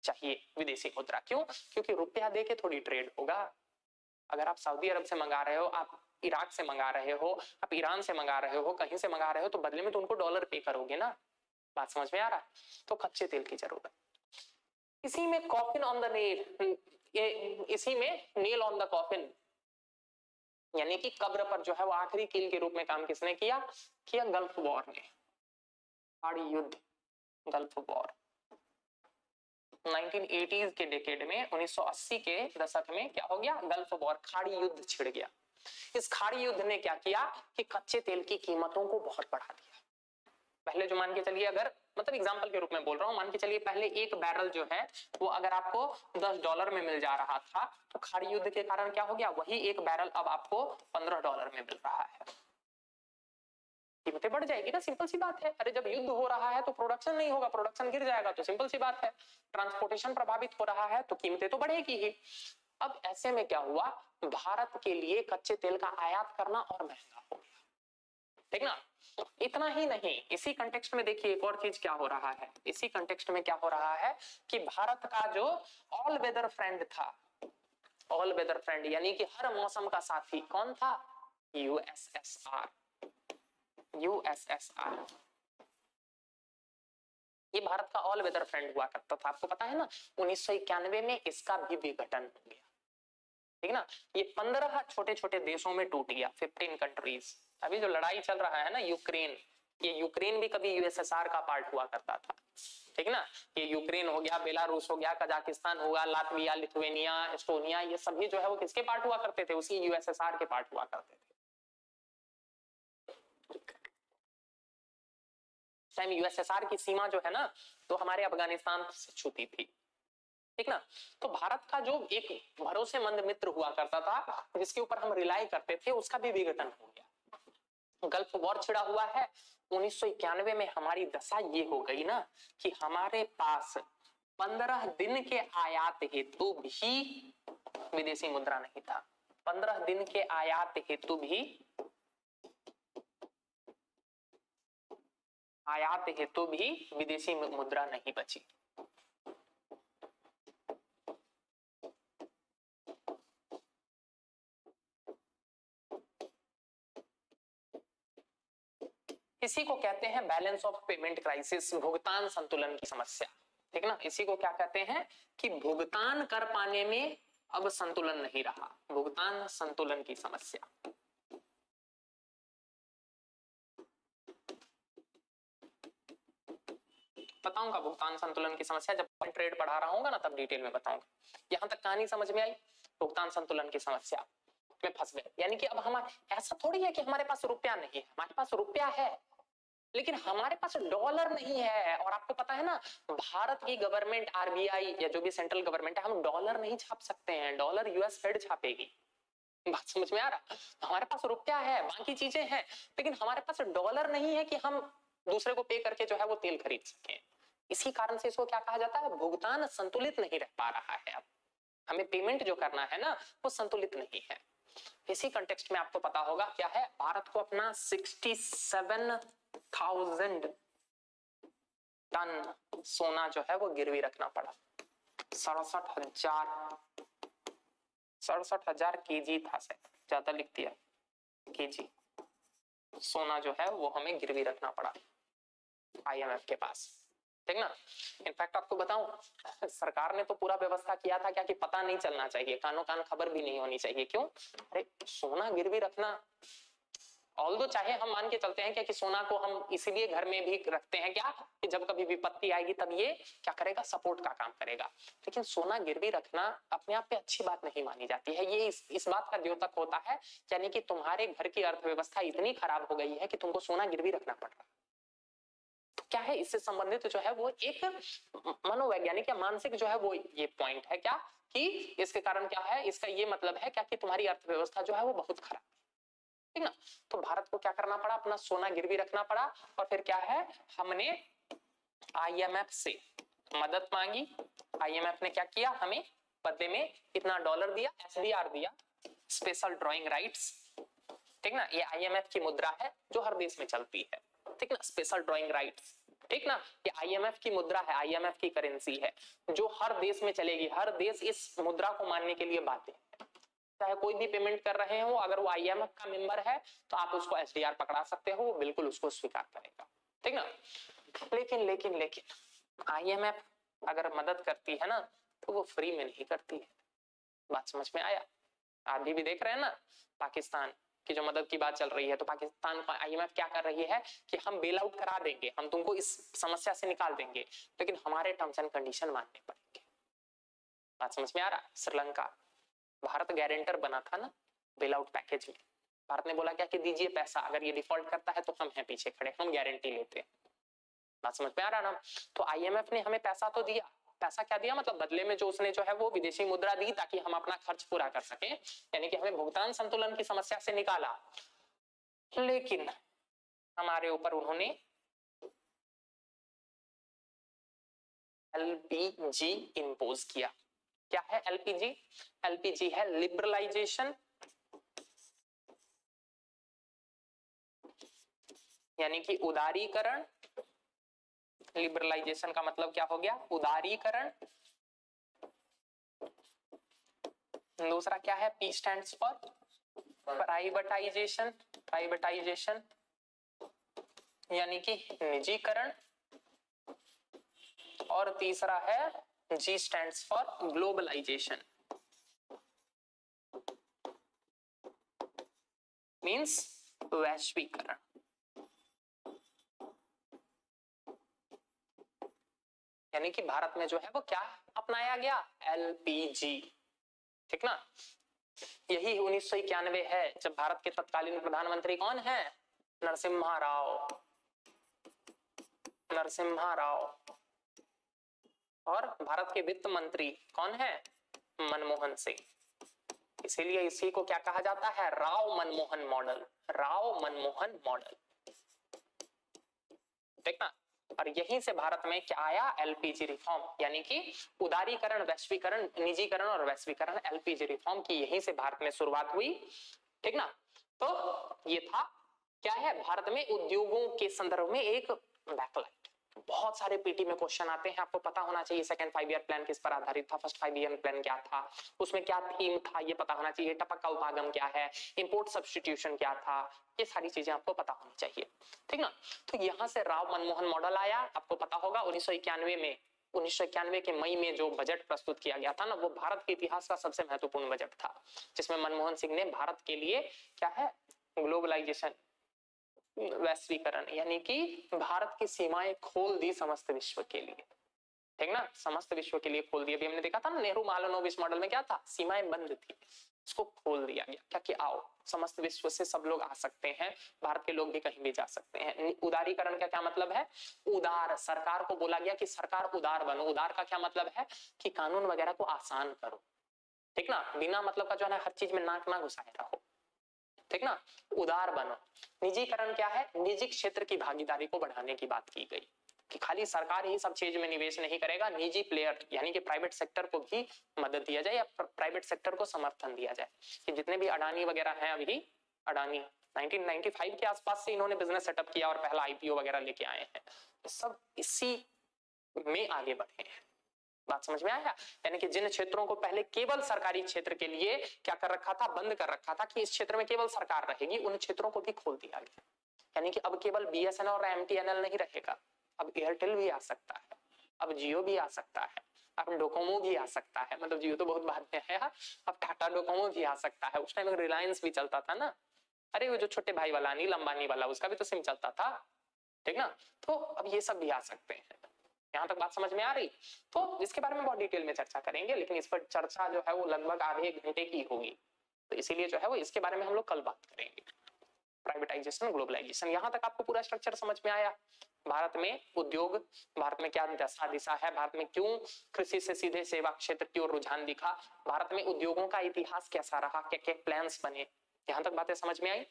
चाहिए विदेशी मुद्रा। क्यों? क्योंकि रुपया दे के थोड़ी ट्रेड होगा। अगर आप सऊदी अरब से मंगा रहे हो, आप इराक से मंगा रहे हो, आप ईरान से मंगा रहे हो, कहीं से मंगा रहे हो, तो बदले में तो उनको डॉलर पे करोगे ना। बात समझ में आ रहा है। तो कच्चे तेल की जरूरत। इसी में कॉफिन ऑन द नेल, इसी में नेल ऑन द कॉफिन, यानी कि कब्र पर जो है वो आखिरी कील के रूप में काम किसने किया, गल्फ वॉर ने, खाड़ी युद्ध, गल्फ वॉर। 1980s के डेकेड में, 1980 के दशक में क्या हो गया, गल्फ वॉर, खाड़ी युद्ध छिड़ गया। इस खाड़ी युद्ध ने क्या किया कि कच्चे तेल की कीमतों को बहुत बढ़ा दिया। पहले जो मान के चलिए, अगर मतलब एग्जांपल के रूप में बोल रहा हूं, मान के चलिए पहले एक बैरल जो है वो अगर आपको $10 में मिल जा रहा था, तो खाड़ी युद्ध के कारण क्या हो गया, वही एक बैरल अब आपको $15 में मिल रहा है। कीमतें बढ़ जाएगी ना, सिंपल सी बात है। अरे जब युद्ध हो रहा है तो प्रोडक्शन नहीं होगा, प्रोडक्शन गिर जाएगा, तो सिंपल सी बात है। ट्रांसपोर्टेशन प्रभावित हो रहा है तो कीमतें तो बढ़ेगी ही। अब ऐसे में क्या हुआ, भारत के लिए कच्चे तेल का आयात करना और महंगा हो गया, ठीक ना। इतना ही नहीं, इसी कंटेक्स्ट में देखिए एक और चीज क्या हो रहा है, इसी कंटेक्स्ट में क्या हो रहा है कि भारत का जो ऑल वेदर फ्रेंड था, ऑल वेदर फ्रेंड यानी कि हर मौसम का साथी, कौन था, यूएसएसआर। यूएसएसआर ये भारत का ऑल वेदर फ्रेंड हुआ करता था, आपको पता है ना। 1991 में इसका भी विघटन हो गया, ठीक ना। ये 15 छोटे छोटे देशों में टूट गया, 15 कंट्रीज। अभी जो लड़ाई चल रहा है ना यूक्रेन, ये यूक्रेन भी कभी यूएसएसआर का पार्ट हुआ करता था, ठीक ना। ये यूक्रेन हो गया, बेलारूस हो गया, कजाकिस्तान होगा, लातविया, लिथुआनिया, एस्टोनिया, ये सभी जो है वो किसके पार्ट हुआ करते थे, उसी यूएसएसआर के पार्ट हुआ करते थे। टाइम यूएसएसआर की सीमा जो है ना, तो हमारे अफगानिस्तान से छूती थी, ठीक ना। तो भारत का जो एक भरोसेमंद मित्र हुआ करता था, जिसके ऊपर हम रिलाई करते थे, उसका भी विघटन हो गया। गल्फ वॉर छिड़ा हुआ है। 1991 में हमारी दशा ये हो गई ना कि हमारे पास 15 दिन के आयात हेतु भी विदेशी मुद्रा नहीं था। 15 दिन के आयात हेतु भी विदेशी मुद्रा नहीं बची। इसी को कहते हैं बैलेंस ऑफ पेमेंट क्राइसिस, भुगतान संतुलन की समस्या, ठीक ना। इसी को क्या कहते हैं कि भुगतान कर पाने में अब संतुलन नहीं रहा, भुगतान संतुलन की समस्या। बताऊंगा भुगतान संतुलन की समस्या, जब ट्रेड पढ़ा रहा हूँ ना तब डिटेल में बताऊंगा। यहां तक कहानी समझ में आई, भुगतान संतुलन की समस्या में फंस गए। यानी कि अब हमारे ऐसा थोड़ी है कि हमारे पास रुपया नहीं है, हमारे पास रुपया है लेकिन हमारे पास डॉलर नहीं है। और आपको पता है ना, भारत की गवर्नमेंट आरबीआई या जो भी सेंट्रल गवर्नमेंट है, हम डॉलर नहीं छाप सकते हैं, डॉलर यूएस फेड छापेगी। बात समझ में आ रहा, हमारे पास रुपया है, बाकी चीजें हैं, लेकिन हमारे पास डॉलर नहीं है कि हम दूसरे को पे करके जो है वो तेल खरीद सकें। इसी कारण से इसको क्या कहा जाता है, भुगतान संतुलित नहीं रह पा रहा है। अब हमें पेमेंट जो करना है ना वो संतुलित नहीं है। इसी कंटेक्स्ट में आपको पता होगा क्या है, भारत को अपना 67,000 टन सोना जो है वो गिरवी रखना पड़ा। 67,000 केजी था, ज्यादा लिख दिया, केजी सोना जो है वो हमें गिरवी रखना पड़ा आईएमएफ के पास, ठीक ना। इनफैक्ट आपको बताऊं, सरकार ने तो पूरा व्यवस्था किया था क्या कि पता नहीं चलना चाहिए, कानो कान खबर भी नहीं होनी चाहिए। क्यों, अरे सोना गिरवी रखना, ऑल्दो चाहे हम मान के चलते हैं क्या कि सोना को हम इसीलिए घर में भी रखते हैं क्या कि जब कभी विपत्ति आएगी तब ये क्या करेगा, सपोर्ट का काम करेगा। लेकिन सोना गिरवी रखना अपने आप पे अच्छी बात नहीं मानी जाती है। ये इस बात का द्योतक होता है, यानी कि तुम्हारे घर की अर्थव्यवस्था इतनी खराब हो गई है कि तुमको सोना गिरवी रखना पड़ रहा है। तो क्या है, इससे संबंधित जो है वो एक मनोवैज्ञानिक या मानसिक जो है वो ये पॉइंट है क्या कि इसके कारण क्या है, इसका ये मतलब है क्या कि तुम्हारी अर्थव्यवस्था जो है वो बहुत खराब, ठीक ना। तो भारत को क्या करना पड़ा, अपना सोना गिरवी रखना पड़ा। और फिर क्या है, हमने आईएमएफ से मदद मांगी। आईएमएफ ने क्या किया, हमें बदले में इतना डॉलर दिया, एसडीआर दिया, स्पेशल ड्रॉइंग राइट्स, ठीक ना। ये आईएमएफ की मुद्रा है जो हर देश में चलती है, ठीक ना, स्पेशल ड्रॉइंग राइट्स, ठीक ना। ये आईएमएफ की मुद्रा है, आईएमएफ की करेंसी है जो हर देश में चलेगी। हर देश इस मुद्रा को मानने के लिए बाध्य है। चाहे कोई भी पेमेंट कर रहे हो, अगर वो आईएमएफ का मेंबर है तो आप उसको एसडीआर पकड़ा सकते हो, वो बिल्कुल उसको स्वीकार करेगा, ठीक ना। लेकिन आईएमएफ अगर मदद करती है ना तो वो फ्री में नहीं करती है। बात समझ में आया। अभी भी देख रहे हैं ना पाकिस्तान की जो मदद की बात चल रही है, तो पाकिस्तान का आईएमएफ क्या कर रही है कि हम बेल आउट करा देंगे, हम तुमको इस समस्या से निकाल देंगे, लेकिन हमारे टर्म्स एंड कंडीशन मानने पड़ेंगे। बात समझ में आ रहा। श्रीलंका, भारत गारंटर बना था ना बेल आउट पैकेज में, भारत ने बोला क्या कि दीजिए पैसा, अगर ये डिफॉल्ट करता है तो हम हैं पीछे खड़े, हम गारंटी लेते हैं। बात समझ में आ रहा ना। तो आईएमएफ ने हमें पैसा तो दिया, पैसा क्या दिया मतलब बदले में जो उसने जो है वो विदेशी मुद्रा दी ताकि हम अपना खर्च पूरा कर सके, यानी कि हमें भुगतान संतुलन की समस्या से निकाला। लेकिन हमारे ऊपर उन्होंने एलपीजी इंपोज किया। क्या है एलपीजी? एलपीजी है लिबरलाइजेशन, यानी कि उदारीकरण। लिबरलाइजेशन का मतलब क्या हो गया? उदारीकरण। दूसरा क्या है? P stands for privatization. Privatization यानी कि निजीकरण। और तीसरा है G stands for globalization, means वैश्वीकरण। यानी कि भारत में जो है वो क्या अपनाया गया? एलपीजी। ठीक ना? यही 1991 है जब भारत के तत्कालीन प्रधानमंत्री कौन है? नरसिम्हा राव। नरसिम्हा राव। और भारत के वित्त मंत्री कौन है? मनमोहन सिंह। इसीलिए इसी को क्या कहा जाता है? राव मनमोहन मॉडल। राव मनमोहन मॉडल। देखना, और यहीं से भारत में क्या आया? एलपीजी रिफॉर्म, यानी कि उदारीकरण, वैश्वीकरण, निजीकरण और वैश्वीकरण। एलपीजी रिफॉर्म की यहीं से भारत में शुरुआत हुई। ठीक ना? तो ये था क्या है? भारत में उद्योगों के संदर्भ में एक बैकलाइट। बहुत सारे पीटी में क्वेश्चन आते हैं, आपको पता होना चाहिए सेकंड 5 ईयर प्लान किस पर आधारित था, फर्स्ट 5 ईयर प्लान क्या था, उसमें क्या थीम था, ये पता होना चाहिए। टपक का उपागम क्या है, इंपोर्ट सब्स्टिट्यूशन क्या था, ये सारी चीजें आपको पता होनी चाहिए। ठीक ना? तो यहां से राव मनमोहन मॉडल आया। आपको पता होगा 1991 में, 1991 के मई में जो बजट प्रस्तुत किया गया था ना, वो भारत के इतिहास का सबसे महत्वपूर्ण बजट था, जिसमें मनमोहन सिंह ने भारत के लिए क्या है? ग्लोबलाइजेशन, वैश्वीकरण, यानी कि भारत की सीमाएं खोल दी समस्त विश्व के लिए। ठीक ना? समस्त विश्व के लिए खोल दिया। अभी हमने देखा था ना नेहरू मालानोबिस मॉडल में क्या था? सीमाएं बंद थी, इसको खोल दिया गया। क्या कि आओ समस्त विश्व से सब लोग आ सकते हैं, भारत के लोग भी कहीं भी जा सकते हैं। उदारीकरण का क्या मतलब है? उदार, सरकार को बोला गया कि सरकार उदार बनो। उदार का क्या मतलब है? कि कानून वगैरह को आसान करो। ठीक ना? बिना मतलब का जो है ना, हर चीज में नाक ना घुसाए रहो। ठीक ना? उदार बनो। निजीकरण क्या है? निजी क्षेत्र की भागीदारी को बढ़ाने की बात की गई कि खाली सरकार ही सब चीज में निवेश नहीं करेगा, निजी प्लेयर यानी कि प्राइवेट सेक्टर को भी मदद दिया जाए या प्राइवेट सेक्टर को समर्थन दिया जाए। कि जितने भी अडानी वगैरह हैं, अभी अडानी 1995 के आसपास से इन्होंने बिजनेस सेटअप किया और पहला आईपीओ वगैरह लेके आए हैं, सब इसी में आगे बढ़े हैं। बात समझ में आया? यानी कि जिन क्षेत्रों को पहले केवल सरकारी क्षेत्र के लिए क्या कर रखा था? बंद कर रखा था कि इस क्षेत्र में केवल सरकार रहेगी, उन क्षेत्रों को भी खोल दिया गया। यानी कि अब केवल बीएसएनएल और एमटीएनएल नहीं रहेगा, अब एयरटेल भी आ सकता है, अब जियो भी आ सकता है, अब डोकोमो भी आ सकता है। मतलब जियो तो बहुत बाद में है, अब टाटा डोकोमो भी आ सकता है। उस टाइम रिलायंस भी चलता था ना, अरे वो जो छोटे भाई वाला अनिल अंबानी वाला, उसका भी तो सिम चलता था। ठीक ना? तो अब ये सब भी आ सकते हैं। यहां तक बात समझ में आ रही? तो इसके बारे में बहुत डिटेल में चर्चा करेंगे, लेकिन इस पर चर्चा जो है वो लगभग आधे एक घंटे की होगी, तो इसीलिए जो है वो इसके बारे में हम लोग कल बात करेंगे। प्राइवेटाइजेशन, ग्लोबलाइजेशन, यहां तक आपको पूरा स्ट्रक्चर समझ में आया? भारत में उद्योग, भारत में क्या दशा दिशा है, भारत में क्यों कृषि से सीधे सेवा क्षेत्र की ओर रुझान दिखा, भारत में उद्योगों का इतिहास कैसा रहा, क्या क्या प्लान्स बने, यहां तक बातें समझ में आई?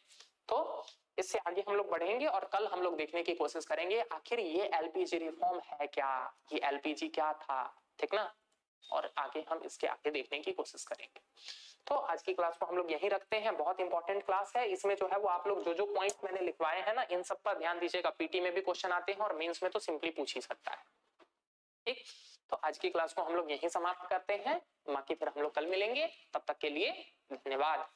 तो इससे आगे हम लोग बढ़ेंगे और कल हम लोग देखने की कोशिश करेंगे आखिर ये एलपीजी रिफॉर्म है क्या, ये एलपीजी क्या था। ठीक ना? और आगे हम इसके आगे देखने की कोशिश करेंगे। तो आज की क्लास को हम लोग यहीं रखते हैं। बहुत इंपॉर्टेंट क्लास है, इसमें जो है वो आप लोग जो जो पॉइंट मैंने लिखवाए हैं ना, इन सब पर ध्यान दीजिएगा। पीटी में भी क्वेश्चन आते हैं और मेंस में तो सिंपली पूछ ही सकता है। ठीक, तो आज की क्लास को हम लोग यहीं समाप्त करते हैं, बाकी फिर हम लोग कल मिलेंगे। तब तक के लिए धन्यवाद।